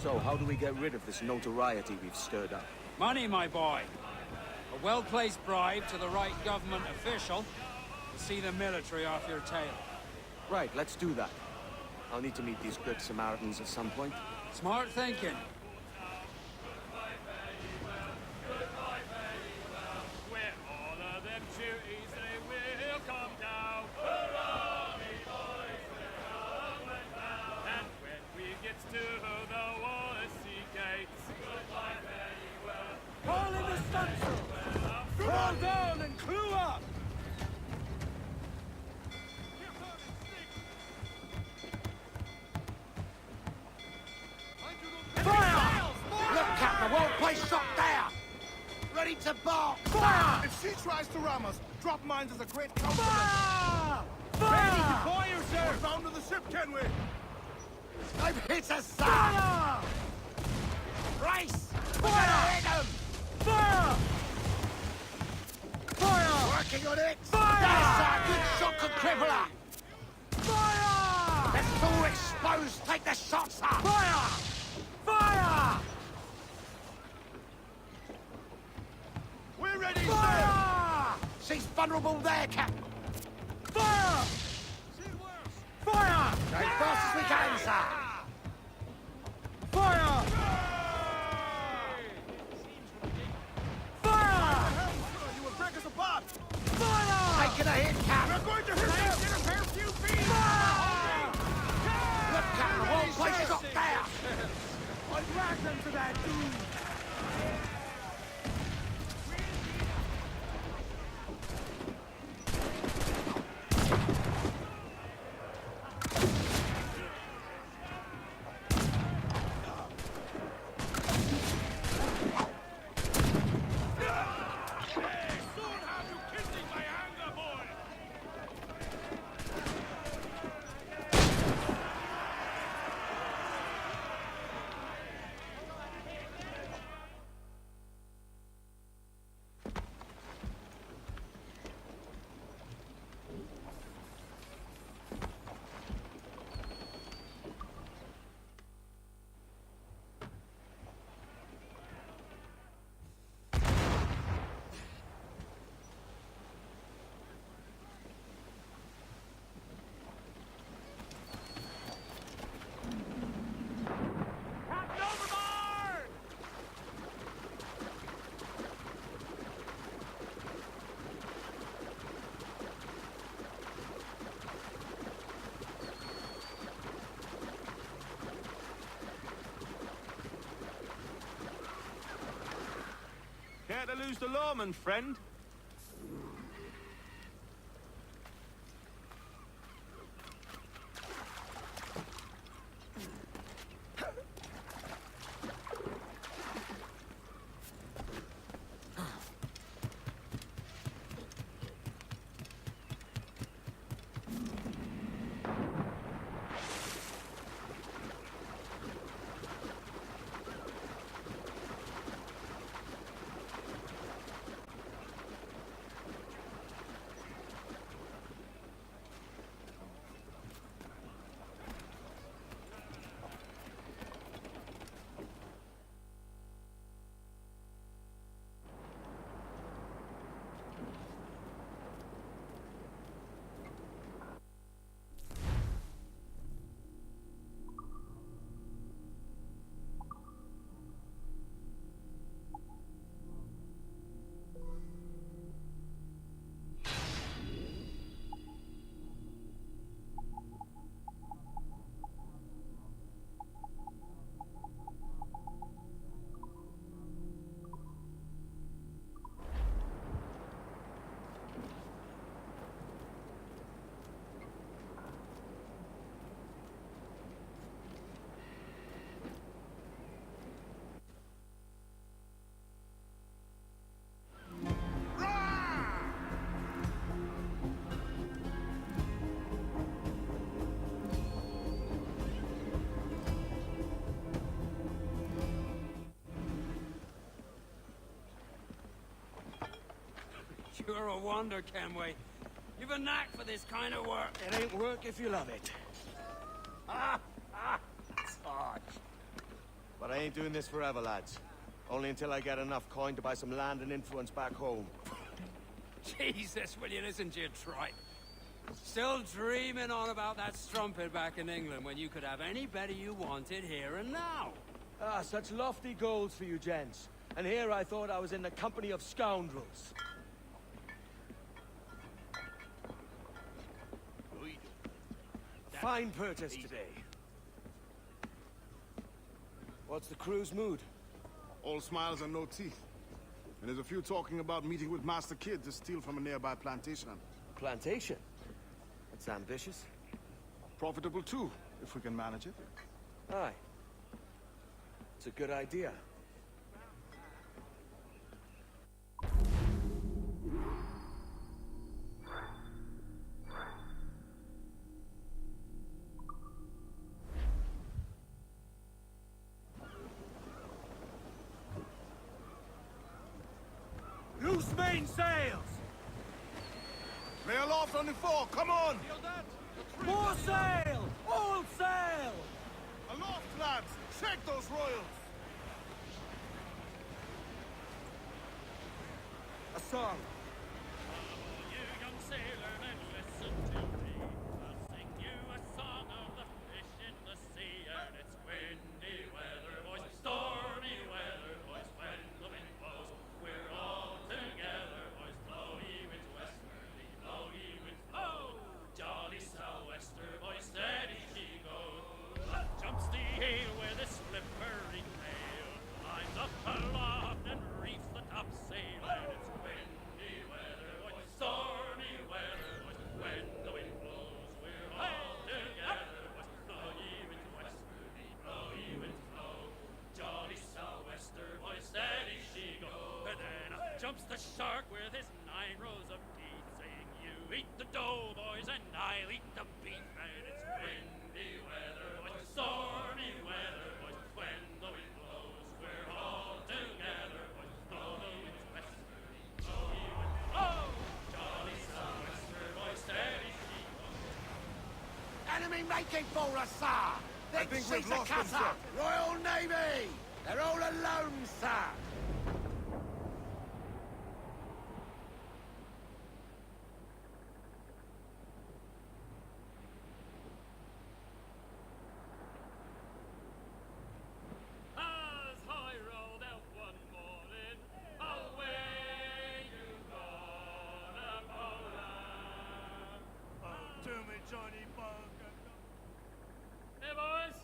So, how do we get rid of this notoriety we've stirred up? Money, my boy. A well-placed bribe to the right government official will see the military off your tail. Right, let's do that. I'll need to meet these good Samaritans at some point. Smart thinking. Hold on and clue up! Fire! Look, Captain, the whole place shot down! Ready to bark! Fire! If she tries to ram us, drop mines as a great compliment. Fire! Ready to fire, sir! We're bound to the ship, can we? They've hit us, sir! Fire! Race! We're gonna hit them! Fire! Fire! Working on it! Fire! Yes, sir! Good shot could cripple her! Fire! They're full exposed! Take the shots, sir! Fire! Fire! We're ready, Fire! She's vulnerable there, Captain! Fire! Fire! Go as fast as we can, sir! Fire! Fire! You will break us apart! Fire! Taking a hit, Cap! We're going to hit them! In a fair few feet! Fire! Look, Captain, the whole place shot down! I dragged them to that doom! Care to lose the lawman, friend? You're a wonder, Kenway. You've a knack for this kind of work. It ain't work if you love it. It's hard. But I ain't doing this forever, lads. Only until I get enough coin to buy some land and influence back home. Jesus, will you listen to your tripe? Still dreaming on about that strumpet back in England when you could have any better you wanted here and now. Ah, such lofty goals for you gents. And here I thought I was in the company of scoundrels. A fine purchase today. What's the crew's mood? All smiles and no teeth. And there's a few talking about meeting with Master Kid to steal from a nearby plantation. Plantation? That's ambitious. Profitable too, if we can manage it. Aye. It's a good idea. Loose mainsails! Lay aloft on the fore, come on! More sail! All sail! Aloft, lads! Check those royals! A song. You young sailor, then listen to me. I'll sing you a song of the fish in the sea. And it's windy weather, boys, stormy weather, boys, when the wind blows. We're all together, boys, blow ye winds westerly, blow ye winds blow. Jolly sou'wester, boys, steady she goes. Up jumps the ale with a slippery tail, climbs up aloft and reefs the topsail. And it's windy weather, boys, stormy weather, boys, when the wind blows. We're all together, boys, blow ye winds westerly, blow ye winds blow. Jolly sou'wester, boys, steady she goes. And then up jumps the shark with his 9 rows of teeth, saying, you eat the dough, boys, and I'll eat the beef. And it's windy weather, boys, stormy weather, boys, when the wind blows. We're all together, boys, blow the winds westerly, blow ye winds blow. Jolly sou'wester, boys, steady she goes. Enemy making for us, sir! I think we've lost them, sir. Royal Navy! They're all alone, sir! As I rode out one morning, away you gonna Poland. Oh, do me, Johnny Bunker. Hey boys,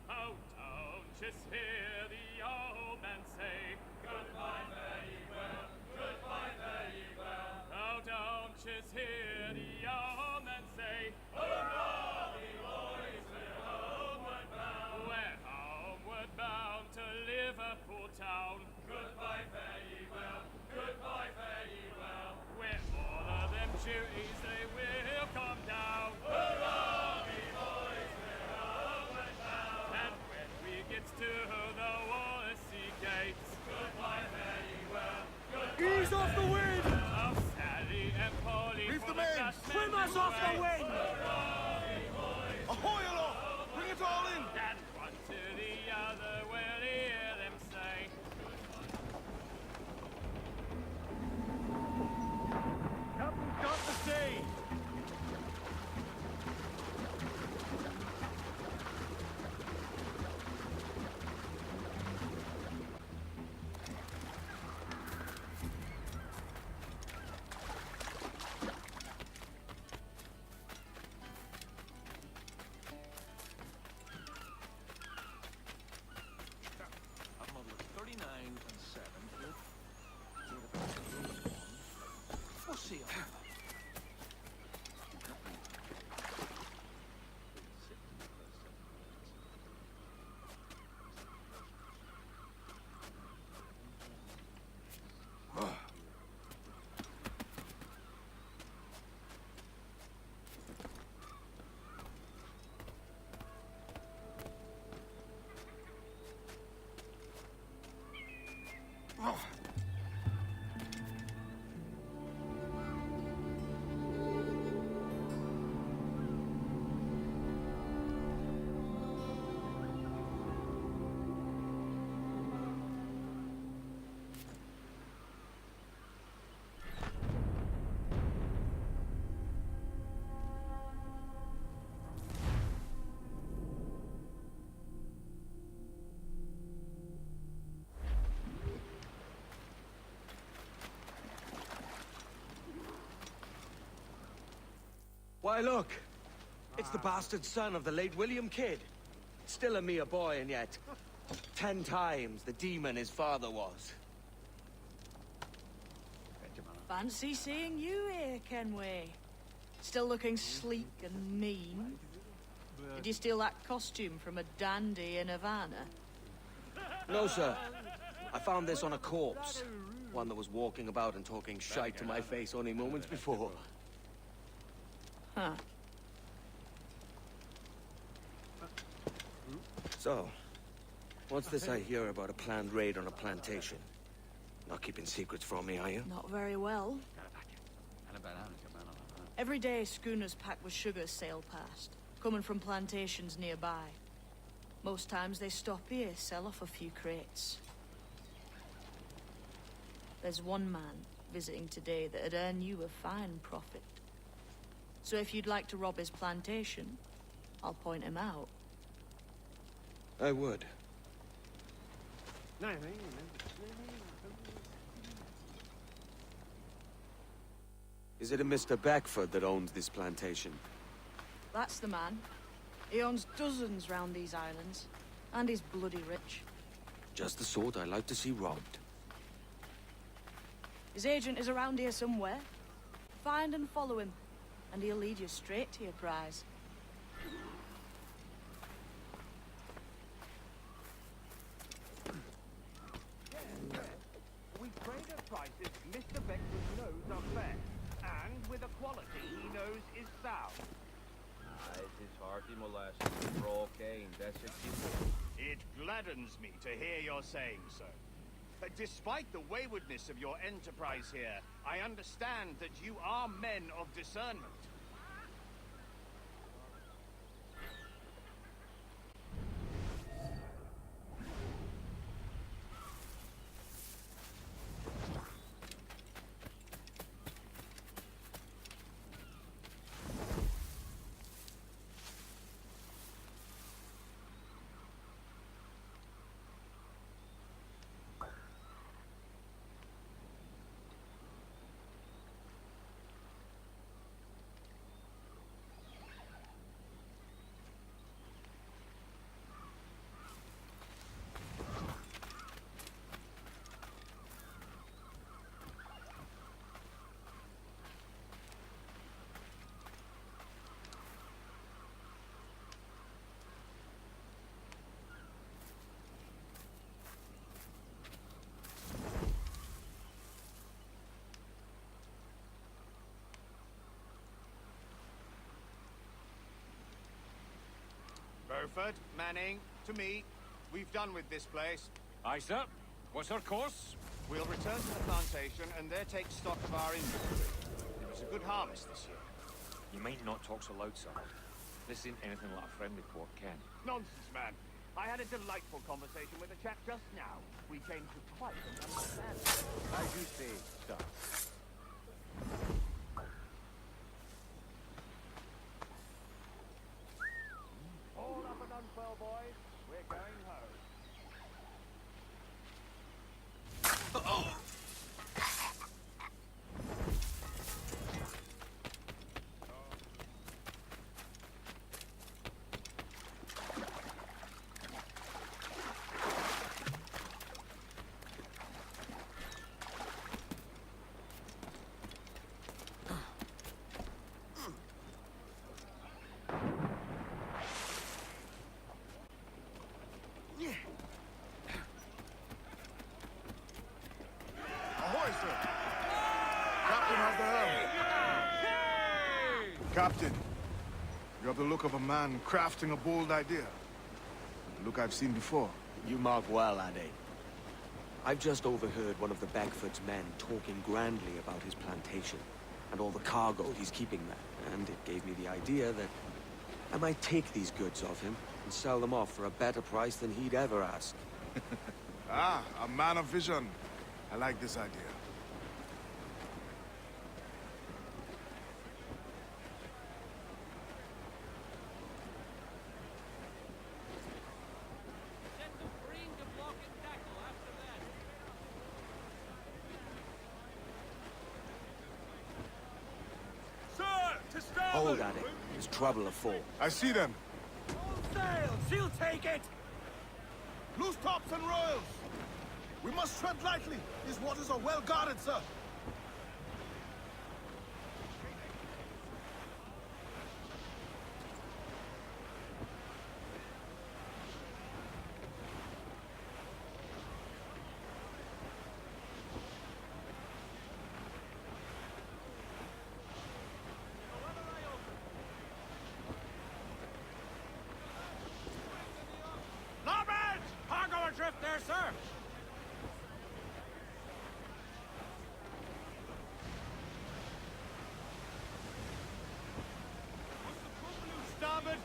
how don't you hear the old man say, goodbye, fare ye well, goodbye, fare ye well. How don't you hear the old man say, hurrah, ye boys, we're homeward bound. We're homeward bound to Liverpool town. Goodbye, fare ye well, goodbye, fare ye well. With all of them duties they will come down. Hurrah, ye boys, we're homeward bound. And when we get to the Wallasey gates, goodbye, fare ye well, goodbye. Ease off the wind! Oh, Sally and Polly, Reef for the main! Dutchmen Swim us who off the wait. wind! Ahoy aloft! Bring it all in! And one to the other will hear them say, Captain's got the sea! I'm on 39 and 7 here. We'll see. Why, look! It's the bastard son of the late William Kidd. Still a mere boy, and yet 10 times the demon his father was. Fancy seeing you here, Kenway. Still looking sleek and mean. Did you steal that costume from a dandy in Havana? No, sir. I found this on a corpse. One that was walking about and talking shite to my face only moments before. Huh. So, what's this I hear about a planned raid on a plantation? Not keeping secrets from me, are you? Not very well. Every day, schooners packed with sugar sail past, coming from plantations nearby. Most times they stop here, sell off a few crates. There's one man visiting today that'd earn you a fine profit. So if you'd like to rob his plantation, I'll point him out. I would. Is it a Mr. Beckford that owns this plantation? That's the man. He owns dozens round these islands, and he's bloody rich. Just the sort I like to see robbed. His agent is around here somewhere. Find and follow him, and he'll lead you straight to your prize. We trade at prices Mr. Beckford knows are fair, and with a quality he knows is sound. It is hearty molasses, raw cane, that's it. It gladdens me to hear you're saying so. Despite the waywardness of your enterprise here, I understand that you are men of discernment. Beaufort, Manning, to me. We've done with this place. Aye, sir. What's our course? We'll return to the plantation and there take stock of our inventory. It was a good harvest this year. You might not talk so loud, sir. This ain't anything like a friendly port, Ken. Nonsense, man. I had a delightful conversation with a chap just now. We came to quite an understanding. As you say, sir. All up and unfurl, boys. We're going home. Captain, you have the look of a man crafting a bold idea. The look I've seen before. You mark well, Ade. I've just overheard one of the Beckford's men talking grandly about his plantation and all the cargo he's keeping there, and it gave me the idea that I might take these goods off him and sell them off for a better price than he'd ever ask. Ah, a man of vision. I like this idea. Hold at it. There's trouble afoot. I see them. Sails! She'll take it! Loose tops and royals! We must tread lightly. These waters are well guarded, sir.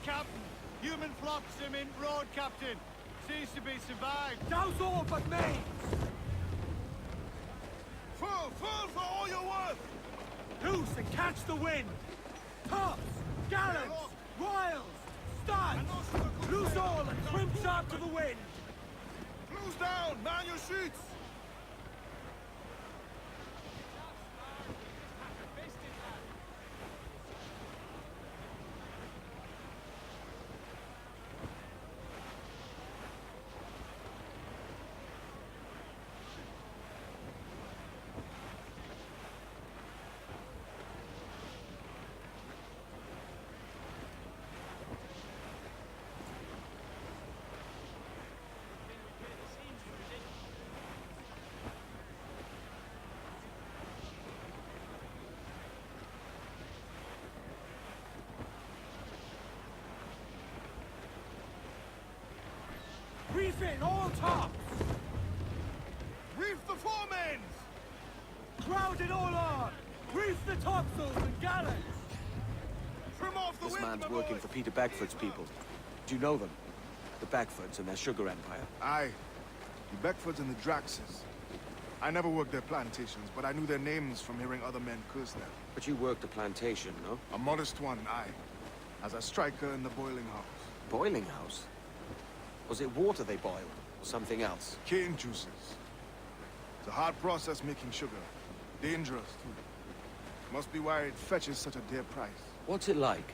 Captain. Human flotsam in road, Captain. Seems to be survived. Douse all but me! Full for all you're worth! Loose and catch the wind! Tops! Gallants! Royals! Studs! Loose all and trim sharp to the wind! Close down! Man your sheets! Reef in all tops! Reef the foremans! Crowd it all on! Reef the topsails and gallants! Trim off the This wind, man's my working boys. for Peter Beckford's people. Do you know them? The Beckfords and their sugar empire. Aye. The Beckfords and the Draxes. I never worked their plantations, but I knew their names from hearing other men curse them. But you worked a plantation, no? A modest one, aye. As a striker in the boiling house. Boiling house? Was it water they boiled, or something else? Cane juices. It's a hard process making sugar. Dangerous, too. Must be why it fetches such a dear price. What's it like?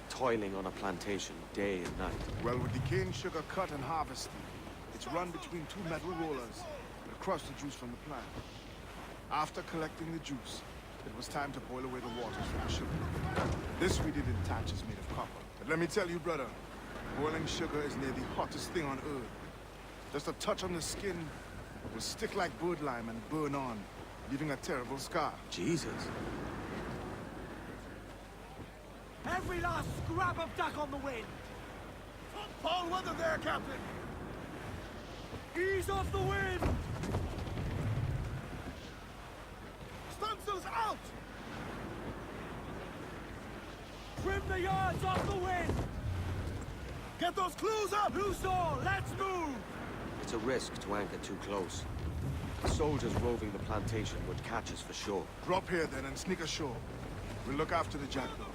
Toiling on a plantation day and night. Well, with the cane sugar cut and harvested, it's run between two metal rollers that crush the juice from the plant. After collecting the juice, it was time to boil away the waters from the sugar. This we did in thatches made of copper. But let me tell you, brother, boiling sugar is near the hottest thing on earth. Just a touch on the skin will stick like bird lime and burn on, leaving a terrible scar. Jesus. Every last scrap of duck on the wind! Foul weather there, Captain! Ease off the wind! Stunsails out! Trim the yards off the wind! Get those clews up! Loose all, let's move! It's a risk to anchor too close. The soldiers roving the plantation would catch us for sure. Drop here then and sneak ashore. We'll look after the jackdaw.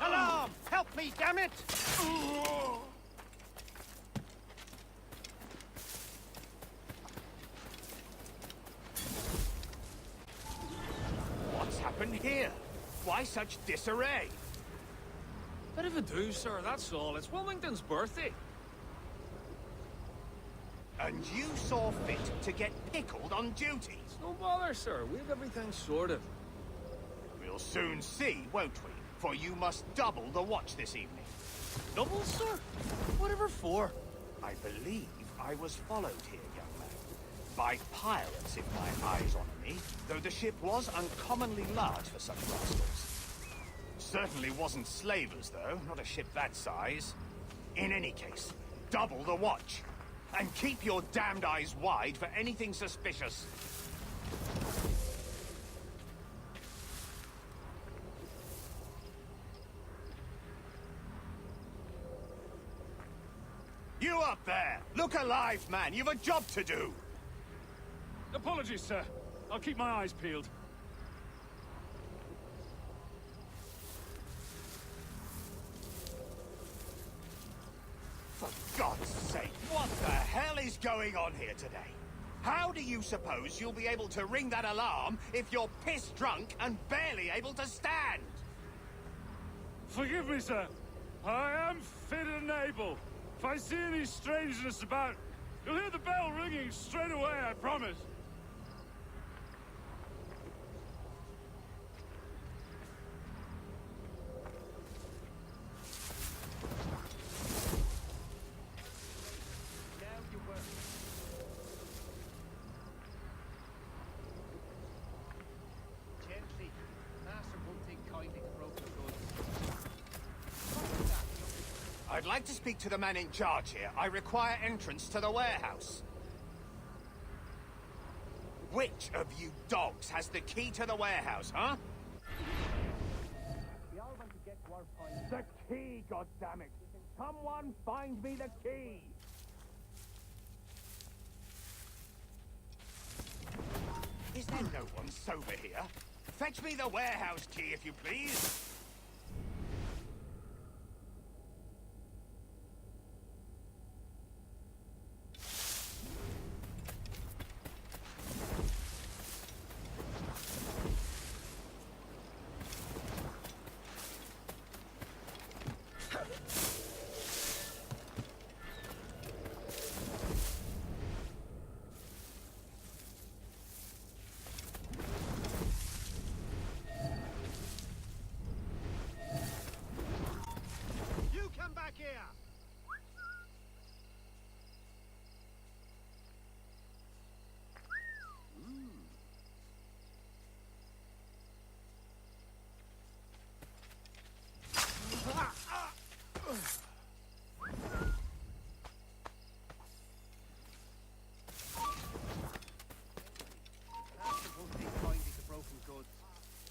Alarm! Help me, damn it! What's happened here? Why such disarray? Bit of a do, sir, that's all. It's Wilmington's birthday. And you saw fit to get pickled on duty? No bother, sir. We have everything sorted. We'll soon see, won't we? For you must double the watch this evening. Double, sir? Whatever for? I believe I was followed here, young man. By pirates, if my eyes honour me, though the ship was uncommonly large for such rascals. Certainly wasn't slavers, though, not a ship that size. In any case, double the watch. And keep your damned eyes wide for anything suspicious. You up there! Look alive, man! You've a job to do! Apologies, sir. I'll keep my eyes peeled. For God's sake, what the hell is going on here today? How do you suppose you'll be able to ring that alarm if you're piss drunk and barely able to stand? Forgive me, sir. I am fit and able. If I see any strangeness about, you'll hear the bell ringing straight away, I promise. I'd like to speak to the man in charge here. I require entrance to the warehouse. Which of you dogs has the key to the warehouse, huh? The key, goddammit! Someone find me the key! Is there no one sober here? Fetch me the warehouse key, if you please.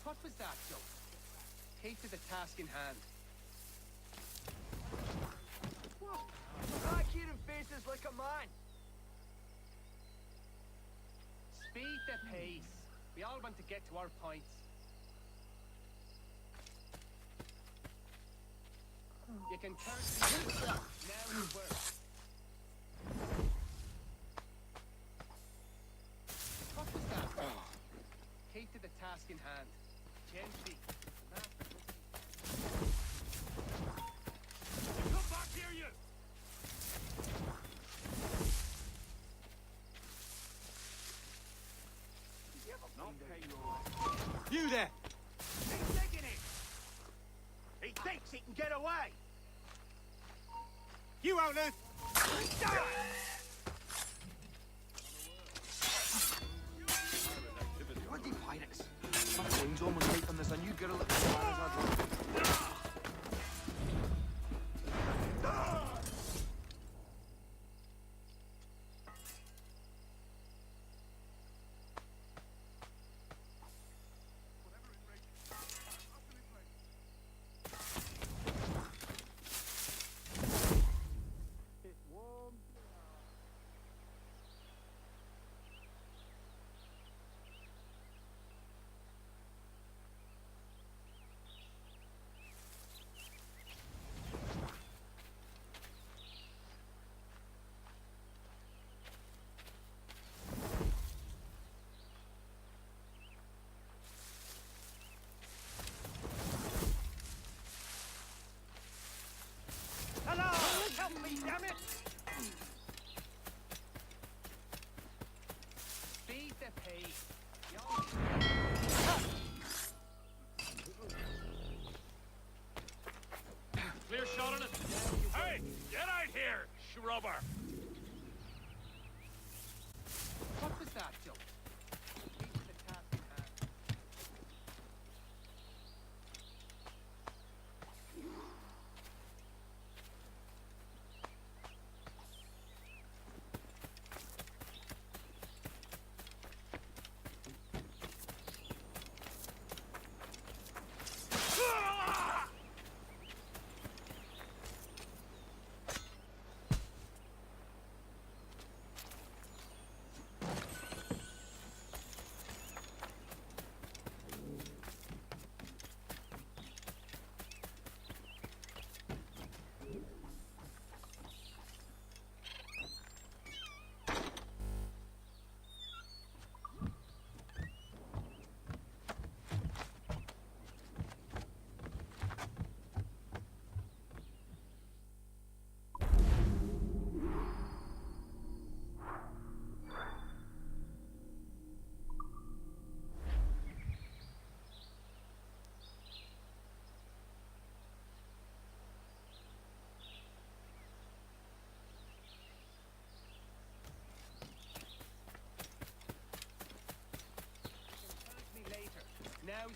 What was that, Joe? Hate to the task in hand. What? I keep him faces like a man. Speed the pace. We all want to get to our points. You can turn now you work. What was that? Keep to the task in hand. Gently. Come back here, you! You there! He's taking it! He thinks he can get away! You won't lose! Bloody pirates! My phone's almost right on this, a new girl at the bar as I drove. Help me, damn it! Speed the pace. Clear shot on it. Hey, get out here, shrubber! What was that, Joe? Keep to the task in hand.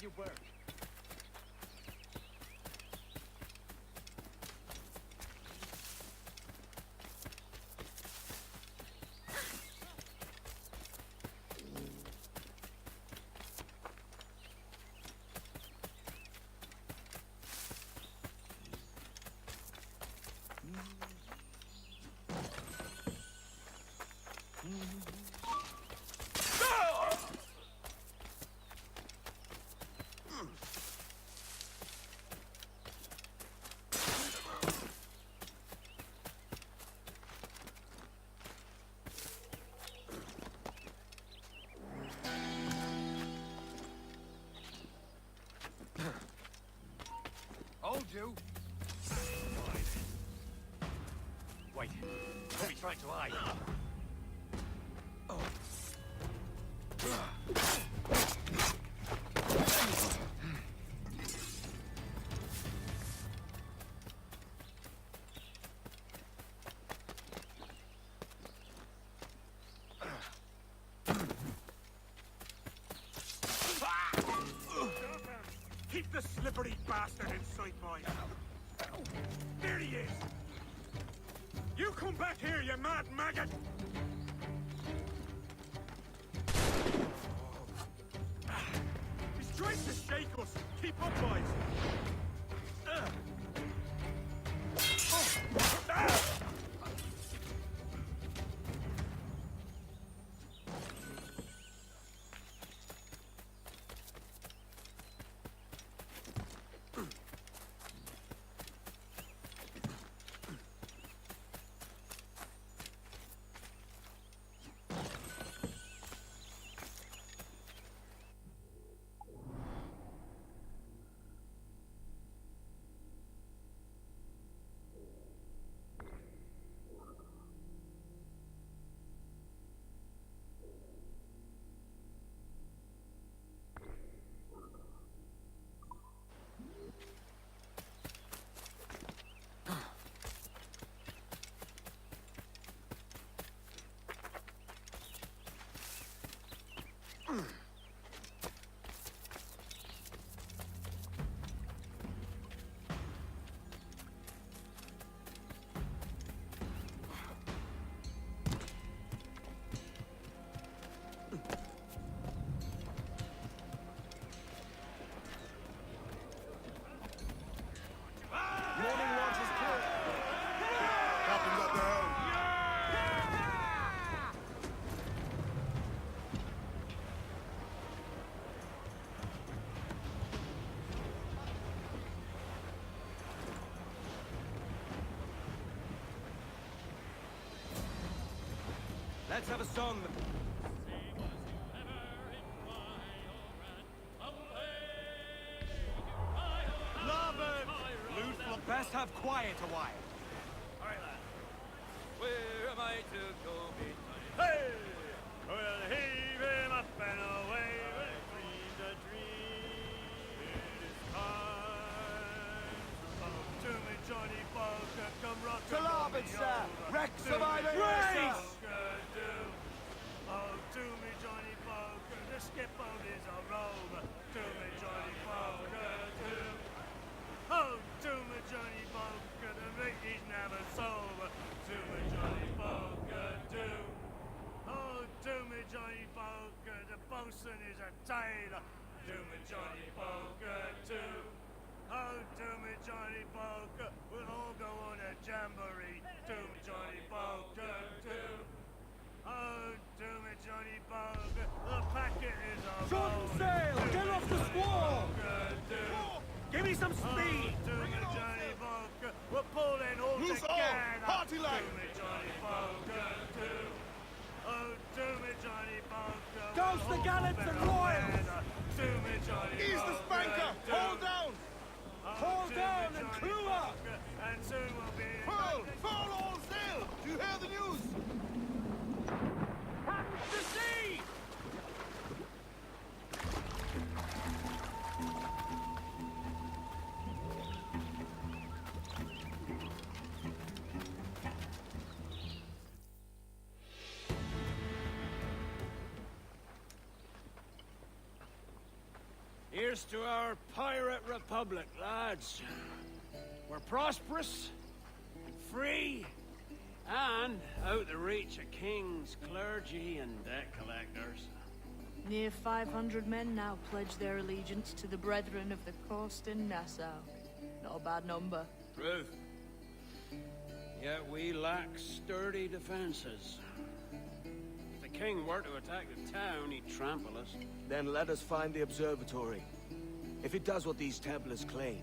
you were. Hold you! Wait. Don't be trying to hide. Keep the slippery bastard in sight, boys. There he is. You come back here, you mad maggot! He's trying to shake us. Keep up, boys. Let's have a song. Larboard! Best have quiet a while. Alright, lad. Where am I to go? Hey! We'll heave him up and away. We'll dream the dream. It is time to come to me, Johnny Boker. Come rock To larboard, sir! Wreck surviving! Race! Oh, to me, Johnny Boker. The skip boat is a rover. To me, Johnny Boker. Oh, to me, Johnny Boker. The rig is never sober. To me, Johnny Boker. Oh, to me, Johnny Boker. The bosun is a tailor. To me, Johnny Boker. Oh, to me, Johnny Boker. We'll all go on a jamboree. To me, Johnny Boker. Oh, to me, Johnny Boker. The packet is a Shorten sail! Get off the squall! Give me some speed! Oh, to me, Johnny Boker. We're pulling all Loose all! together. Party line! To me, Johnny Boker. Oh, to me, Johnny Boker. Toast the gallants and royals! To me, Johnny Ease the spanker! Hold down! Hold down and crew up! And soon we'll be... Furl all sail! Do you hear the news? To sea! Here's to our pirate republic, lads. We're prosperous, free, and out the reach of kings, clergy, and debt collectors. Near 500 men now pledge their allegiance to the Brethren of the Coast in Nassau. Not a bad number. Truth. Yet we lack sturdy defenses. If the king were to attack the town, he'd trample us. Then let us find the observatory. If it does what these Templars claim,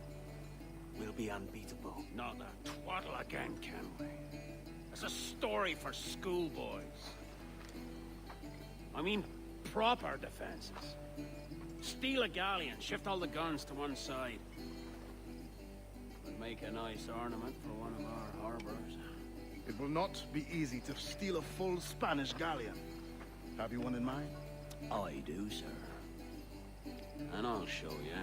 we'll be unbeatable. Not that twaddle again, can we? It's a story for schoolboys. I mean, proper defenses. Steal a galleon, shift all the guns to one side. Would make a nice ornament for one of our harbors. It will not be easy to steal a full Spanish galleon. Have you one in mind? I do, sir. And I'll show you.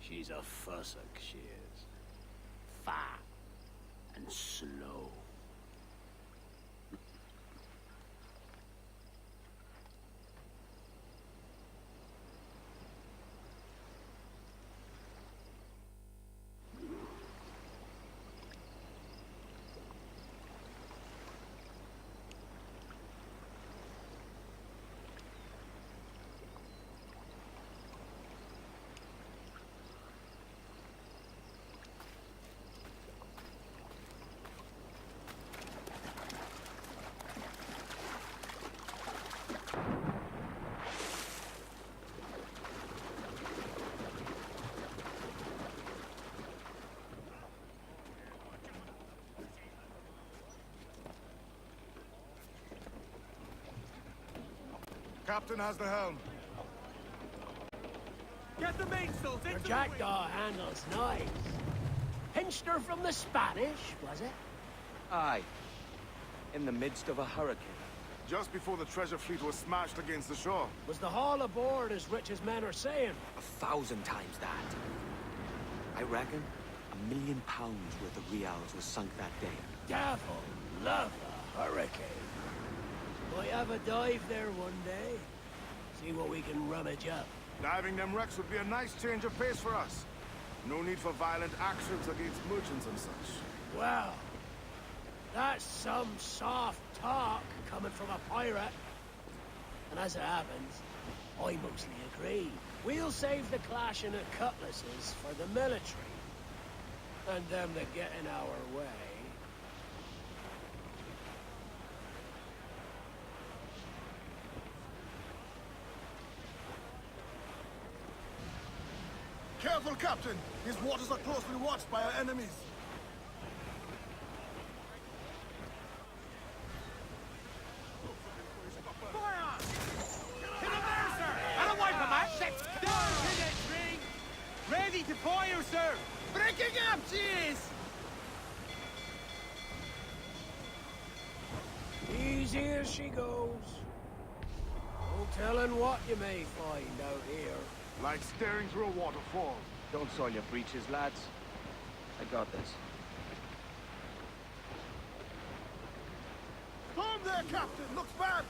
She's a fussock, she is. Fat and slow. Captain has the helm. Get the mainsails Your into jackdaw handles nice. Pinched her from the Spanish, was it? Aye. In the midst of a hurricane. Just before the treasure fleet was smashed against the shore. Was the haul aboard as rich as men are saying? 1,000 times that. I reckon £1 million worth of reals was sunk that day. Devil love a hurricane. Might have a dive there one day. See what we can rummage up. Diving them wrecks would be a nice change of pace for us. No need for violent actions against merchants and such. Well, that's some soft talk coming from a pirate. And as it happens, I mostly agree. We'll save the clashing of cutlasses for the military. And them that get in our way. Careful, Captain! These waters are closely watched by our enemies. Ready to fire, sir! Breaking up, she is! Easy as she goes. No telling what you may find out here. Like staring through a waterfall. Don't soil your breeches, lads. I got this. Storm there, Captain! Looks bad!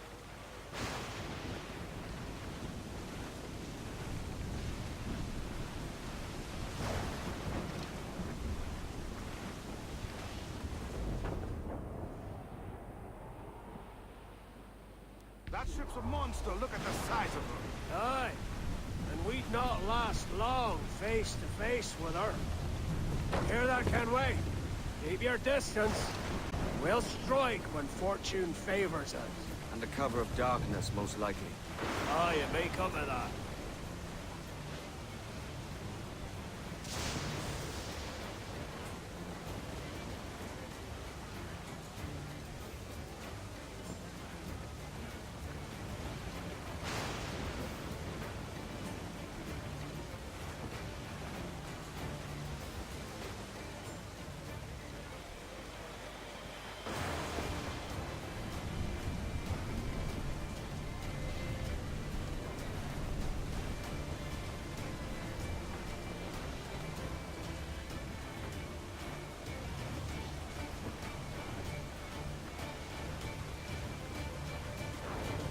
That ship's a monster. Look at the size of her. Aye. And we'd not last long face to face with her. Hear that, Kenway? Keep your distance. We'll strike when fortune favors us. Under cover of darkness, most likely. Aye, it may come to that.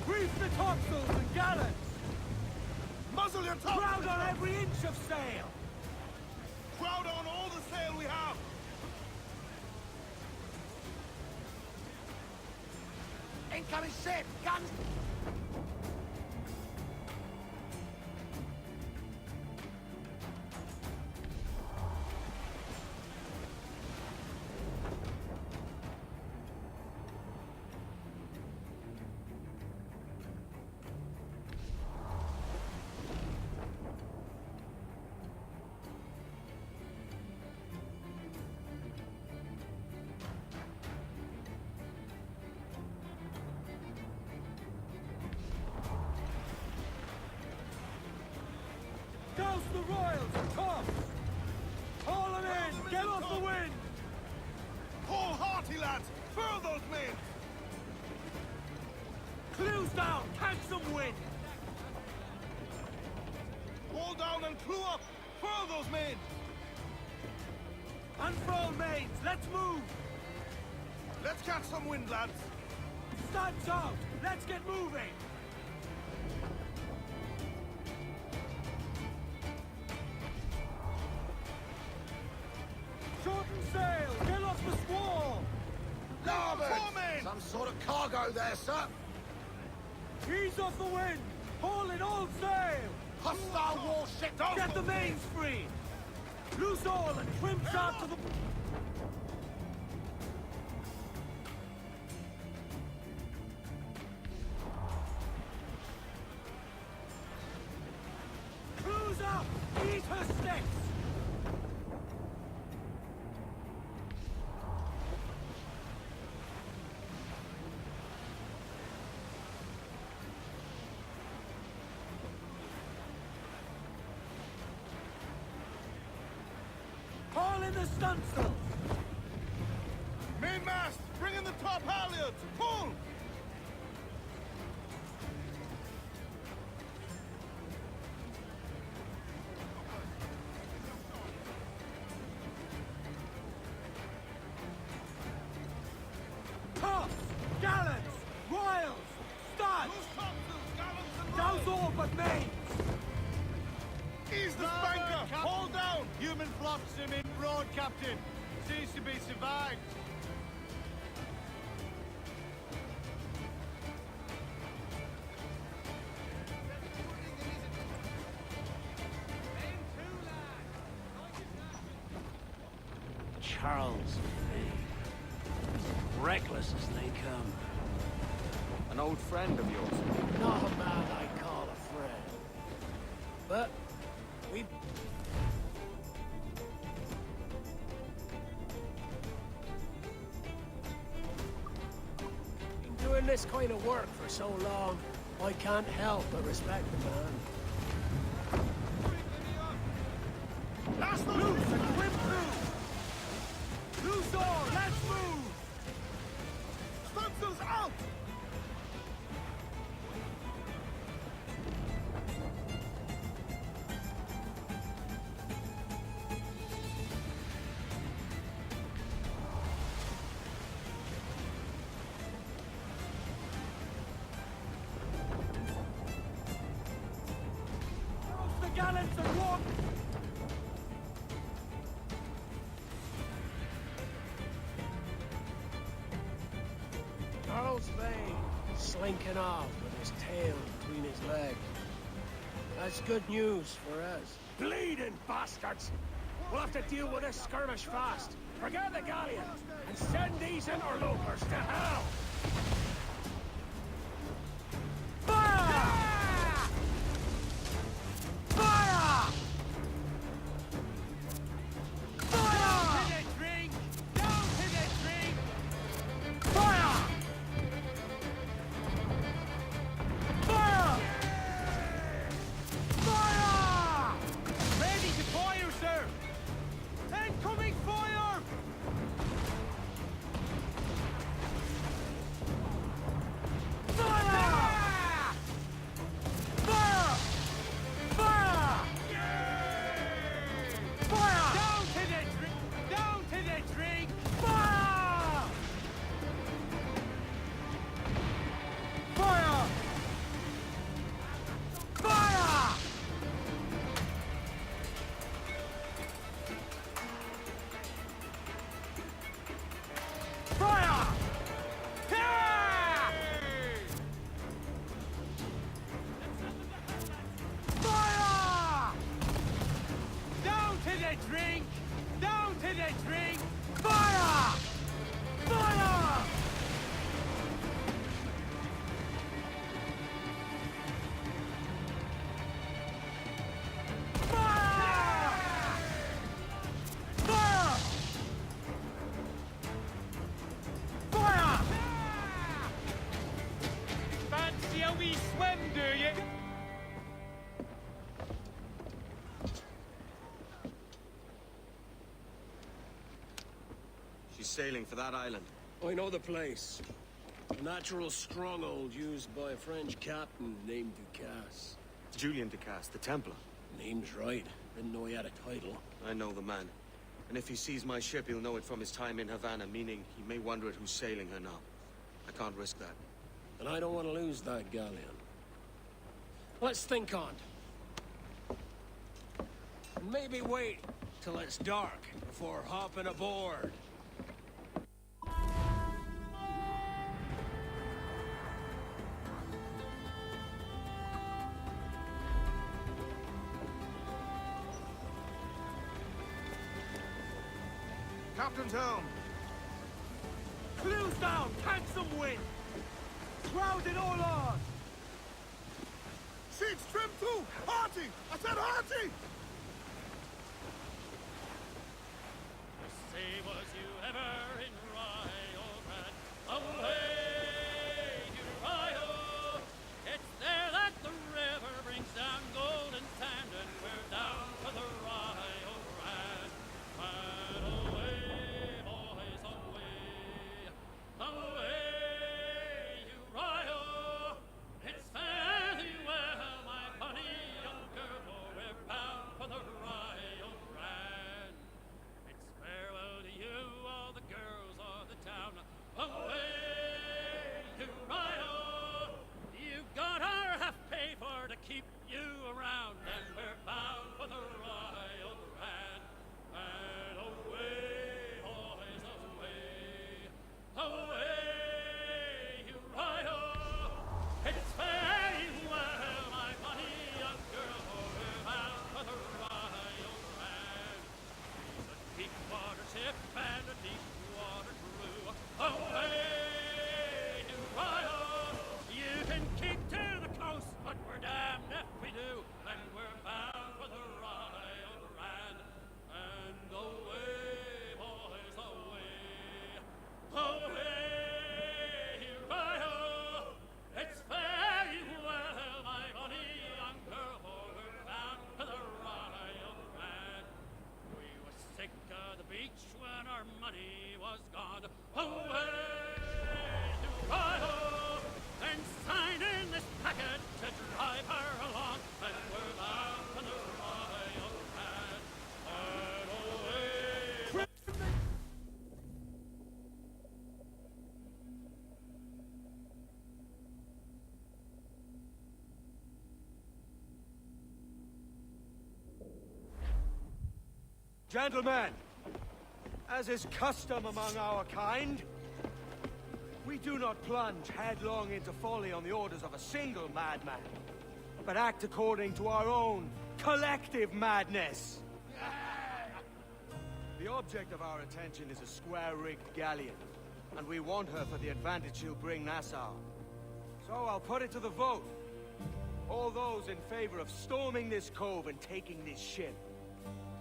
Reef the topsails and gallants! Muzzle your tongue! Crowd on every inch of sail! Crowd on all the sail we have! Incoming ship! Guns! Douse the royals! Toss! Haul them in! Get off the wind! Haul hearty, lads! Furl those men! Clews down! Catch some wind! Haul down and clew up! Furl those men! Unfurl mains! Let's move! Let's catch some wind, lads! Studs out! Let's get moving! Shorten sail! Get off the squall! Larboard! Some sort of cargo there, sir. Ease off the wind! Haul in all sail! Hostile warship! Get the mains free! Loose all and trim sharp to the... Cruise up! Eat her sticks! Haul in the stunsails! Mainmast! Bring in the top halyards! Pull! Tops! Gallants! Royals! Studs! Douse all but mains! Ease the spanker! Hold down! Human flotsam in broad, Captain. Seems to be survived. Charles, reckless as they come. An old friend of yours? Not a man I call a friend. But we've been doing this kind of work for so long, I can't help but respect the man. Last Loose and trim through! Loose all! Let's move! Stunsails out! The gallants and walk! Charles Vane, slinking off with his tail between his legs. That's good news for us. Bleeding bastards! We'll have to deal with this skirmish fast. Forget the galleon, and send these interlopers to hell! Fire! Fire! Fire! To the drink! Down to the drink! Fire! Fire! Fire! Ready to fire, sir! Incoming fire! She's sailing for that island. I know the place. A natural stronghold used by a French captain named Ducasse. Julian Ducasse, the Templar. Name's right. Didn't know he had a title. I know the man. And if he sees my ship, he'll know it from his time in Havana, meaning he may wonder at who's sailing her now. I can't risk that. And I don't want to lose that galleon. Let's think on it. And maybe wait till it's dark before hopping aboard. Captain's helm. Clews down, tank some wind. Crowded all on. Sheets trim too! Hearty! I said hearty! Say, was you ever in Rio Grande? Away to Rio! It's there that the river brings down golden sand, and we're down for the Rio Grande. And away, boys, away, away to Rio! It's fare thee well, my bonny young girl, for we're bound for the Rio Grande. It's farewell to you, all the girls of the town. Away to Rio! You've got our half pay for to keep you around, and we're bound for the Rio Grande. And away, boys, away, away to Rio! It's farewell, my bonny young girl, for we're bound for the Rio Grande. She's a deep water ship and a deep water crew. Away to Rio! You can keep to the coast, but we're damned if we do. And we're bound for the Rio Grande. And away, boys, away, away to Rio! It's farewell, my bonny young girl, for we're bound for the Rio Grande. We were sick of the beach when our money was gone. Away to Rio, and sign in this packet to drive her along. And we're bound for the Rio Grande. And away. Gentlemen, as is custom among our kind, we do not plunge headlong into folly on the orders of a single madman, but act according to our own collective madness. The object of our attention is a square-rigged galleon, and we want her for the advantage she'll bring Nassau. So I'll put it to the vote. All those in favor of storming this cove and taking this ship,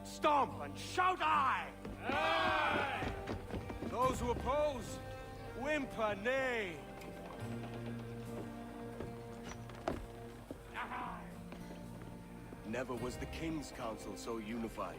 stomp and shout aye! Aye! Those who oppose, whimper nay. Never was the King's Council so unified.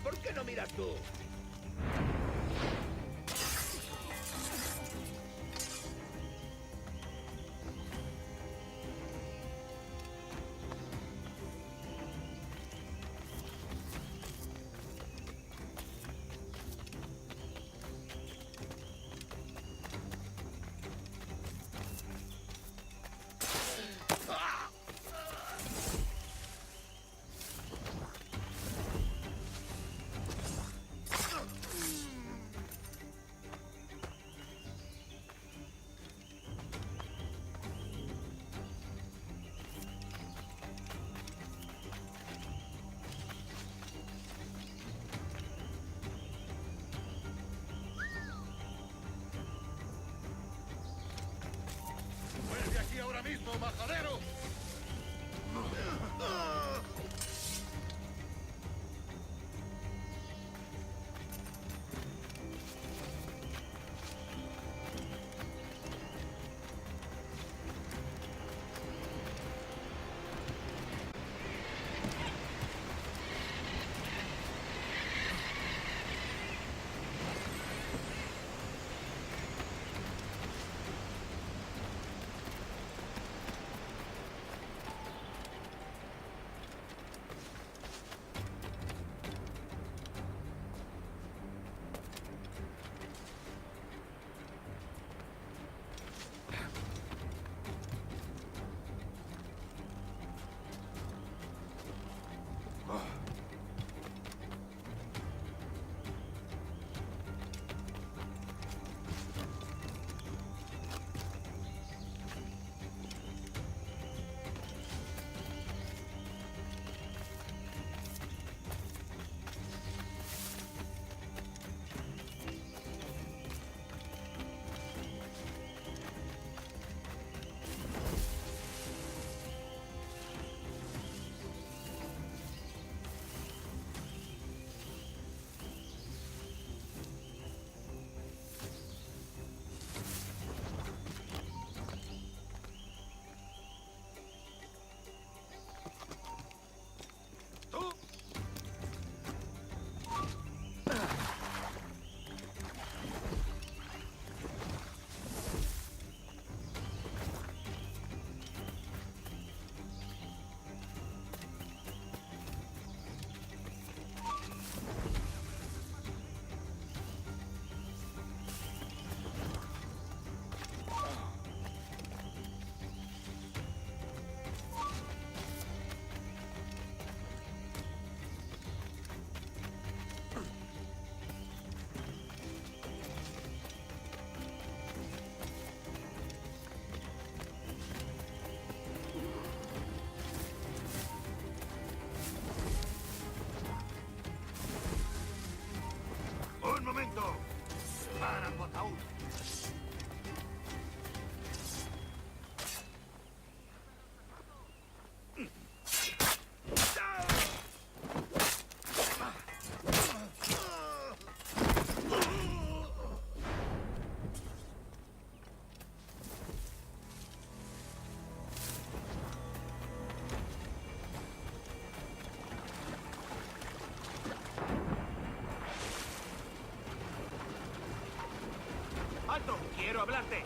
¿Por qué no miras tú? ¡Vuelve aquí ahora mismo, majadero! ¡Un momento! ¡Para, Potaúd! ¡Alto! ¡Quiero hablarte!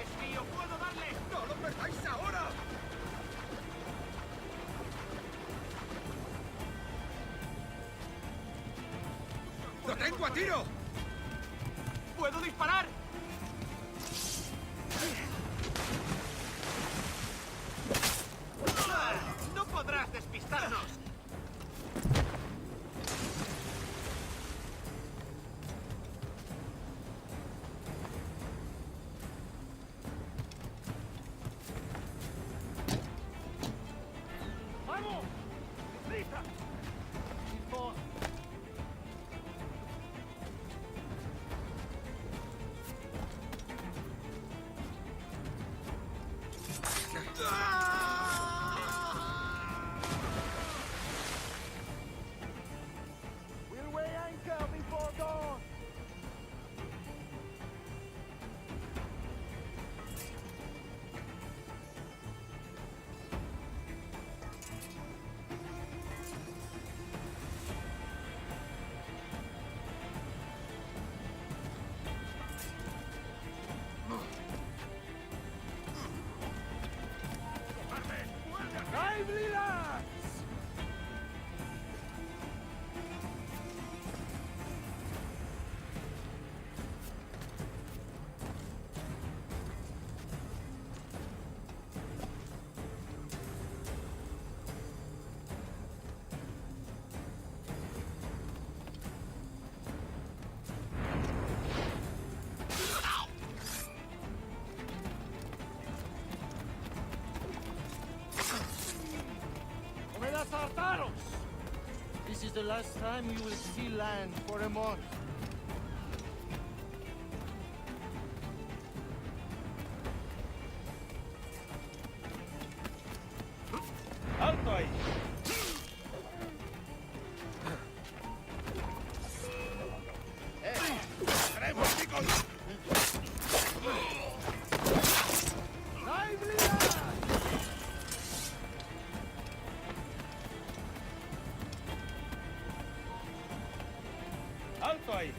¡Es mío! ¡Puedo darle! ¡No lo perdáis ahora! ¡Lo tengo a tiro! ¡Puedo disparar! ¡No podrás despistarnos! ¡Vamos! ¡Lista! We'll weigh anchor before dawn! Asaltaros! This is the last time you will see land for a month. ¡Alto ahí! ¡Queremos, chicos! ¡Alto ahí!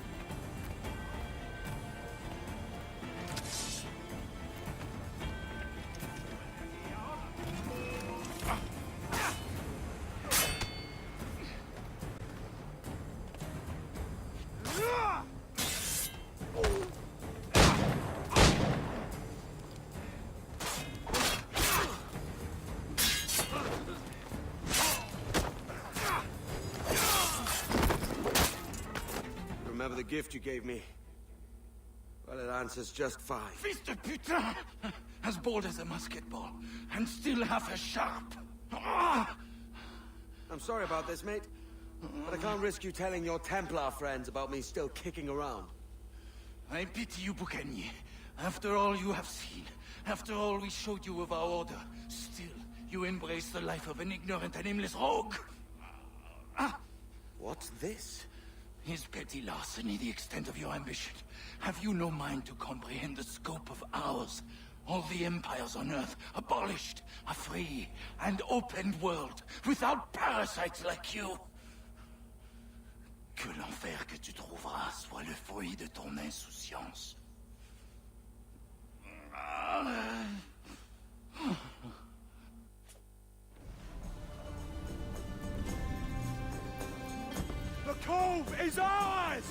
Remember the gift you gave me? Well, it answers just fine. Fils de putain! As bold as a musket ball, and still half as sharp. I'm sorry about this, mate. But I can't risk you telling your Templar friends about me still kicking around. I pity you, Bucanier. After all you have seen, after all we showed you of our order, still you embrace the life of an ignorant and aimless rogue. What's this? Is petty larceny the extent of your ambition? Have you no mind to comprehend the scope of ours? All the empires on Earth abolished, a free and open world, without parasites like you. Que l'enfer que tu trouveras soit le fruit de ton insouciance. The cove is ours!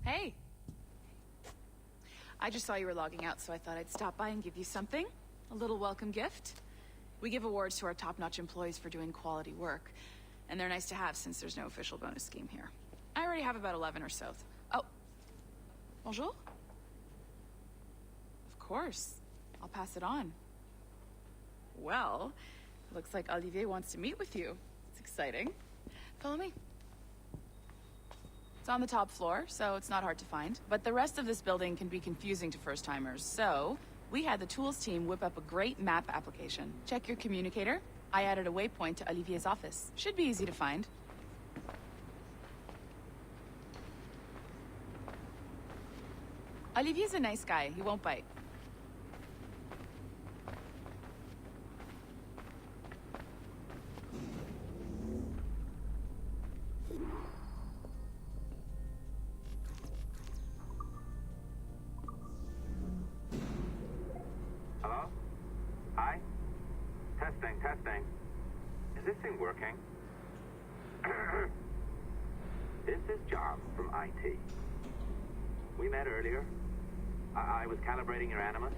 Hey. I just saw you were logging out, so I thought I'd stop by and give you something. A little welcome gift. We give awards to our top-notch employees for doing quality work, and they're nice to have since there's no official bonus scheme here. I already have about 11 or so. Oh. Bonjour? Of course. I'll pass it on. Well, looks like Olivier wants to meet with you. It's exciting. Follow me. It's on the top floor, so it's not hard to find. But the rest of this building can be confusing to first-timers, so we had the tools team whip up a great map application. Check your communicator. I added a waypoint to Olivier's office. Should be easy to find. Olivier's a nice guy. He won't bite. Hello? Hi? Testing. Is this thing working? This is John from IT. We met earlier. I was calibrating your Animus.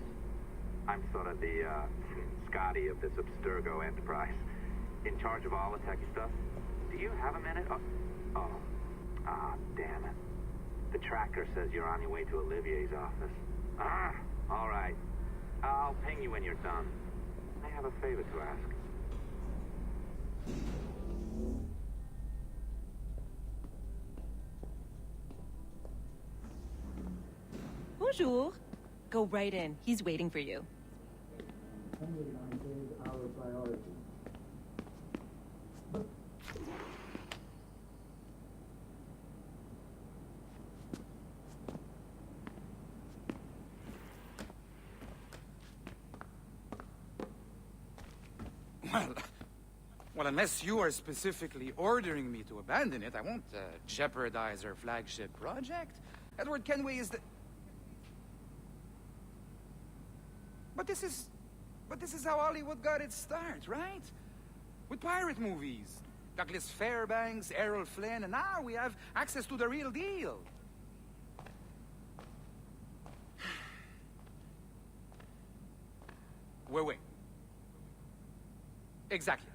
I'm sort of the, Scotty of this Abstergo enterprise. In charge of all the techie stuff. Do you have a minute? Damn it. The tracker says you're on your way to Olivier's office. All right. I'll ping you when you're done. I have a favor to ask. Bonjour. Go right in. He's waiting for you. Well, unless you are specifically ordering me to abandon it, I won't jeopardize our flagship project. Edward Kenway is the... But this is how Hollywood got its start, right? With pirate movies. Douglas Fairbanks, Errol Flynn, and now we have access to the real deal. Wait. Exactly.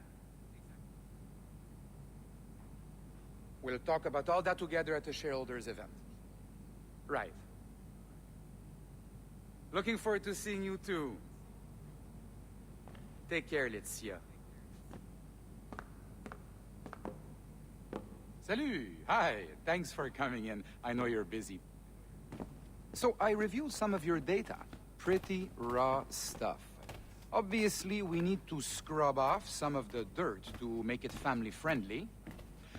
We'll talk about all that together at the shareholders event. Right. Looking forward to seeing you too. Take care, Laetitia. Salut! Hi, thanks for coming in. I know you're busy. So I reviewed some of your data. Pretty raw stuff. Obviously, we need to scrub off some of the dirt to make it family-friendly.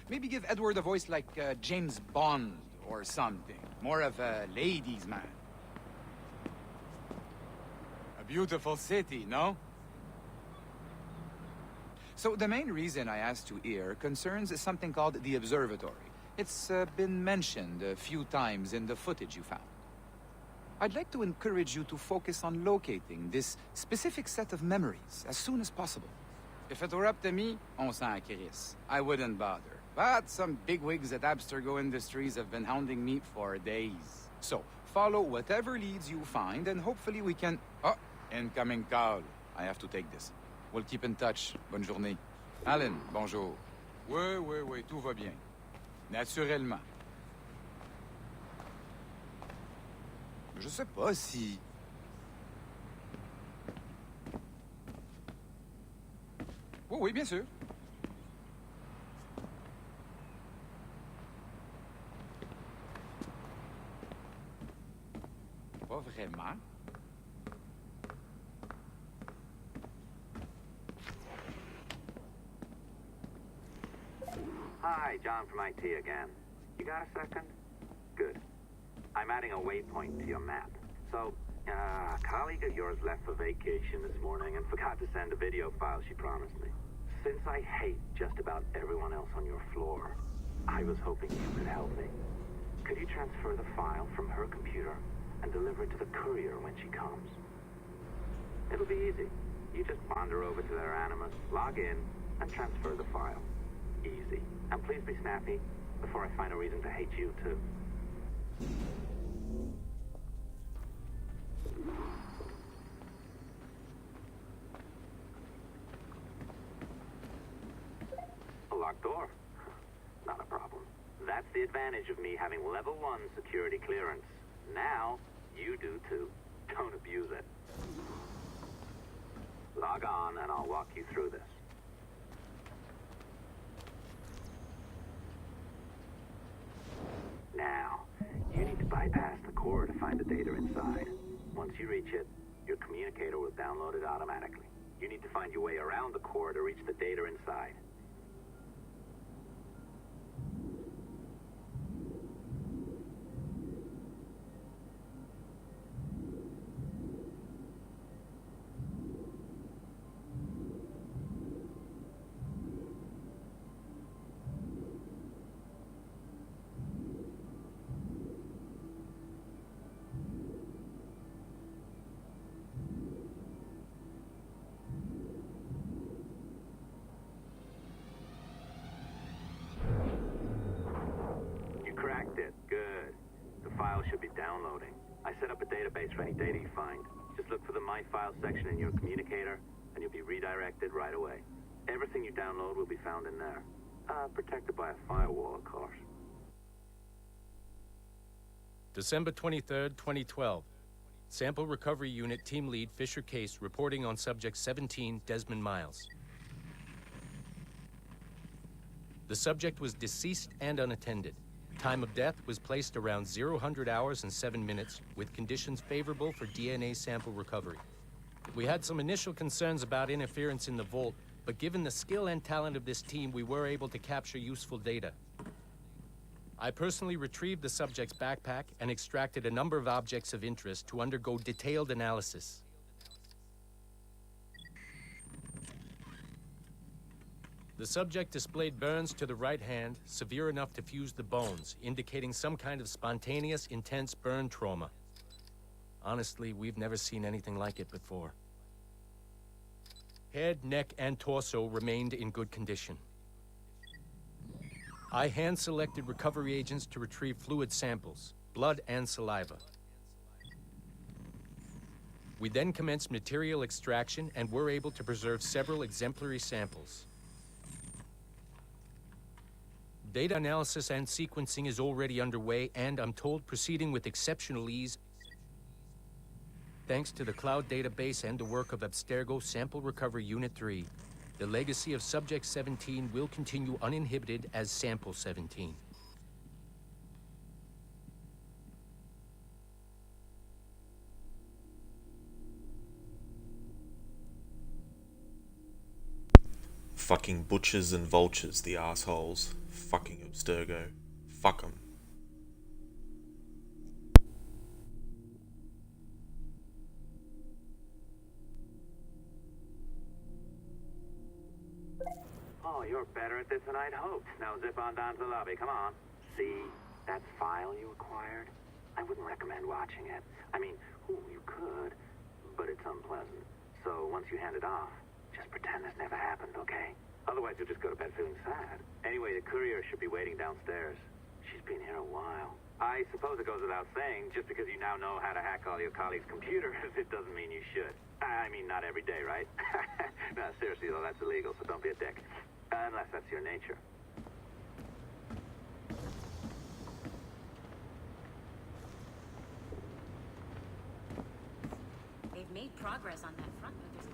Maybe give Edward a voice like James Bond or something. More of a ladies' man. A beautiful city, no? So the main reason I asked you here concerns something called the Observatory. It's been mentioned a few times in the footage you found. I'd like to encourage you to focus on locating this specific set of memories as soon as possible. If it were up to me, on s'en crisse. I wouldn't bother. But some bigwigs at Abstergo Industries have been hounding me for days. So, follow whatever leads you find, and hopefully we can... Oh, incoming call. I have to take this. We'll keep in touch. Bonne journée. Alan, bonjour. Oui, tout va bien. Naturellement. Je sais pas si... Oui, bien sûr. Pas vraiment. Hi, John from IT again. You got a second? Good. I'm adding a waypoint to your map. So, a colleague of yours left for vacation this morning and forgot to send a video file she promised me. Since I hate just about everyone else on your floor, I was hoping you could help me. Could you transfer the file from her computer and deliver it to the courier when she comes? It'll be easy. You just wander over to their Animus, log in, and transfer the file. Easy. And please be snappy before I find a reason to hate you, too. A locked door? Not a problem. That's the advantage of me having level 1 security clearance. Now, you do too. Don't abuse it. Log on and I'll walk you through this. Now, you need to bypass the core to find the data inside. Once you reach it, your communicator will download it automatically. You need to find your way around the core to reach the data inside. Cracked it. Good. The file should be downloading. I set up a database for any data you find. Just look for the My Files section in your communicator, and you'll be redirected right away. Everything you download will be found in there. Protected by a firewall, of course. December 23rd, 2012. Sample Recovery Unit Team Lead Fisher Case reporting on Subject 17, Desmond Miles. The subject was deceased and unattended. Time of death was placed around 0000 hours and 7 minutes, with conditions favorable for DNA sample recovery. We had some initial concerns about interference in the vault, but given the skill and talent of this team, we were able to capture useful data. I personally retrieved the subject's backpack and extracted a number of objects of interest to undergo detailed analysis. The subject displayed burns to the right hand, severe enough to fuse the bones, indicating some kind of spontaneous, intense burn trauma. Honestly, we've never seen anything like it before. Head, neck, and torso remained in good condition. I hand-selected recovery agents to retrieve fluid samples, blood and saliva. We then commenced material extraction and were able to preserve several exemplary samples. Data analysis and sequencing is already underway, and I'm told proceeding with exceptional ease thanks to the cloud database and the work of Abstergo Sample Recovery Unit 3. The legacy of Subject 17 will continue uninhibited as Sample 17. Fucking butchers and vultures, the assholes. Fucking Abstergo. Fuck 'em. Oh, you're better at this than I'd hoped. Now zip on down to the lobby. Come on. See that file you acquired? I wouldn't recommend watching it. I mean, you could, but it's unpleasant. So once you hand it off, just pretend this never happened, okay? Otherwise you'll just go to bed feeling sad. Anyway, the courier should be waiting downstairs. She's been here a while. I suppose it goes without saying, just because you now know how to hack all your colleagues' computers, it doesn't mean you should. I mean, not every day, right? No, seriously though, that's illegal, so don't be a dick. Unless that's your nature. They've made progress on that front, but there's...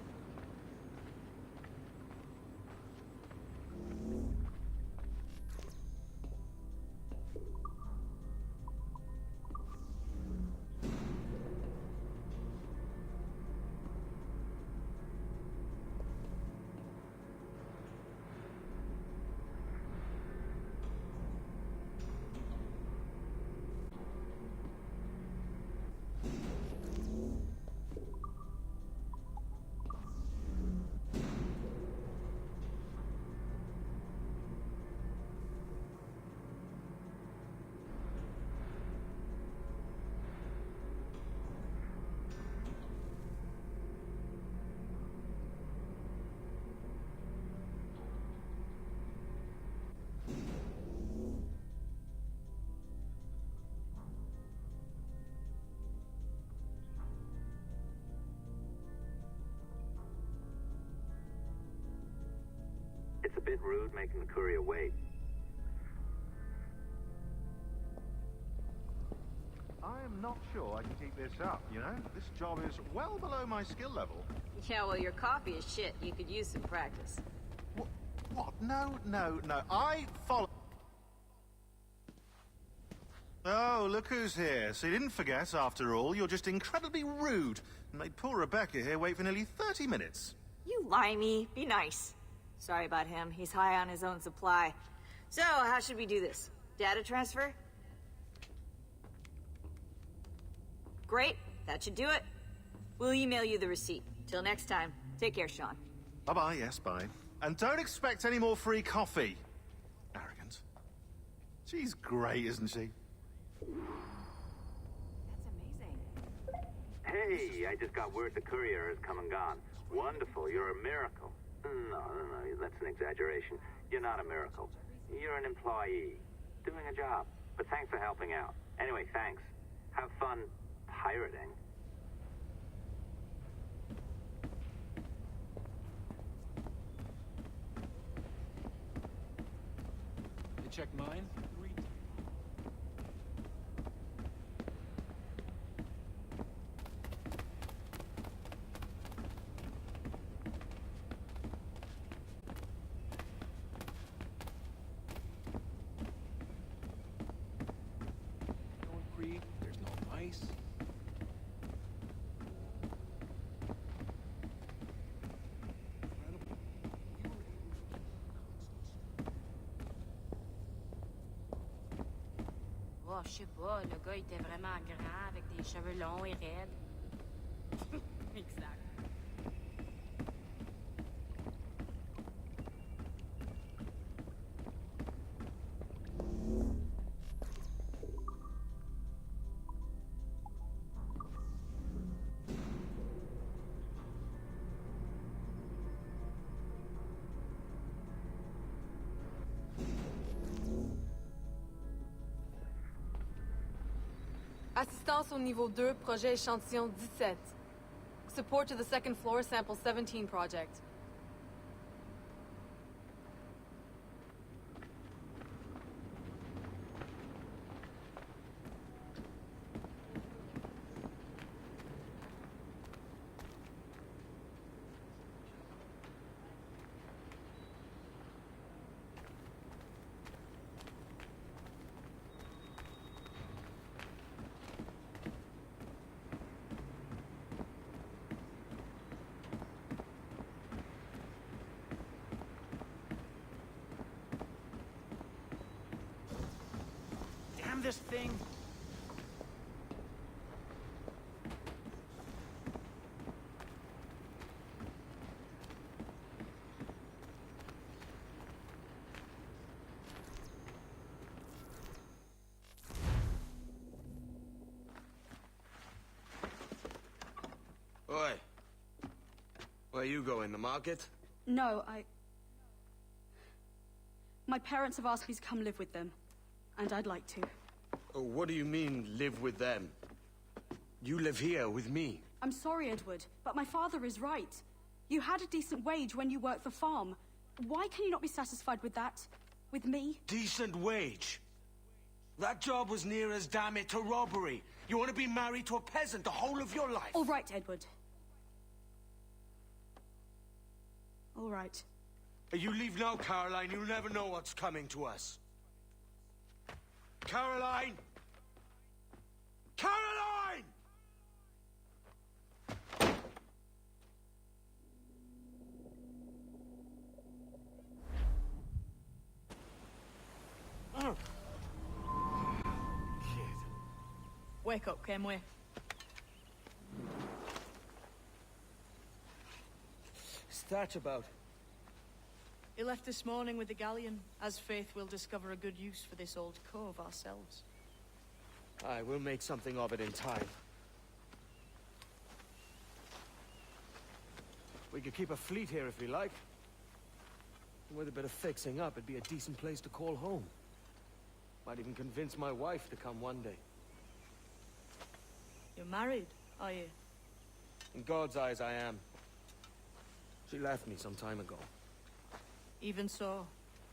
It's a bit rude making the courier wait. I am not sure I can keep this up, you know? This job is well below my skill level. Yeah, well, your copy is shit. You could use some practice. What? No. I follow... Oh, look who's here. So you didn't forget, after all. You're just incredibly rude. And made poor Rebecca here wait for nearly 30 minutes. You limey. Be nice. Sorry about him. He's high on his own supply. So, how should we do this? Data transfer? Great. That should do it. We'll email you the receipt. Till next time. Take care, Sean. Bye-bye, yes, bye. And don't expect any more free coffee. Arrogant. She's great, isn't she? Hey, I just got word the courier has come and gone. Wonderful, you're a miracle. No, that's an exaggeration. You're not a miracle. You're an employee, doing a job. But thanks for helping out. Anyway, thanks. Have fun pirating. You check mine? There's no ice. Oh, je sais pas, le gars était vraiment grand, avec des cheveux longs et raides. Exact. Assistance au niveau 2, projet échantillon 17. Support to the second floor sample 17 project. Damn this thing! Oi. Where you going, the market? No, my parents have asked me to come live with them, and I'd like to. Oh, what do you mean, live with them? You live here with me. I'm sorry, Edward, but my father is right. You had a decent wage when you worked the farm. Why can you not be satisfied with that? With me? Decent wage? That job was near as, damn it, to robbery. You want to be married to a peasant the whole of your life? All right, Edward. All right. You leave now, Caroline. You'll never know what's coming to us. Caroline! Caroline! Wake up, Kenway. What's that about? He left this morning with the galleon. As faith, we'll discover a good use for this old cove ourselves. Aye, we'll make something of it in time. We could keep a fleet here if we like. With a bit of fixing up, it'd be a decent place to call home. Might even convince my wife to come one day. You're married, are you? In God's eyes, I am. She left me some time ago. Even so,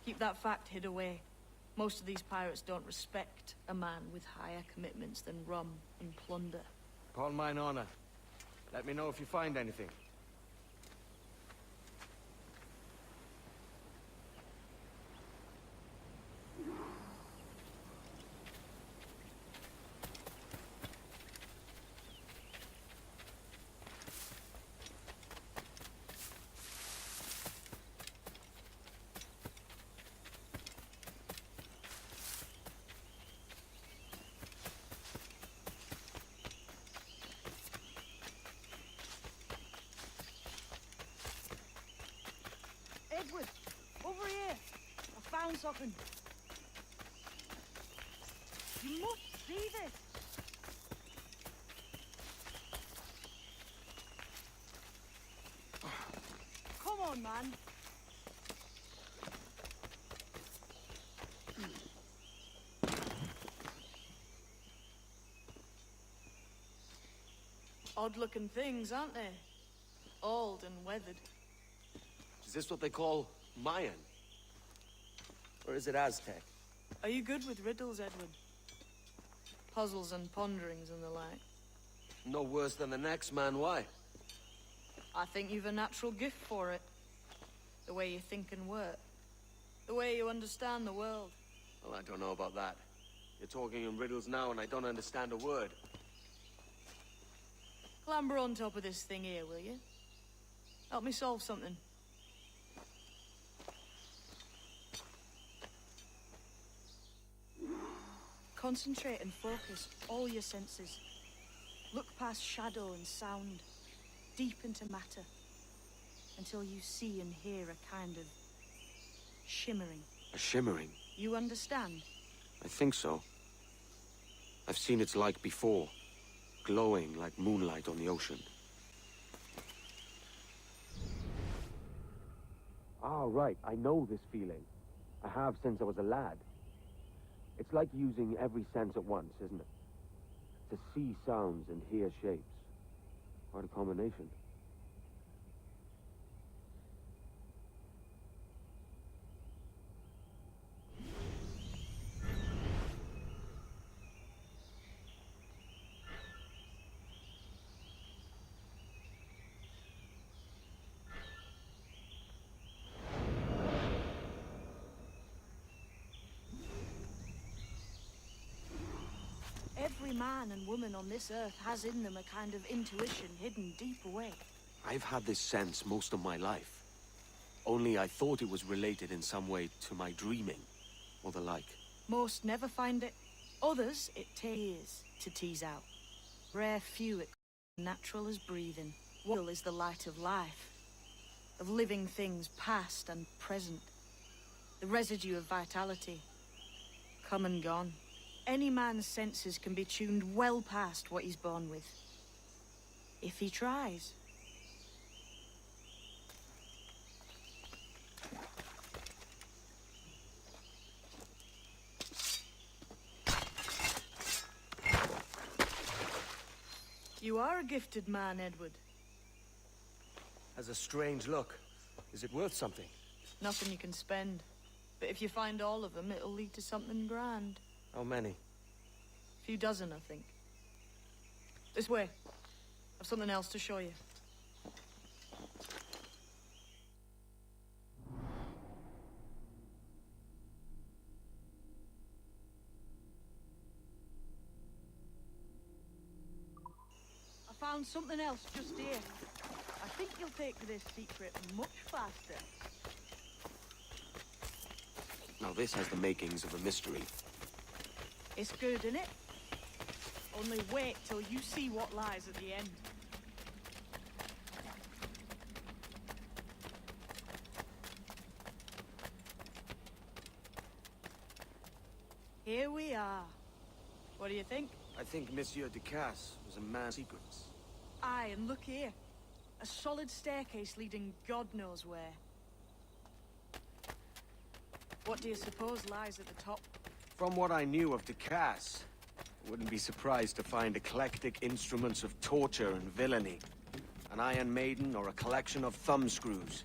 keep that fact hid away. Most of these pirates don't respect a man with higher commitments than rum and plunder. Upon mine honor. Let me know if you find anything. Edward, over here. I found something. You must see this. Come on, man. Odd-looking things, aren't they? Old and weathered. Is this what they call Mayan? Or is it Aztec? Are you good with riddles, Edward? Puzzles and ponderings and the like? No worse than the next man, why? I think you've a natural gift for it. The way you think and work. The way you understand the world. Well, I don't know about that. You're talking in riddles now and I don't understand a word. Clamber on top of this thing here, will you? Help me solve something. Concentrate and focus all your senses. Look past shadow and sound, deep into matter, until you see and hear a kind of shimmering. A shimmering? You understand? I think so. I've seen its like before, glowing like moonlight on the ocean. Ah, right. I know this feeling. I have since I was a lad. It's like using every sense at once, isn't it? to see sounds and hear shapes. Quite a combination. Every man and woman on this earth has in them a kind of intuition hidden deep away. I've had this sense most of my life. Only I thought it was related in some way to my dreaming, or the like. Most never find it. Others, it takes years to tease out. Rare few, it natural as breathing. Will is the light of life, of living things past and present. The residue of vitality, come and gone. Any man's senses can be tuned well past what he's born with. If he tries. You are a gifted man, Edward. Has a strange look. Is it worth something? Nothing you can spend. But if you find all of them, it'll lead to something grand. How many? A few dozen, I think. This way. I've something else to show you. I found something else just here. I think you'll take to this secret much faster. Now this has the makings of a mystery. It's good, innit? Only wait till you see what lies at the end. Here we are. What do you think? I think Monsieur Ducasse was a man of secrets. Aye, and look here. A solid staircase leading God knows where. What do you suppose lies at the top? From what I knew of Ducasse, I wouldn't be surprised to find eclectic instruments of torture and villainy. An Iron Maiden or a collection of thumbscrews.